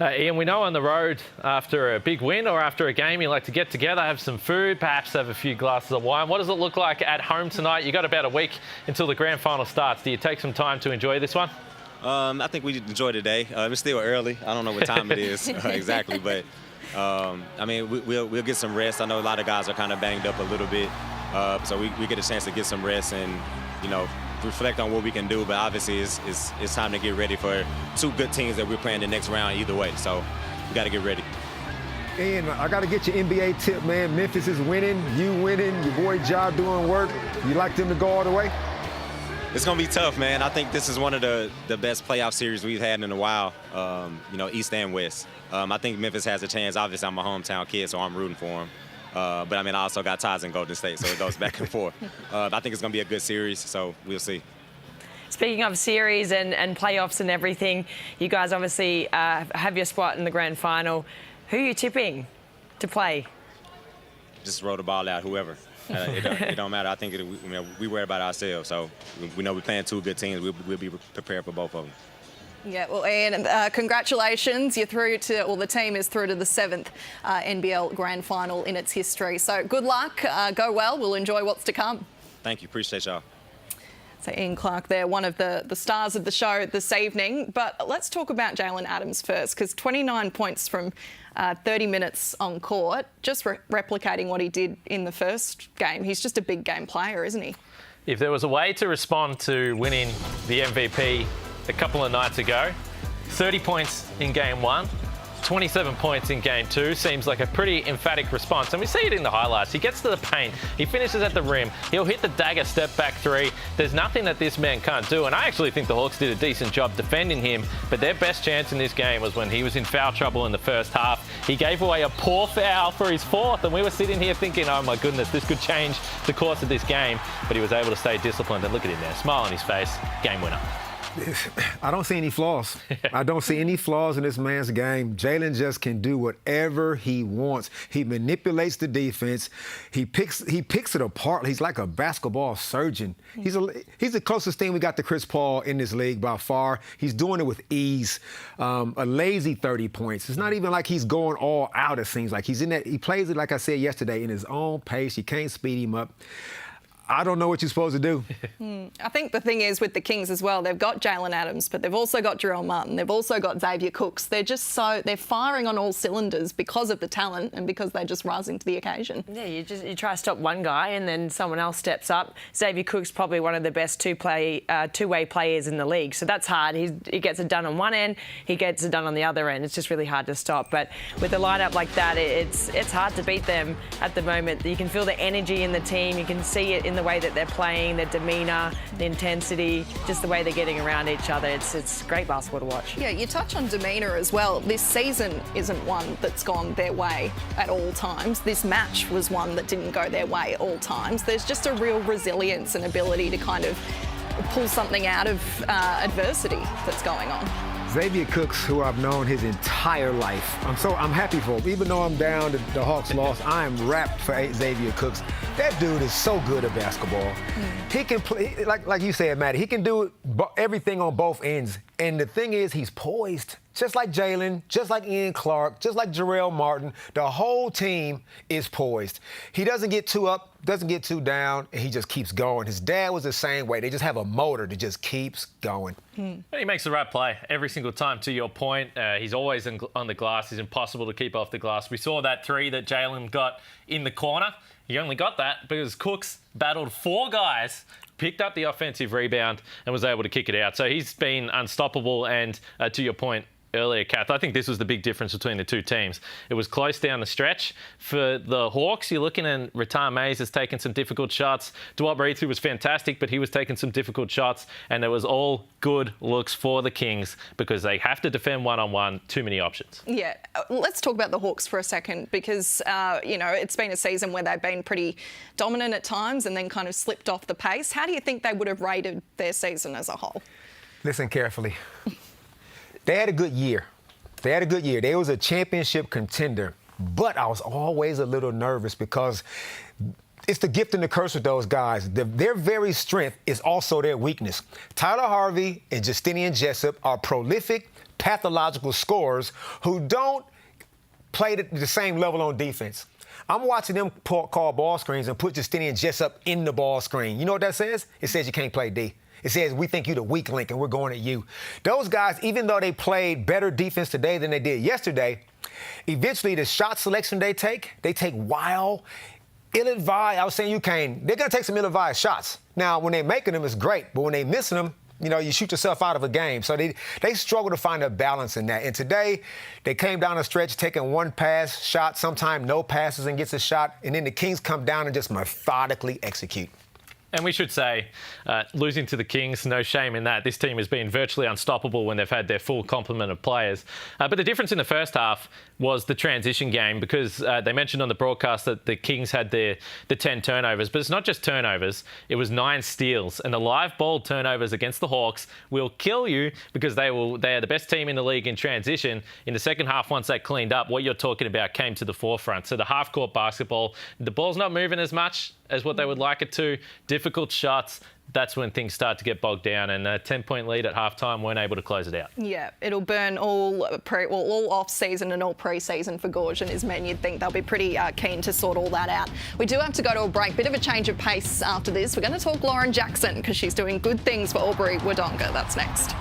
Ian, we know on the road after a big win or after a game, you like to get together, have some food, perhaps have a few glasses of wine. What does it look like at home tonight? You got about a week until the grand final starts. Do you take some time to enjoy this one? I think we enjoy today. It's still early. I don't know what time it is exactly, but we'll get some rest. I know a lot of guys are kind of banged up a little bit, so we get a chance to get some rest and, reflect on what we can do. But obviously, it's time to get ready for 2 good teams that we're playing the next round either way. So we got to get ready. Ian, I got to get your NBA tip, man. Memphis is winning, you winning, your boy Ja doing work. You like them to go all the way? It's going to be tough, man. I think this is one of the best playoff series we've had in a while, East and West. I think Memphis has a chance. Obviously, I'm a hometown kid, so I'm rooting for them. But, I also got ties in Golden State, so it goes back and forth. I think it's going to be a good series, so we'll see. Speaking of series and playoffs and everything, you guys obviously have your spot in the grand final. Who are you tipping to play? Just roll the ball out, whoever. It don't matter. I think we worry about ourselves. So we know we're playing two good teams. We'll be prepared for both of them. Yeah, well, Ian, congratulations. You're through to, or the team is through to the 7th NBL Grand Final in its history. So good luck. Go well. We'll enjoy what's to come. Thank you. Appreciate y'all. So Ian Clark there, one of the stars of the show this evening. But let's talk about Jalen Adams first, because 29 points from 30 minutes on court, just replicating what he did in the first game. He's just a big game player, isn't he? If there was a way to respond to winning the MVP a couple of nights ago, 30 points in game 1, 27 points in game 2 seems like a pretty emphatic response. And we see it in the highlights. He gets to the paint, he finishes at the rim, he'll hit the dagger step back 3. There's nothing that this man can't do. And I actually think the Hawks did a decent job defending him, but their best chance in this game was when he was in foul trouble in the first half. He gave away a poor foul for his 4th, and we were sitting here thinking, oh my goodness, this could change the course of this game. But he was able to stay disciplined, and look at him there, smile on his face, game winner. I don't see any flaws. I don't see any flaws in this man's game. Jalen just can do whatever he wants. He manipulates the defense. He picks it apart. He's like a basketball surgeon. He's the closest thing we got to Chris Paul in this league by far. He's doing it with ease. A lazy 30 points. It's not even like he's going all out, it seems like. He's in that. He plays it, like I said yesterday, in his own pace. You can't speed him up. I don't know what you're supposed to do. I think the thing is with the Kings as well, they've got Jalen Adams, but they've also got Jarrell Martin. They've also got Xavier Cooks. They're firing on all cylinders because of the talent and because they're just rising to the occasion. Yeah, you try to stop one guy and then someone else steps up. Xavier Cooks probably one of the best two-way players in the league, so that's hard. He gets it done on one end, he gets it done on the other end. It's just really hard to stop. But with a lineup like that, it's hard to beat them at the moment. You can feel the energy in the team. You can see it in the way that they're playing, their demeanour, the intensity, just the way they're getting around each other. It's great basketball to watch. Yeah, you touch on demeanour as well. This season isn't one that's gone their way at all times. This match was one that didn't go their way at all times. There's just a real resilience and ability to kind of pull something out of adversity that's going on. Xavier Cooks, who I've known his entire life, I'm happy for him. Even though I'm down to the Hawks lost, I am wrapped for Xavier Cooks. That dude is so good at basketball. He can play, like you said, Maddie, he can do everything on both ends. And the thing is, he's poised. Just like Jalen, just like Ian Clark, just like Jarrell Martin, the whole team is poised. He doesn't get too up, doesn't get too down, and he just keeps going. His dad was the same way. They just have a motor that just keeps going. And he makes the right play every single time, to your point. He's always on the glass. He's impossible to keep off the glass. We saw that 3 that Jalen got in the corner. He only got that because Cooks battled 4 guys, picked up the offensive rebound and was able to kick it out. So he's been unstoppable. And to your point earlier, Kath, I think this was the big difference between the two teams. It was close down the stretch. For the Hawks, you're looking at Ratar Mays has taken some difficult shots. Duop Reithu was fantastic, but he was taking some difficult shots. And it was all good looks for the Kings because they have to defend one-on-one. Too many options. Yeah, let's talk about the Hawks for a second because, it's been a season where they've been pretty dominant at times and then kind of slipped off the pace. How do you think they would have rated their season as a whole? Listen carefully. They had a good year. They was a championship contender. But I was always a little nervous because it's the gift and the curse with those guys. Their very strength is also their weakness. Tyler Harvey and Justinian Jessup are prolific, pathological scorers who don't play the same level on defense. I'm watching them call ball screens and put Justinian Jessup in the ball screen. You know what that says? It says you can't play D. It says, we think you're the weak link and we're going at you. Those guys, even though they played better defense today than they did yesterday, eventually the shot selection they take wild, ill-advised. I was saying they're going to take some ill-advised shots. Now, when they're making them, it's great. But when they're missing them, you shoot yourself out of a game. So they struggle to find a balance in that. And today, they came down a stretch taking one pass shot, sometimes no passes and gets a shot. And then the Kings come down and just methodically execute. And we should say, losing to the Kings, no shame in that. This team has been virtually unstoppable when they've had their full complement of players. But the difference in the first half was the transition game, because they mentioned on the broadcast that the Kings had the 10 turnovers. But it's not just turnovers. It was 9 steals. And the live ball turnovers against the Hawks will kill you, because they are the best team in the league in transition. In the second half, once they cleaned up, what you're talking about came to the forefront. So the half-court basketball, the ball's not moving as much as what they would like it to. Difficult shots. That's when things start to get bogged down, and a 10-point lead at halftime weren't able to close it out. Yeah, it'll burn all off-season and all pre-season for Gorge and his men. You'd think they'll be pretty keen to sort all that out. We do have to go to a break. Bit of a change of pace after this. We're going to talk Lauren Jackson, because she's doing good things for Albury-Wodonga. That's next.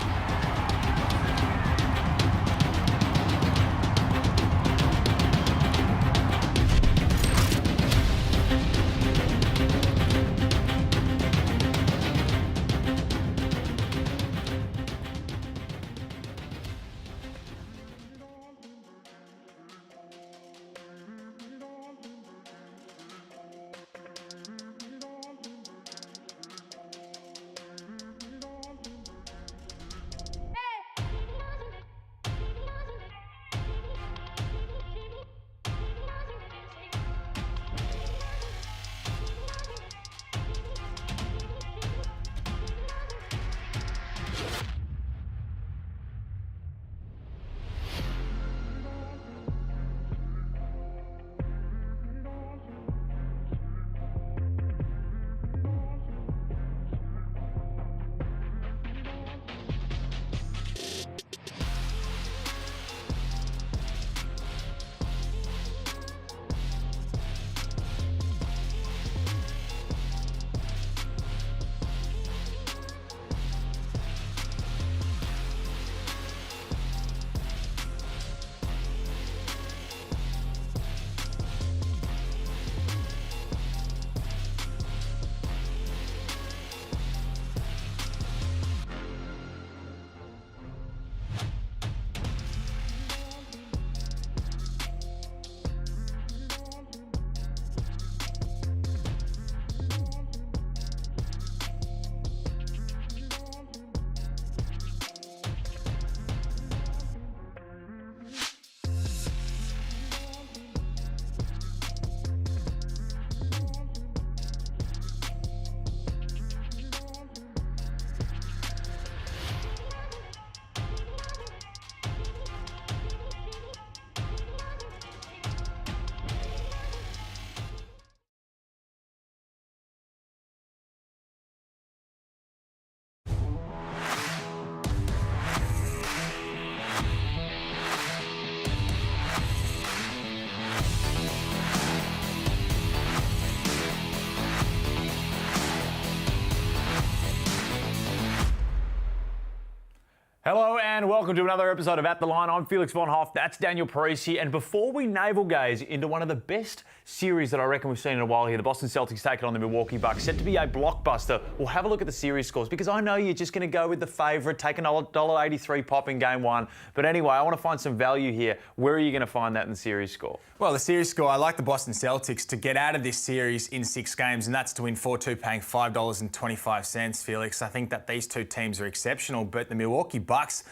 Hello and welcome to another episode of At The Line. I'm Felix Von Hoff, that's Daniel Parisi, and before we navel gaze into one of the best series that I reckon we've seen in a while here, the Boston Celtics taking on the Milwaukee Bucks, set to be a blockbuster, we'll have a look at the series scores, because I know you're just going to go with the favourite, take a $1.83 pop in game one, but anyway, I want to find some value here. Where are you going to find that in the series score? Well, the series score, I like the Boston Celtics to get out of this series in 6 games, and that's to win 4-2, paying $5.25, Felix. I think that these two teams are exceptional, but the Milwaukee Bucks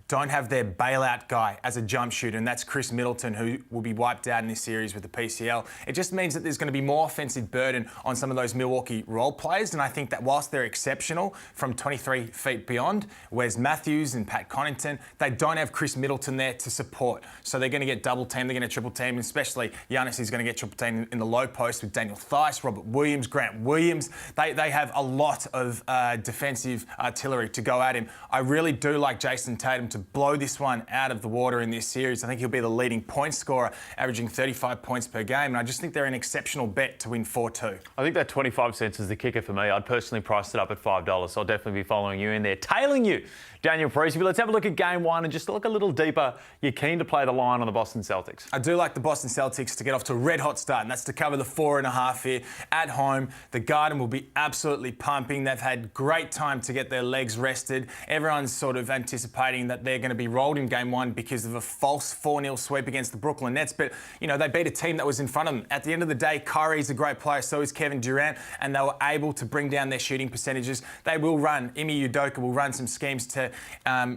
don't have their bailout guy as a jump shooter, and that's Chris Middleton, who will be wiped out in this series with the PCL. It just means that there's going to be more offensive burden on some of those Milwaukee role players, and I think that whilst they're exceptional from 23 feet beyond, Wes Matthews and Pat Connaughton, they don't have Chris Middleton there to support. So they're going to get double teamed, they're going to triple team, and especially Giannis is going to get triple teamed in the low post with Daniel Theis, Robert Williams, Grant Williams. They have a lot of defensive artillery to go at him. I really do like Jason Tatum to blow this one out of the water in this series. I think he'll be the leading point scorer, averaging 35 points per game, and I just think they're an exceptional bet to win 4-2. I think that 25 cents is the kicker for me. I'd personally price it up at $5, so I'll definitely be following you in there. Tailing you, Daniel Parisi. But let's have a look at game one and just look a little deeper. You're keen to play the line on the Boston Celtics. I do like the Boston Celtics to get off to a red-hot start, and that's to cover the 4.5 here at home. The Garden will be absolutely pumping. They've had great time to get their legs rested. Everyone's sort of anticipating that they're going to be rolled in game one because of a false 4-0 sweep against the Brooklyn Nets. But, you know, they beat a team that was in front of them. At the end of the day, Kyrie's a great player, so is Kevin Durant, and they were able to bring down their shooting percentages. They will run, Ime Udoka will run some schemes to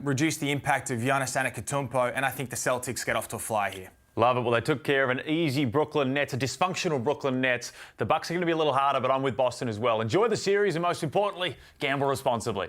reduce the impact of Giannis Antetokounmpo, and I think the Celtics get off to a fly here. Love it. Well, they took care of an easy Brooklyn Nets, a dysfunctional Brooklyn Nets. The Bucks are going to be a little harder, but I'm with Boston as well. Enjoy the series and, most importantly, gamble responsibly.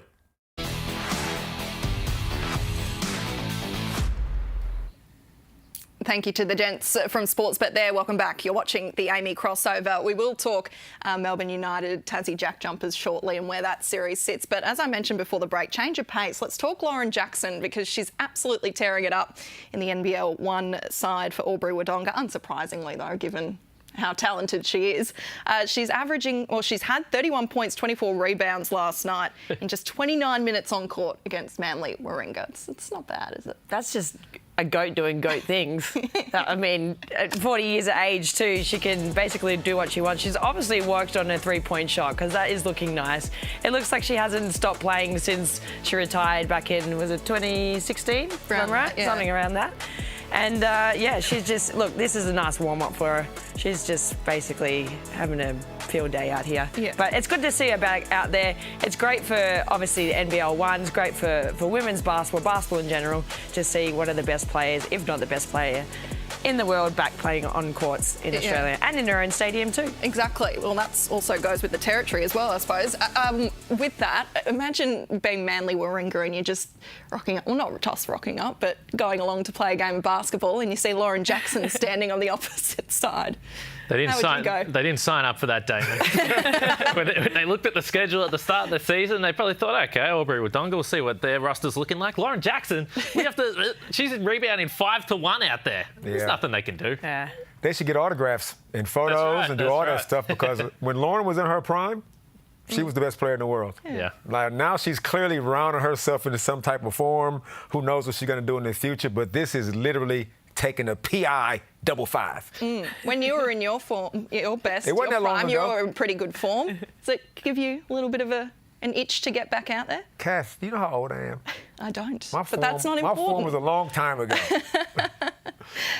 Thank you to the gents from Sportsbet there. Welcome back. You're watching the Amy crossover. We will talk Melbourne United, Tassie Jack Jumpers shortly and where that series sits. But as I mentioned before the break, change of pace. Let's talk Lauren Jackson because she's absolutely tearing it up in the NBL1 side for Albury-Wodonga. Unsurprisingly, though, given how talented she is. She's had 31 points, 24 rebounds last night in just 29 minutes on court against Manly Warringah. It's not bad, is it? That's just a goat doing goat things. I mean, at 40 years of age too, she can basically do what she wants. She's obviously worked on her three-point shot because that is looking nice. It looks like she hasn't stopped playing since she retired back in, was it 2016? Around right? that, yeah. Something around that. And yeah, she's just, look, this is a nice warm-up for her. She's just basically having a field day out here. Yeah. But it's good to see her back out there. It's great for, obviously, the NBL1. It's great for women's basketball in general, to see one of the best players, if not the best player in the world, back playing on courts in Australia and in her own stadium too. Exactly. Well, that also goes with the territory as well, I suppose. With that, imagine being Manly Warringah and you're just rocking up, well, not just rocking up, but going along to play a game of basketball and you see Lauren Jackson standing on the opposite side. They didn't sign up for that, Damon. when they looked at the schedule at the start of the season, they probably thought, okay, Albury-Wodonga, we'll see what their roster's looking like. Lauren Jackson, she's rebounding 5-1 out there. There's nothing they can do. Yeah. They should get autographs and photos and do all that stuff because when Lauren was in her prime, she was the best player in the world. Yeah. Like now she's clearly rounding herself into some type of form. Who knows what she's going to do in the future? But this is literally taking a PI double 5. When you were in your form, your best, it wasn't your that long prime, ago. you were in pretty good form. Does it give you a little bit of an itch to get back out there? Cass, do you know how old I am? I don't. But that's not important. My form was a long time ago.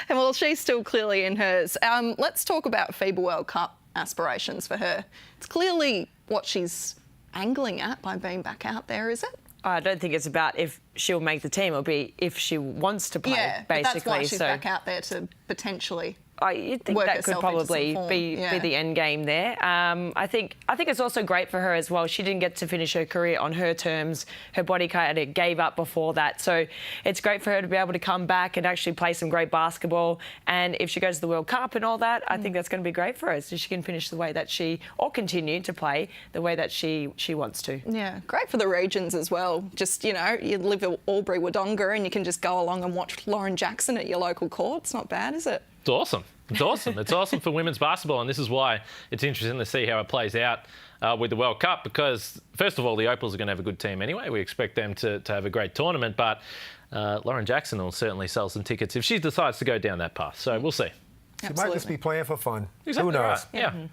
And well, she's still clearly in hers. Let's talk about FIBA World Cup aspirations for her. It's clearly what she's angling at by being back out there, is it? I don't think it's about if she'll make the team. It'll be if she wants to play, yeah, basically. But that's why she's back out there to potentially you'd think that could probably be the end game there. I think it's also great for her as well. She didn't get to finish her career on her terms. Her body kind of gave up before that. So it's great for her to be able to come back and actually play some great basketball. And if she goes to the World Cup and all that, I think that's going to be great for her. So she can finish the way that or continue to play the way that she wants to. Yeah, great for the regions as well. Just, you know, you live at Albury-Wodonga and you can just go along and watch Lauren Jackson at your local court. It's not bad, is it? It's awesome. It's awesome. It's awesome for women's basketball, and this is why it's interesting to see how it plays out with the World Cup because, first of all, the Opals are going to have a good team anyway. We expect them to have a great tournament, but Lauren Jackson will certainly sell some tickets if she decides to go down that path. So we'll see. She might just be playing for fun. Exactly. Who knows? Right. Yeah.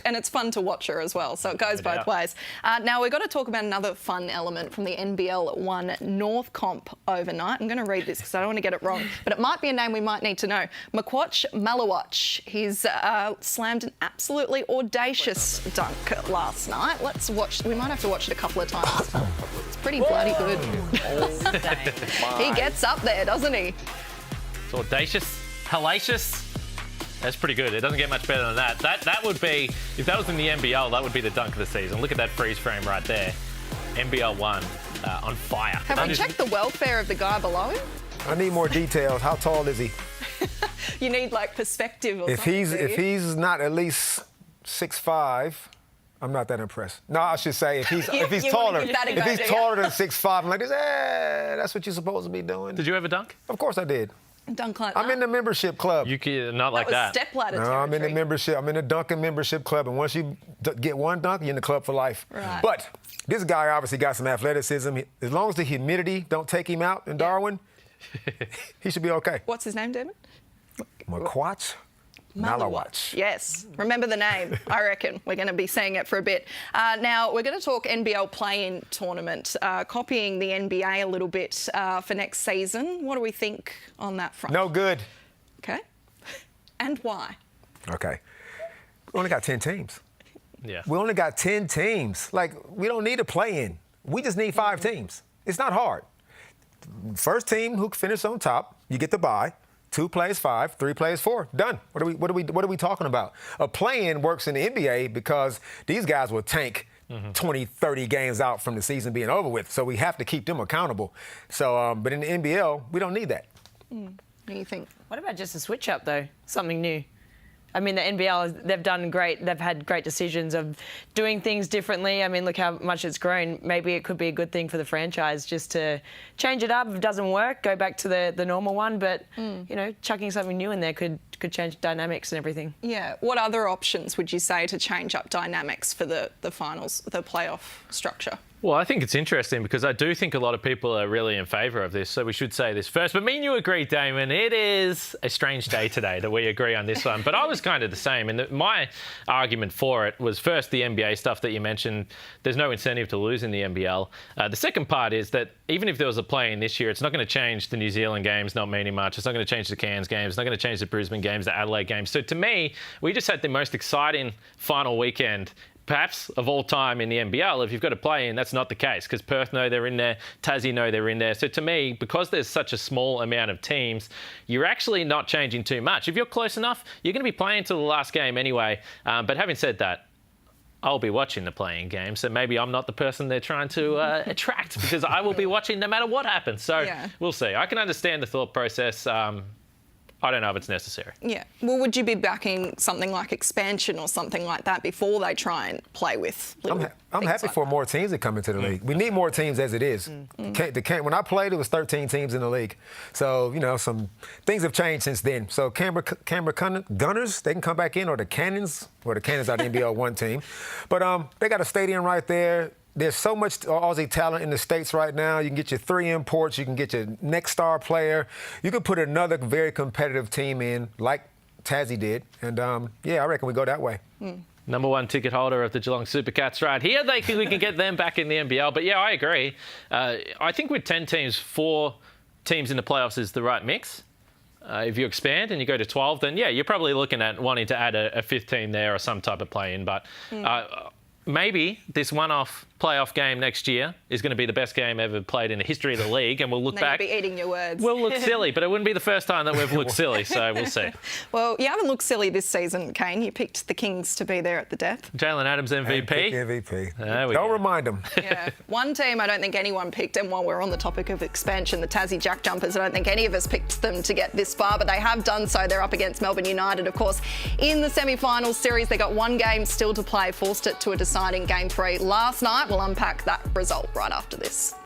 And it's fun to watch her as well, so it goes both ways. Now, we've got to talk about another fun element from the NBL1 North comp overnight. I'm going to read this because I don't want to get it wrong, but it might be a name we might need to know. Makwatch Malawatch. He's slammed an absolutely audacious dunk last night. Let's watch. We might have to watch it a couple of times. It's pretty bloody good. He gets up there, doesn't he? It's audacious, hellacious. That's pretty good. It doesn't get much better than that. That would be, if that was in the NBL, that would be the dunk of the season. Look at that freeze frame right there. NBL1 on fire. Have we checked the welfare of the guy below him? I need more details. How tall is he? You need like perspective or something. If he's not at least 6'5", I'm not that impressed. No, I should say if he's taller than 6'5", I'm like, that's what you're supposed to be doing. Did you ever dunk? Of course I did. Dunk like I'm in the membership club. You can not like that. Stepladder territory. I'm in the membership. I'm in the dunking membership club, and once you get one dunk, you're in the club for life. Right. But this guy obviously got some athleticism. As long as the humidity don't take him out in Darwin, he should be okay. What's his name, Damon? Makwatch Malawach. Yes, remember the name. I reckon we're going to be seeing it for a bit. Now, we're going to talk NBL play-in tournament, copying the NBA a little bit for next season. What do we think on that front? No good. Okay. And why? Okay. We only got 10 teams. Yeah. We only got 10 teams. Like, we don't need a play-in. We just need 5 teams. It's not hard. First team who finishes on top, you get the bye. 2 plays 5, 3 plays 4. Done. What are we talking about? A play-in works in the NBA because these guys will tank 20, 30 games out from the season being over with. So we have to keep them accountable. So, but in the NBL, we don't need that. What do you think? What about just a switch up though? Something new. I mean, the NBL, they've done great. They've had great decisions of doing things differently. I mean, look how much it's grown. Maybe it could be a good thing for the franchise just to change it up. If it doesn't work, go back to the normal one. But, you know, chucking something new in there could change dynamics and everything. Yeah. What other options would you say to change up dynamics for the finals, the playoff structure? Well, I think it's interesting because I do think a lot of people are really in favour of this, so we should say this first. But me and you agree, Damon, it is a strange day today that we agree on this one. But I was kind of the same. And my argument for it was first the NBA stuff that you mentioned. There's no incentive to lose in the NBL. The second part is that even if there was a play-in this year, it's not going to change the New Zealand games not meaning much. It's not going to change the Cairns games. It's not going to change the Brisbane games, the Adelaide games. So to me, we just had the most exciting final weekend perhaps of all time in the NBL. If you've got a play-in, that's not the case because Perth know they're in there, Tassie know they're in there. So to me, because there's such a small amount of teams, you're actually not changing too much. If you're close enough, you're going to be playing till the last game anyway. But having said that, I'll be watching the playing game, so maybe I'm not the person they're trying to attract because I will be watching no matter what happens. So we'll see. I can understand the thought process. I don't know if it's necessary. Yeah. Well, would you be backing something like expansion or something like that before they try and play with I'm happy for more teams that come into the league. We need more teams as it is. When I played, it was 13 teams in the league. So, you know, some things have changed since then. So Canberra Gunners, they can come back in, or the Cannons are the NBL 1 team. But they got a stadium right there. There's so much Aussie talent in the States right now. You can get your 3 imports. You can get your next star player. You can put another very competitive team in, like Tassie did. And, yeah, I reckon we go that way. Number 1 ticket holder of the Geelong Supercats right here. We can get them back in the NBL. But, yeah, I agree. I think with 10 teams, 4 teams in the playoffs is the right mix. If you expand and you go to 12, then, yeah, you're probably looking at wanting to add a 5th team there or some type of play-in. But maybe this one-off playoff game next year is going to be the best game ever played in the history of the league, and we'll look back. You'll be eating your words. We'll look silly, but it wouldn't be the first time that we've looked silly, so we'll see. Well, you haven't looked silly this season, Kane. You picked the Kings to be there at the death. Jalen Adams MVP. MVP. Don't remind them. Yeah. One team I don't think anyone picked, and while we're on the topic of expansion, the Tassie Jack Jumpers, I don't think any of us picked them to get this far, but they have done so. They're up against Melbourne United, of course. In the semi-finals series, they got 1 game still to play, forced it to a deciding Game 3 last night. We'll unpack that result right after this.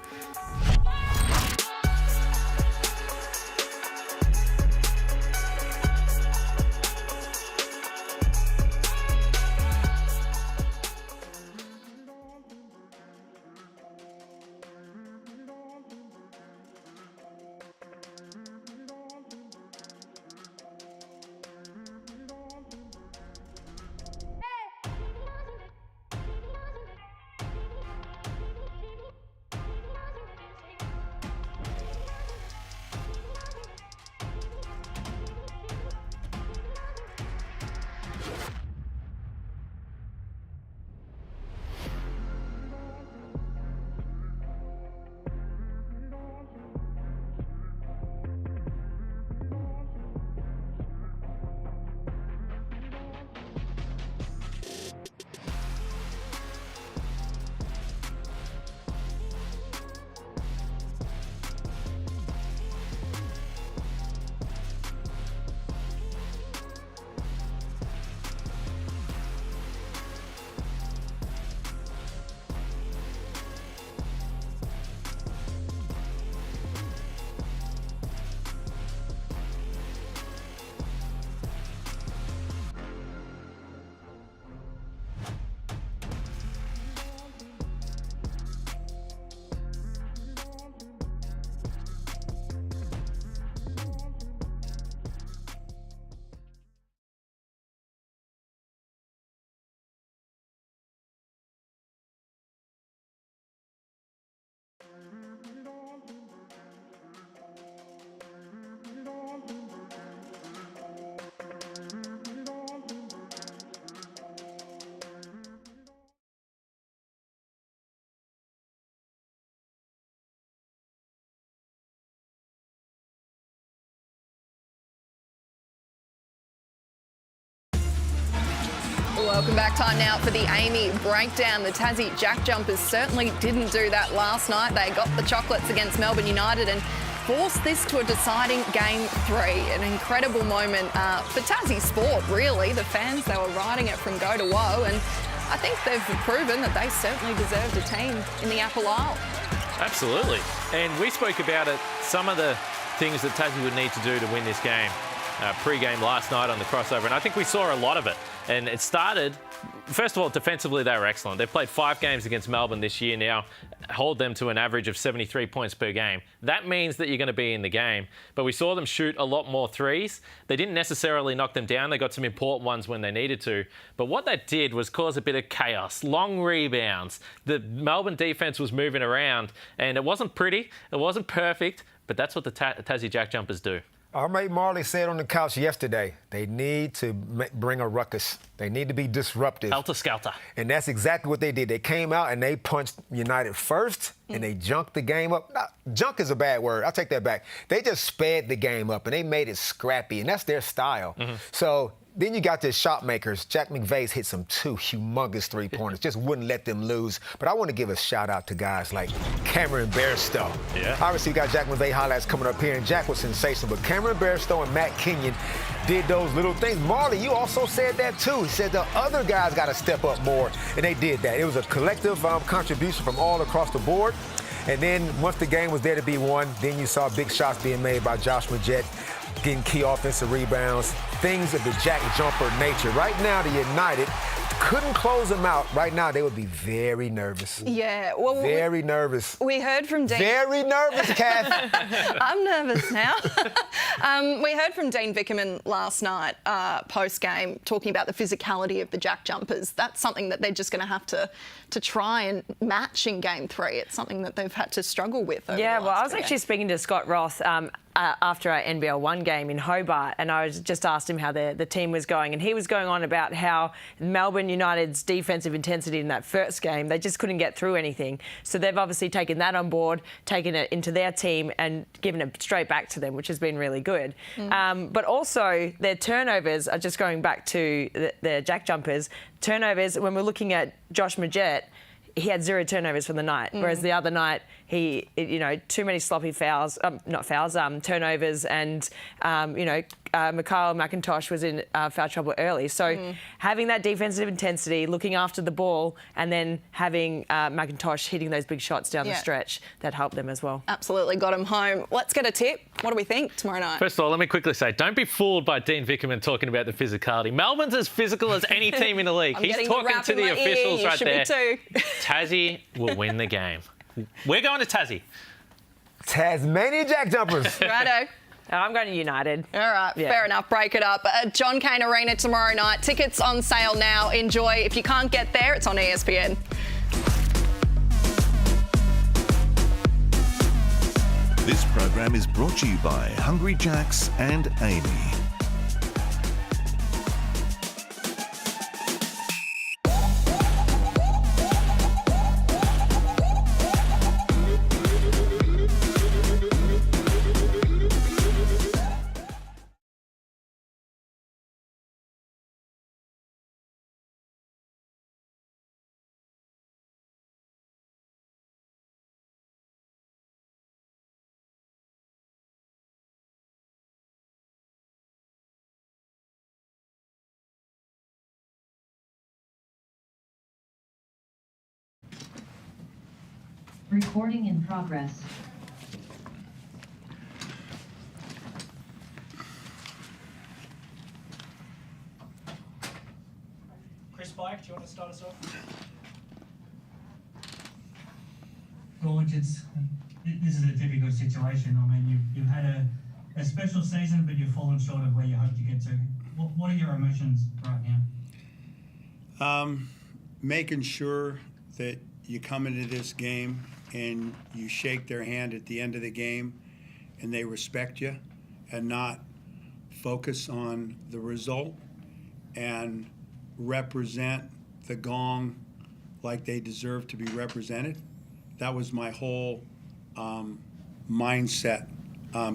Welcome back. Time now for the Amy breakdown. The Tassie Jack Jumpers certainly didn't do that last night. They got the chocolates against Melbourne United and forced this to a deciding Game 3. An incredible moment for Tassie sport, really. The fans, they were riding it from go to woe, and I think they've proven that they certainly deserved a team in the Apple Isle. Absolutely. And we spoke about it, some of the things that Tassie would need to do to win this game pre-game last night on the crossover, and I think we saw a lot of it. And it started, first of all, defensively they were excellent. They've played 5 games against Melbourne this year now, hold them to an average of 73 points per game. That means that you're going to be in the game. But we saw them shoot a lot more threes. They didn't necessarily knock them down. They got some important ones when they needed to. But what that did was cause a bit of chaos, long rebounds. The Melbourne defence was moving around, and it wasn't pretty, it wasn't perfect, but that's what the Tassie Jack Jumpers do. Our mate Marley said on the couch yesterday, they need to bring a ruckus. They need to be disruptive. Helter-skelter. And that's exactly what they did. They came out and they punched United first, and they junked the game up. Junk is a bad word. I'll take that back. They just sped the game up, and they made it scrappy, and that's their style. So then you got the shot makers. Jack McVeigh's hit some 2 humongous three-pointers. Just wouldn't let them lose. But I want to give a shout-out to guys like Cameron Bairstow. Yeah. Obviously, we got Jack McVeigh highlights coming up here, and Jack was sensational. But Cameron Bairstow and Matt Kenyon did those little things. Marley, you also said that, too. He said the other guys got to step up more, and they did that. It was a collective contribution from all across the board. And then once the game was there to be won, then you saw big shots being made by Josh Majette, getting key offensive rebounds, things of the Jack Jumper nature. Right now, the United couldn't close them out. Right now, they would be very nervous. Yeah. Well, very nervous. We heard from Dean. Very nervous, Kath. I'm nervous now. We heard from Dean Vickerman last night, post-game, talking about the physicality of the Jack Jumpers. That's something that they're just going to have to try and match in Game 3. It's something that they've had to struggle with over the last I was 3 actually games. speaking to Scott Roth after our NBL1 game in Hobart, and I just asked him how the team was going, and he was going on about how Melbourne United's defensive intensity in that first game, they just couldn't get through anything. So they've obviously taken that on board, taken it into their team and given it straight back to them, which has been really good. But also their turnovers are just going back to the Jack Jumpers. Turnovers, when we're looking at Josh Majette, he had 0 turnovers for the night, whereas the other night too many sloppy fouls, turnovers, and Mikhail McIntosh was in foul trouble early. So having that defensive intensity, looking after the ball, and then having McIntosh hitting those big shots down the stretch, that helped them as well. Absolutely got him home. Let's get a tip. What do we think tomorrow night? First of all, let me quickly say, don't be fooled by Dean Vickerman talking about the physicality. Melbourne's as physical as any team in the league. He's talking to the officials right there. Tassie will win the game. We're going to Tassie. Tasmania Jack Jumpers. Righto. I'm going to United. All right, fair enough. Break it up. John Cain Arena tomorrow night. Tickets on sale now. Enjoy. If you can't get there, it's on ESPN. This program is brought to you by Hungry Jacks and Amy. Recording in progress. Chris Pike, do you want to start us off? Gorge, this is a difficult situation. I mean, you've had a special season, but you've fallen short of where you hoped to get to. What are your emotions right now? Making sure that you come into this game and you shake their hand at the end of the game and they respect you and not focus on the result and represent the Gong like they deserve to be represented. That was my whole mindset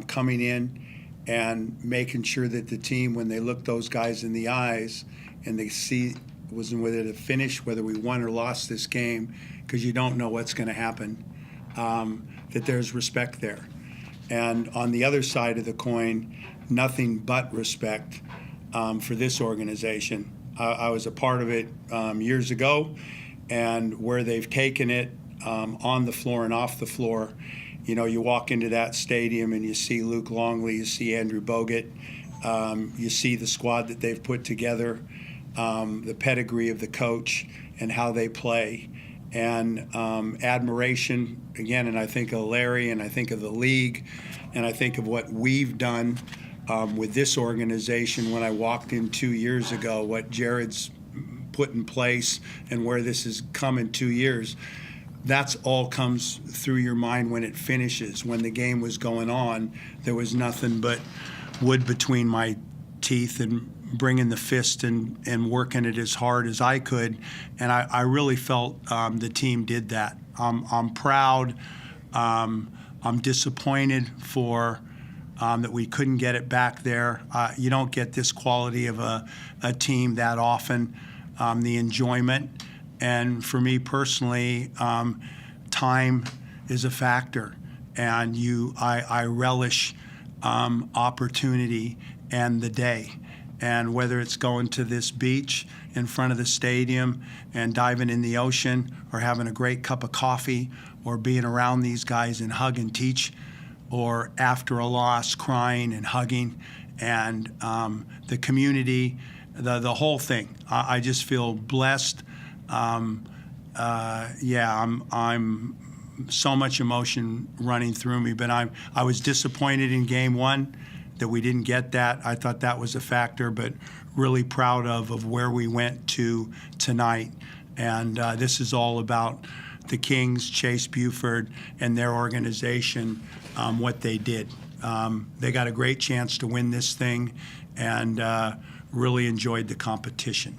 coming in and making sure that the team, when they look those guys in the eyes and they see wasn't whether to finish, whether we won or lost this game, because you don't know what's going to happen, that there's respect there. And on the other side of the coin, nothing but respect for this organization. I was a part of it years ago, and where they've taken it on the floor and off the floor. You know, you walk into that stadium and you see Luke Longley, you see Andrew Bogut, you see the squad that they've put together, the pedigree of the coach and how they play, and admiration, again, and I think of Larry, and I think of the league, and I think of what we've done with this organization when I walked in 2 years ago, what Jared's put in place and where this has come in 2 years. That's all comes through your mind when it finishes. When the game was going on, there was nothing but wood between my teeth and bringing the fist and working it as hard as I could. And I really felt the team did that. I'm proud. I'm disappointed for that we couldn't get it back there. You don't get this quality of a team that often. The enjoyment. And for me personally, time is a factor, and I relish opportunity and the day. And whether it's going to this beach in front of the stadium and diving in the ocean, or having a great cup of coffee, or being around these guys and hug and teach, or after a loss crying and hugging, and the community, the whole thing. I just feel blessed. I'm so much emotion running through me, but I was disappointed in game one that we didn't get that. I thought that was a factor, but really proud of where we went to tonight. And this is all about the Kings, Chase Buford, and their organization, what they did. They got a great chance to win this thing, and really enjoyed the competition.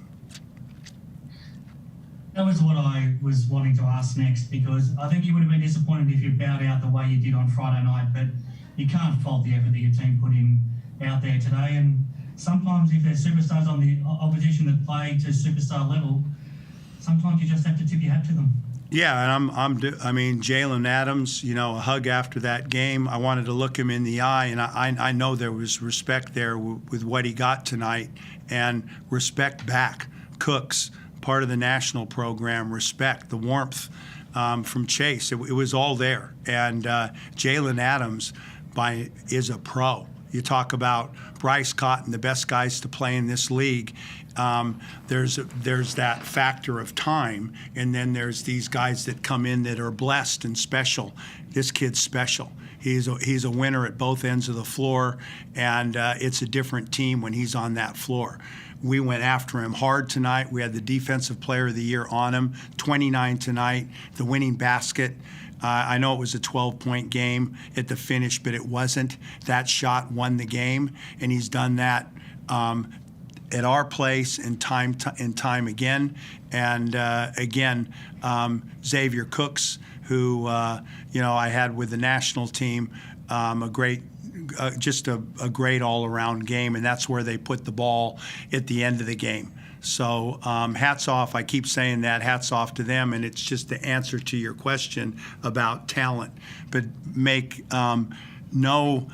That was what I was wanting to ask next, because I think you would have been disappointed if you bowed out the way you did on Friday night, but you can't fault the effort that your team put in out there today. And sometimes if there's superstars on the opposition that play to superstar level, sometimes you just have to tip your hat to them. Yeah, and I mean, Jalen Adams, you know, a hug after that game. I wanted to look him in the eye, and I know there was respect there with what he got tonight, and respect back. Cooks, part of the national program, respect, the warmth from Chase. It was all there. And Jalen Adams is a pro. You talk about Bryce Cotton, the best guys to play in this league. There's that factor of time, and then there's these guys that come in that are blessed and special. This kid's special. He's a winner at both ends of the floor, and it's a different team when he's on that floor. We went after him hard tonight. We had the Defensive Player of the Year on him, 29 tonight, the winning basket. I know it was a 12-point game at the finish, but it wasn't. That shot won the game, and he's done that at our place and time again. And again, Xavier Cooks, who I had with the national team, just a great all-around game, and that's where they put the ball at the end of the game. So hats off. I keep saying that, hats off to them, and it's just the answer to your question about talent. But make no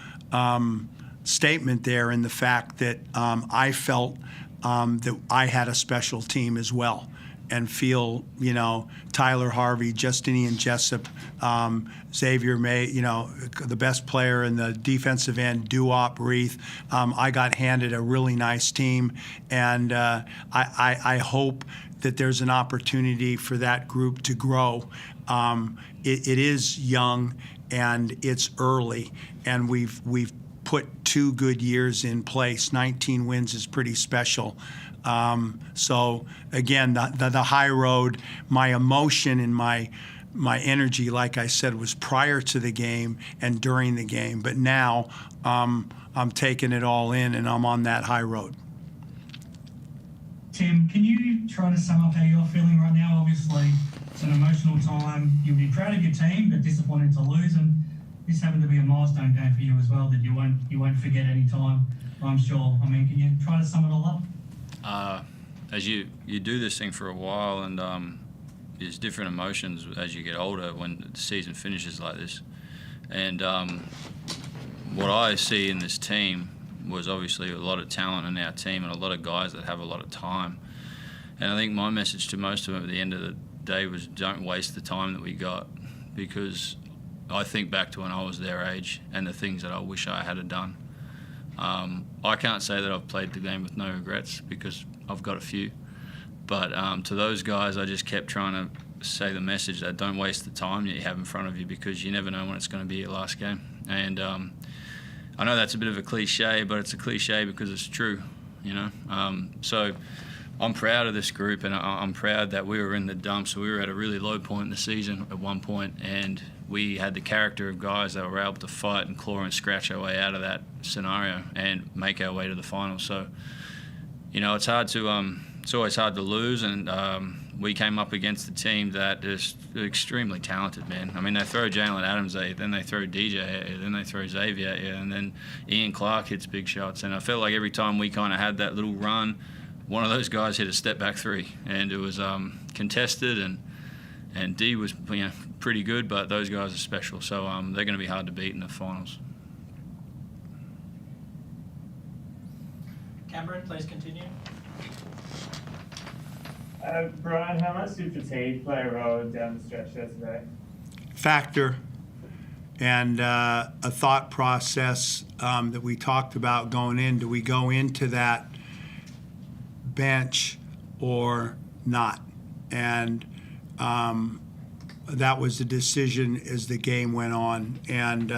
statement there in the fact that I felt that I had a special team as well, and feel, Tyler Harvey, Justinian Jessup, Xavier May, the best player in the defensive end, Duop, Reith. I got handed a really nice team, and I hope that there's an opportunity for that group to grow. It is young, and it's early, and we've put 2 good years in place. 19 wins is pretty special. So again, the high road, my emotion and my energy, like I said, was prior to the game and during the game. But now I'm taking it all in, and I'm on that high road. Tim, can you try to sum up how you're feeling right now? Obviously, it's an emotional time. You'll be proud of your team, but disappointed to lose. And this happened to be a milestone game for you as well that you won't forget any time, I'm sure. I mean, can you try to sum it all up? as you do this thing for a while, and there's different emotions as you get older when the season finishes like this. And what I see in this team was obviously a lot of talent in our team and a lot of guys that have a lot of time. And I think my message to most of them at the end of the day was, don't waste the time that we got, because I think back to when I was their age and the things that I wish I had done. I can't say that I've played the game with no regrets, because I've got a few. But to those guys, I just kept trying to say the message that don't waste the time that you have in front of you, because you never know when it's going to be your last game. And I know that's a bit of a cliche, but it's a cliche because it's true, you know. So I'm proud of this group, and I'm proud that we were in the dumps. We were at a really low point in the season at one point, and we had the character of guys that were able to fight and claw and scratch our way out of that scenario and make our way to the final. So, you know, it's always hard to lose, and we came up against a team that is extremely talented, man. I mean, they throw Jalen Adams at you, then they throw DJ at you, then they throw Xavier at you, and then Ian Clark hits big shots. And I felt like every time we kind of had that little run, one of those guys hit a step-back three, and it was contested, and D was, you know, pretty good, but those guys are special. So they're going to be hard to beat in the finals. Cameron, please continue. Brian, how much did fatigue play a role down the stretch yesterday? Factor, and a thought process that we talked about going in. Do we go into that bench or not? And that was the decision as the game went on. And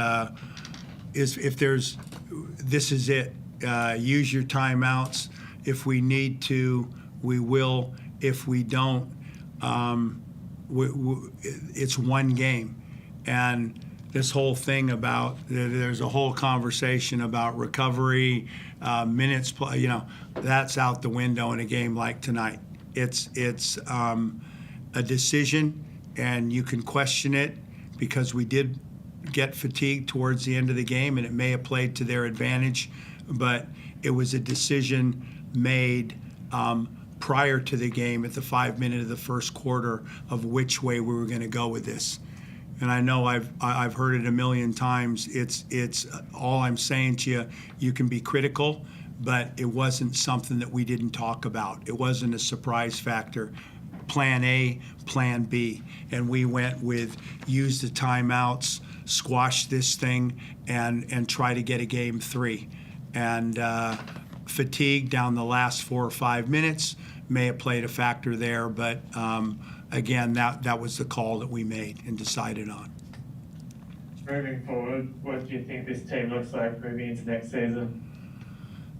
this is it. Use your timeouts. If we need to, we will. If we don't, it's one game. And this whole thing about, there's a whole conversation about recovery, minutes play, you know, that's out the window in a game like tonight. It's a decision, and you can question it, because we did get fatigued towards the end of the game, and it may have played to their advantage, but it was a decision made prior to the game at the 5 minute of the first quarter of which way we were going to go with this. And I know I've heard it a million times. It's all I'm saying to you. You can be critical, but it wasn't something that we didn't talk about. It wasn't a surprise factor. Plan A, Plan B, and we went with use the timeouts, squash this thing, and try to get a game 3. And fatigue down the last 4 or 5 minutes may have played a factor there, but again, that was the call that we made and decided on. Moving forward, what do you think this team looks like moving into next season?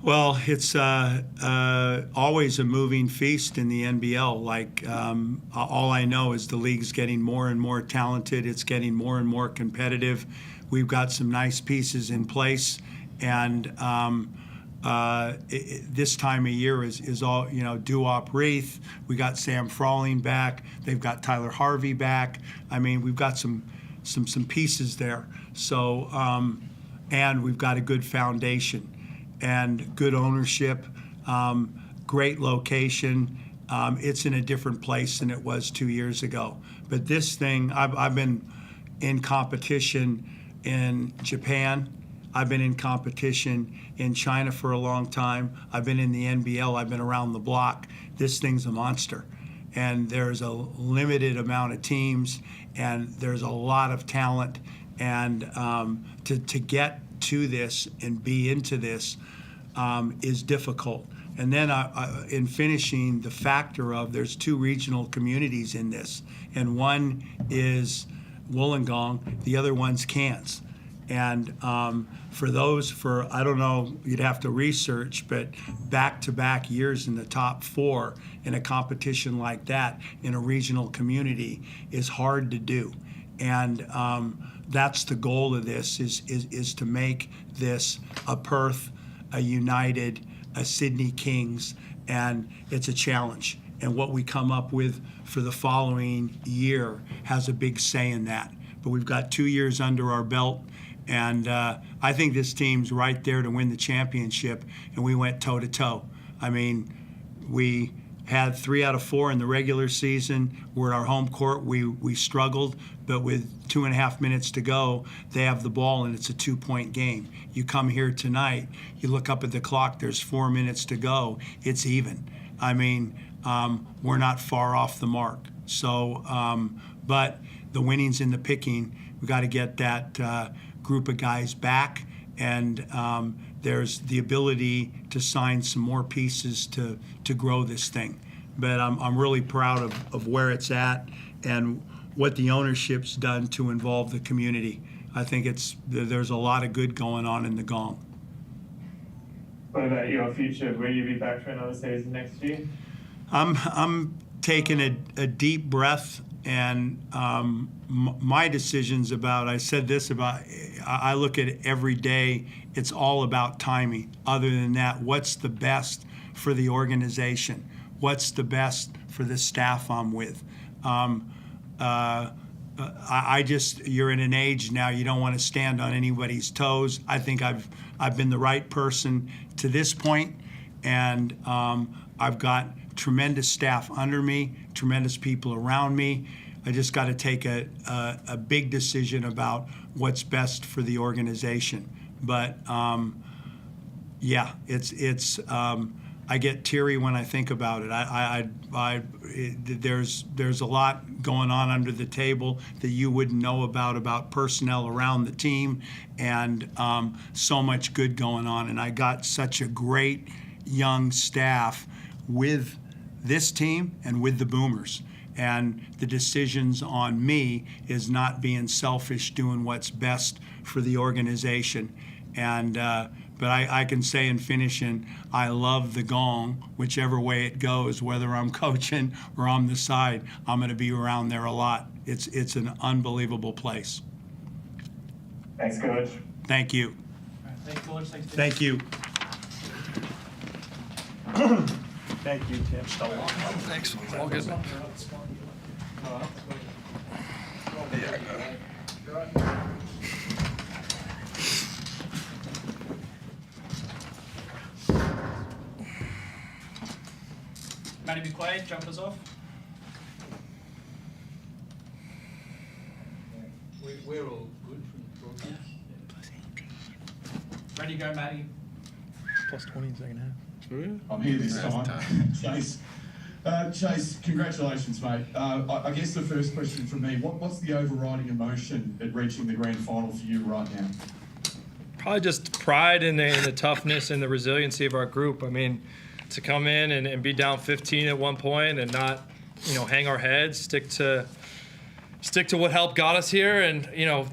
Well, it's always a moving feast in the NBL. Like, all I know is the league's getting more and more talented. It's getting more and more competitive. We've got some nice pieces in place, and this time of year is all, you know, Duop Wreath. We got Sam Frawling back. They've got Tyler Harvey back. I mean, we've got some pieces there. So, and we've got a good foundation and good ownership, great location. It's in a different place than it was 2 years ago. But this thing, I've been in competition in Japan. I've been in competition in China for a long time. I've been in the NBL. I've been around the block. This thing's a monster. And there's a limited amount of teams, and there's a lot of talent. And to get to this and be into this is difficult. And then in finishing, the factor of there's 2 regional communities in this. And one is Wollongong, the other one's Cairns. And for I don't know, you'd have to research, but back-to-back years in the top 4 in a competition like that in a regional community is hard to do. And that's the goal of this, is to make this a Perth, a United, a Sydney Kings, and it's a challenge. And what we come up with for the following year has a big say in that. But we've got 2 years under our belt. And I think this team's right there to win the championship, and we went toe-to-toe. I mean, we had 3 out of 4 in the regular season. We're at our home court. We struggled, but with 2.5 minutes to go, they have the ball and it's a 2-point game. You come here tonight, you look up at the clock, there's 4 minutes to go, it's even. I mean, we're not far off the mark. So, but the winning's in the picking. We got to get that group of guys back, and there's the ability to sign some more pieces to grow this thing. But I'm really proud of where it's at and what the ownership's done to involve the community. I think there's a lot of good going on in the Gong. What about your future? Will you be back for another season next year? I'm taking a deep breath, and my decisions about, I said this about, I look at it every day, it's all about timing. Other than that, what's the best for the organization? What's the best for the staff I'm with? You're in an age now, you don't want to stand on anybody's toes. I think I've been the right person to this point, and I've got tremendous staff under me, tremendous people around me. I just got to take a big decision about what's best for the organization. But yeah, it's I get teary when I think about it. There's a lot going on under the table that you wouldn't know about personnel around the team, and so much good going on. And I got such a great young staff with this team and with the Boomers. And the decisions on me is not being selfish, doing what's best for the organization. And but I can say in finishing, I love the Gong, whichever way it goes, whether I'm coaching or on the side, I'm going to be around there a lot. It's an unbelievable place. Thanks, Coach. Thank you. Thanks, Coach. Thank you. Thank you, Tim. Excellent. All good. Matty McQuaid, jump us off. We're all good from the broadcast. Ready to go, Matty. Plus 20 in second half. I'm here this time. Chase, congratulations, mate. I guess the first question from me, what's the overriding emotion at reaching the grand final for you right now? Probably just pride in the toughness and the resiliency of our group. I mean, to come in and be down 15 at one point and not, hang our heads, stick to what helped got us here. And,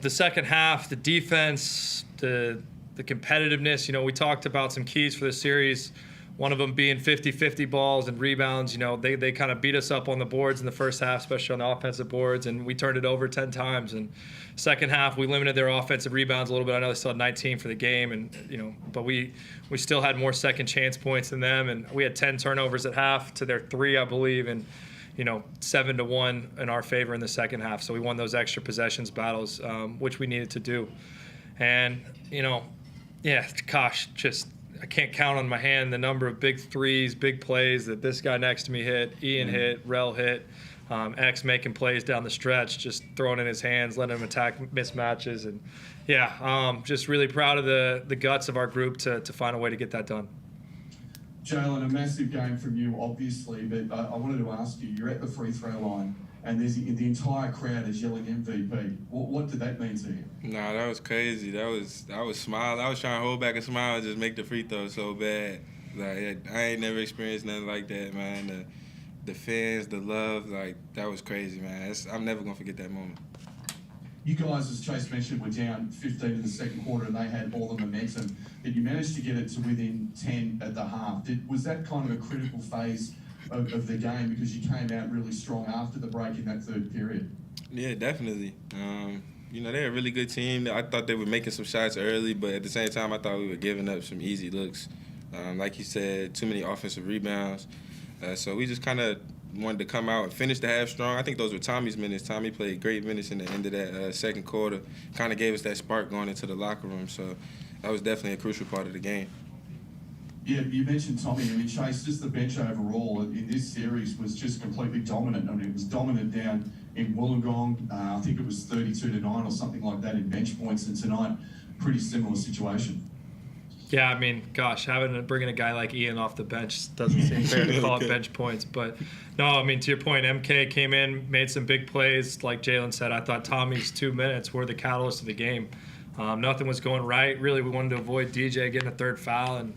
the second half, the defense, the competitiveness, we talked about some keys for the series. One of them being 50-50 balls and rebounds. They kind of beat us up on the boards in the first half, especially on the offensive boards, and we turned it over 10 times. And second half, we limited their offensive rebounds a little bit. I know they still had 19 for the game, and but we still had more second chance points than them, and we had 10 turnovers at half to their 3, I believe, and 7-1 in our favor in the second half. So we won those extra possessions battles, which we needed to do. And I can't count on my hand the number of big threes, big plays that this guy next to me hit, Ian hit, Rel hit, X making plays down the stretch, just throwing in his hands, letting him attack mismatches. And just really proud of the guts of our group to find a way to get that done. Jalen, a massive game from you, obviously, but I wanted to ask you, you're at the free throw line and the entire crowd is yelling MVP. What did that mean to you? Nah, that was crazy. I was smiling. I was trying to hold back a smile and just make the free throw so bad. Like, I ain't never experienced nothing like that, man. The fans, the love, that was crazy, man. I'm never going to forget that moment. You guys, as Chase mentioned, were down 15 in the second quarter and they had all the momentum, but you managed to get it to within 10 at the half. Was that kind of a critical phase of the game because you came out really strong after the break in that third period? Yeah, definitely. They're a really good team. I thought they were making some shots early, but at the same time, I thought we were giving up some easy looks. Like you said, too many offensive rebounds. So we just kind of wanted to come out and finish the half strong. I think those were Tommy's minutes. Tommy played great minutes in the end of that second quarter. Kind of gave us that spark going into the locker room. So that was definitely a crucial part of the game. Yeah, you mentioned Tommy. I mean, Chase, just the bench overall in this series. was just completely dominant. I mean, it was dominant down in Wollongong. I think it was 32-9 or something like that in bench points, and tonight, pretty similar situation. Yeah, I mean, gosh, bringing a guy like Ian off the bench doesn't seem fair to call it bench points. But no, I mean, to your point, MK came in, made some big plays. Like Jalen said, I thought Tommy's 2 minutes were the catalyst of the game. Nothing was going right. Really, we wanted to avoid DJ getting a third foul, and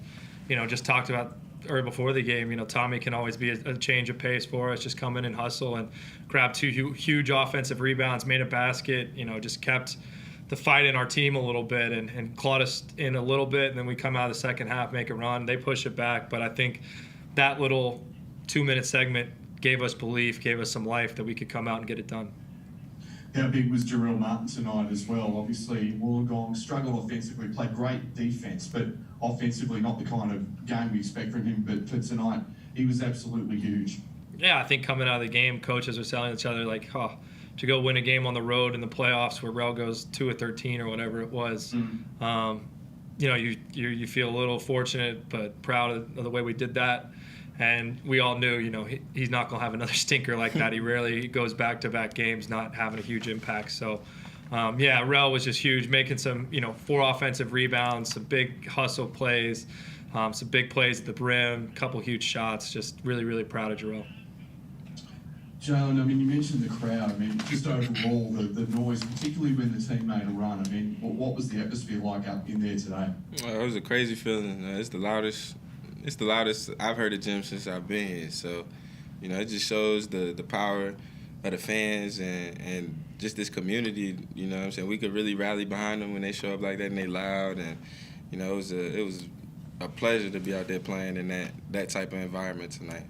just talked about before the game. Tommy can always be a change of pace for us. Just come in and hustle and grab 2 huge offensive rebounds, made a basket. Just kept the fight in our team a little bit and clawed us in a little bit, and then we come out of the second half, make a run. They push it back, but I think that little 2-minute segment gave us belief, gave us some life that we could come out and get it done. How big was Jarrell Martin tonight as well? Obviously, Wollongong struggled offensively, played great defence, but offensively not the kind of game we expect from him. But for tonight, he was absolutely huge. Yeah, I think coming out of the game, coaches are telling each other, like, to go win a game on the road in the playoffs where Rel goes 2-13 or whatever it was, you feel a little fortunate but proud of the way we did that. And we all knew, he's not going to have another stinker like that. He rarely goes back-to-back games not having a huge impact. So, Rel was just huge, making some, 4 offensive rebounds, some big hustle plays, some big plays at the brim, a couple huge shots. Just really, really proud of Jarrell. Jalen, I mean, you mentioned the crowd. I mean, just overall, the noise, particularly when the team made a run. I mean, what was the atmosphere like up in there today? It was a crazy feeling. It's the loudest I've heard of gym since I've been here. So, it just shows the power of the fans and just this community. You know what I'm saying? We could really rally behind them when they show up like that and they loud. And, it was a pleasure to be out there playing in that type of environment tonight.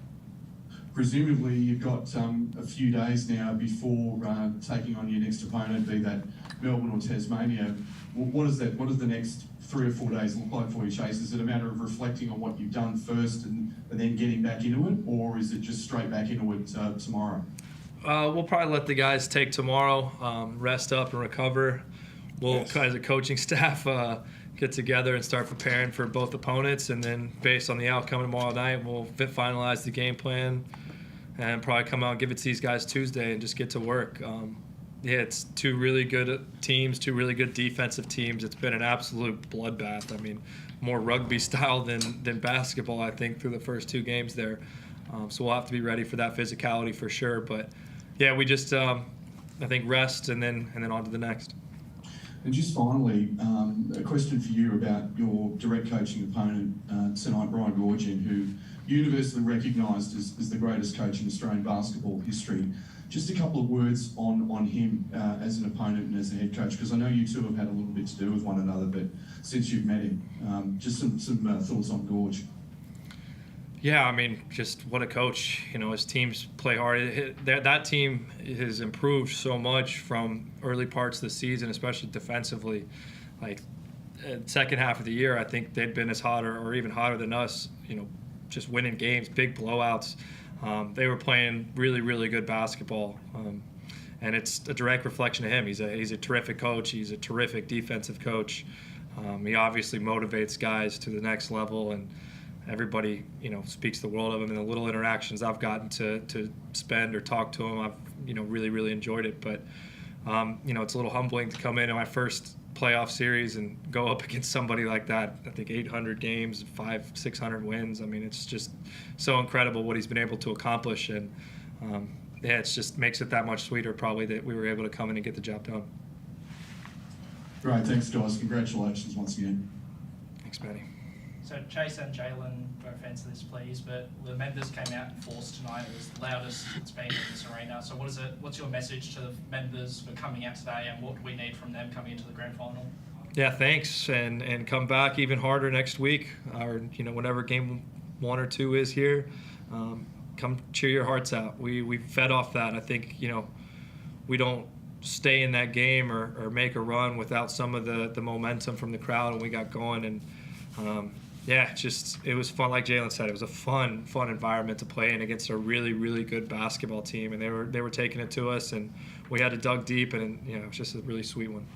Presumably, you've got a few days now before taking on your next opponent, be that Melbourne or Tasmania. What does the next 3 or 4 days look like for you, Chase? Is it a matter of reflecting on what you've done first and then getting back into it, or is it just straight back into it tomorrow? We'll probably let the guys take tomorrow, rest up and recover. We'll, as a coaching staff, get together and start preparing for both opponents, and then based on the outcome tomorrow night, we'll finalize the game plan and probably come out and give it to these guys Tuesday and just get to work. It's 2 really good teams, 2 really good defensive teams. It's been an absolute bloodbath. I mean, more rugby style than basketball, I think, through the first 2 games there. So we'll have to be ready for that physicality for sure. But yeah, we just I think rest and then on to the next. And just finally, a question for you about your direct coaching opponent tonight, Brian Goorjian, who universally recognised as the greatest coach in Australian basketball history. Just a couple of words on him as an opponent and as a head coach, because I know you two have had a little bit to do with one another, but since you've met him, just some thoughts on Gorge. Yeah, I mean, just what a coach. His teams play hard. That team has improved so much from early parts of the season, especially defensively. Like, second half of the year, I think they'd been as hot or even hotter than us, just winning games, big blowouts. They were playing really, really good basketball. And it's a direct reflection of him. He's a terrific coach. He's a terrific defensive coach. He obviously motivates guys to the next level, and everybody, speaks the world of him. And the little interactions I've gotten to spend or talk to him, I've, really, really enjoyed it. But, it's a little humbling to come in my first playoff series and go up against somebody like that. I think 800 games, 500-600 wins. I mean, it's just so incredible what he's been able to accomplish. And, it just makes it that much sweeter probably that we were able to come in and get the job done. Great, thanks guys. Congratulations once again. Thanks, Matty. So Chase and Jalen were offense to this, please, but the members came out in force tonight. It was the loudest it's been in this arena. So what's your message to the members for coming out today, and what do we need from them coming into the grand final? Yeah, thanks, and come back even harder next week, or whenever game 1 or 2 is here. Come cheer your hearts out. We fed off that. I think we don't stay in that game or make a run without some of the momentum from the crowd, and we got going. And it was fun. Like Jalen said, it was a fun environment to play in against a really, really good basketball team, and they were taking it to us, and we had to dug deep, and it was just a really sweet one.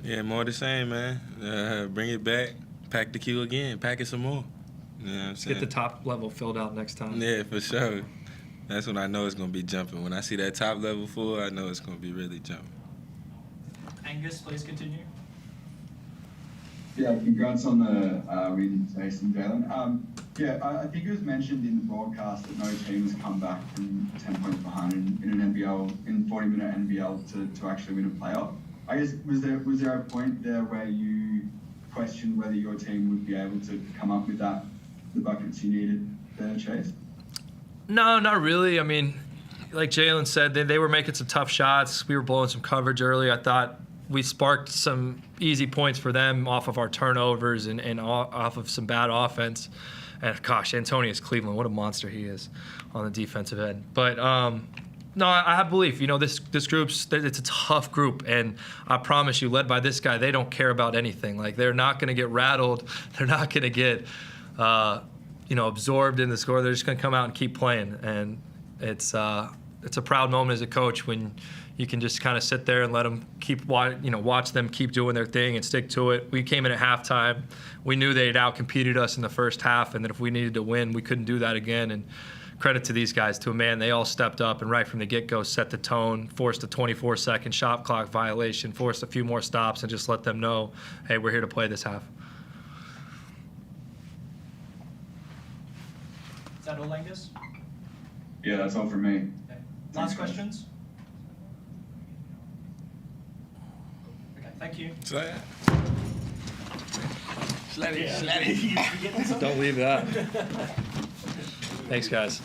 Yeah, more of the same, man. Bring it back, pack the queue again, pack it some more. You know what I'm Let's saying? get the top level filled out next time. Yeah, for sure. That's when I know it's going to be jumping. When I see that top level full, I know it's going to be really jumping. Angus, please continue. Yeah, congrats on the win, Jason, Jalen. Yeah, I think it was mentioned in the broadcast that no team has come back from 10 points behind in an NBL, in 40-minute NBL to actually win a playoff. I guess, was there a point there where you questioned whether your team would be able to come up with the buckets you needed there, Chase? No, not really. I mean, like Jalen said, they were making some tough shots. We were blowing some coverage early. I thought we sparked some easy points for them off of our turnovers and off of some bad offense. And gosh, Antonius Cleveland, what a monster he is on the defensive end. But no, I have belief. You know, this group's, it's a tough group, and I promise you, led by this guy, they don't care about anything. Like, they're not going to get rattled. They're not going to get, absorbed in the score. They're just going to come out and keep playing. And it's a proud moment as a coach when you can just kind of sit there and let them watch them keep doing their thing and stick to it. We came in at halftime. We knew they'd outcompeted us in the first half, and that if we needed to win, we couldn't do that again. And credit to these guys, to a man, they all stepped up and right from the get-go set the tone, forced a 24-second shot clock violation, forced a few more stops, and just let them know, hey, we're here to play this half. Is that all, Angus? Yeah, that's all from me. Okay. Last questions? Okay, thank you. Don't leave that. Thanks, guys.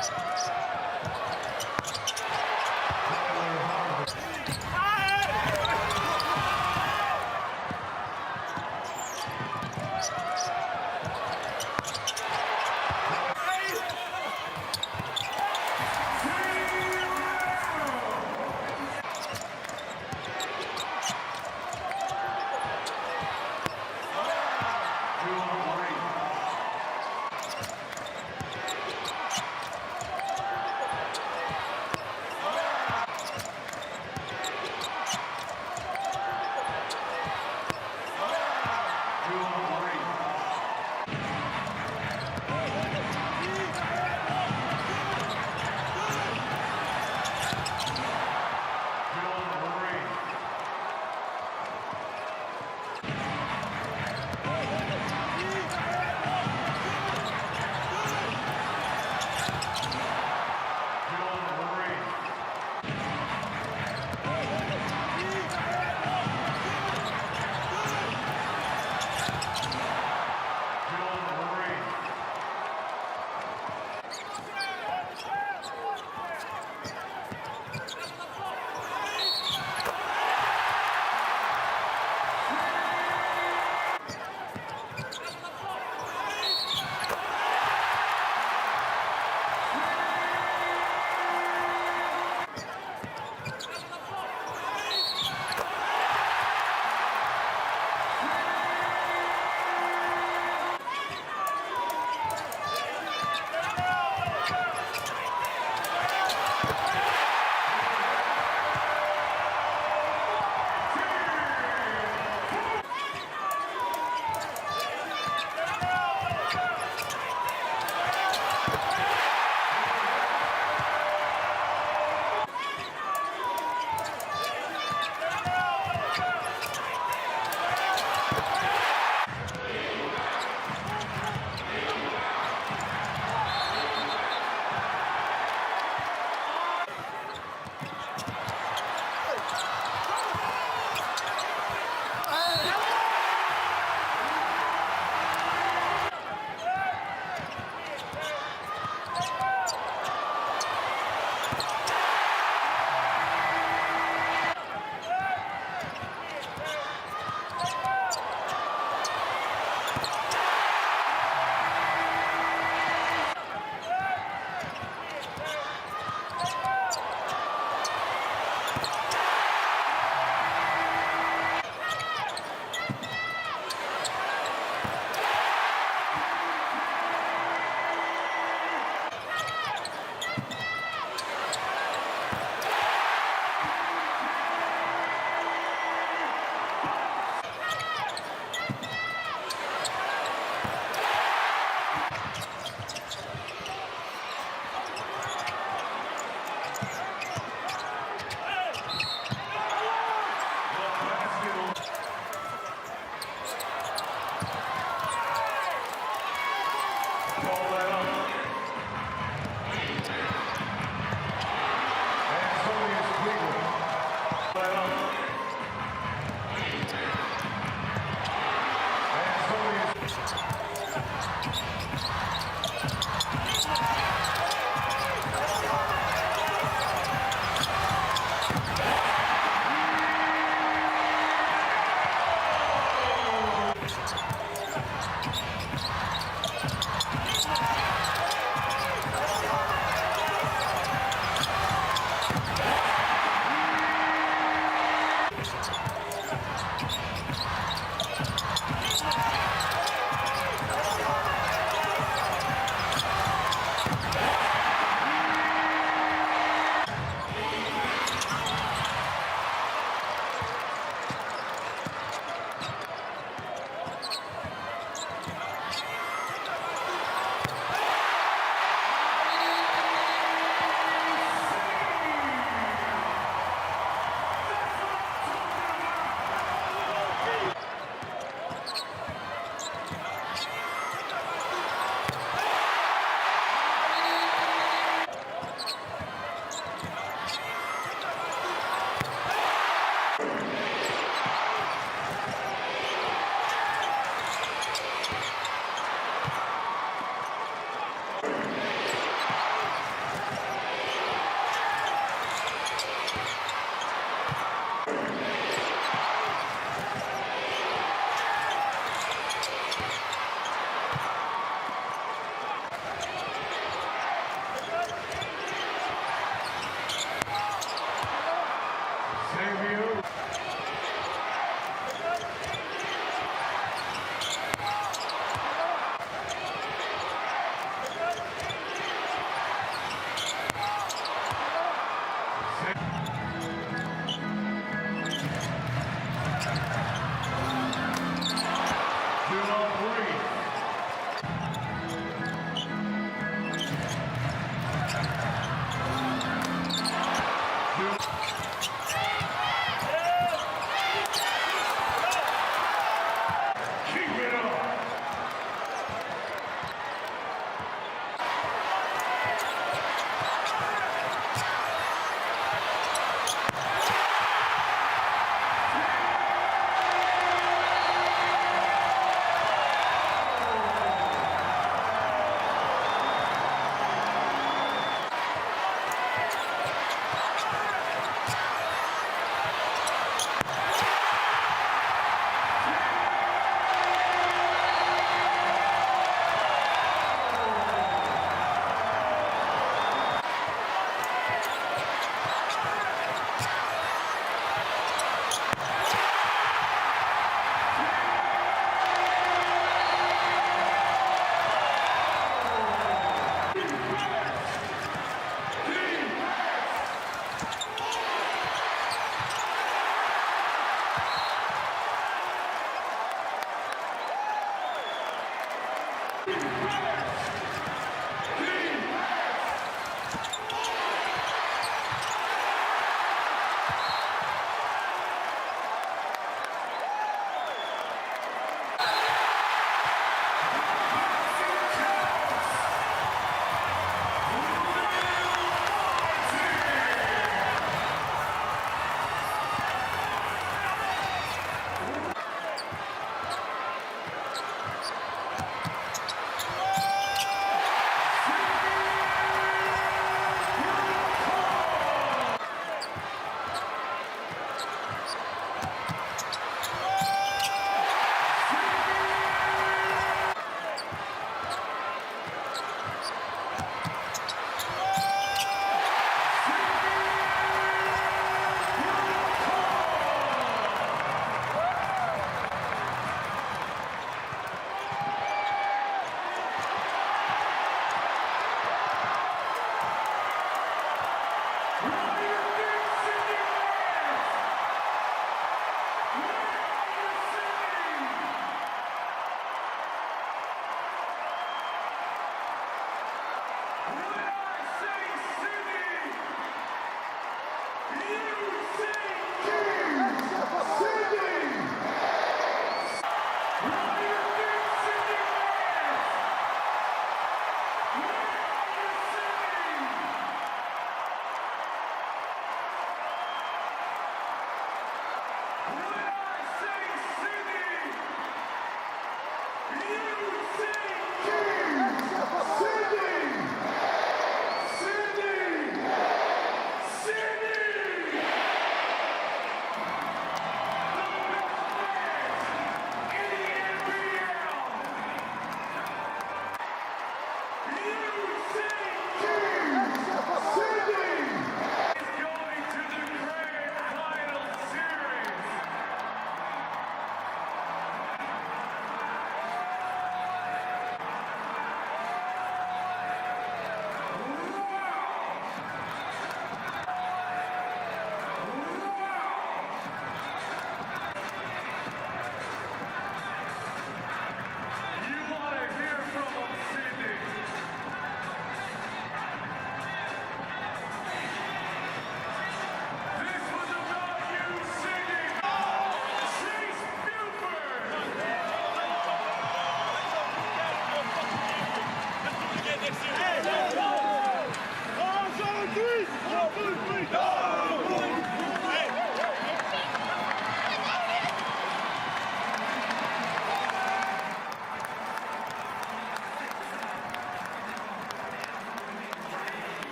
So.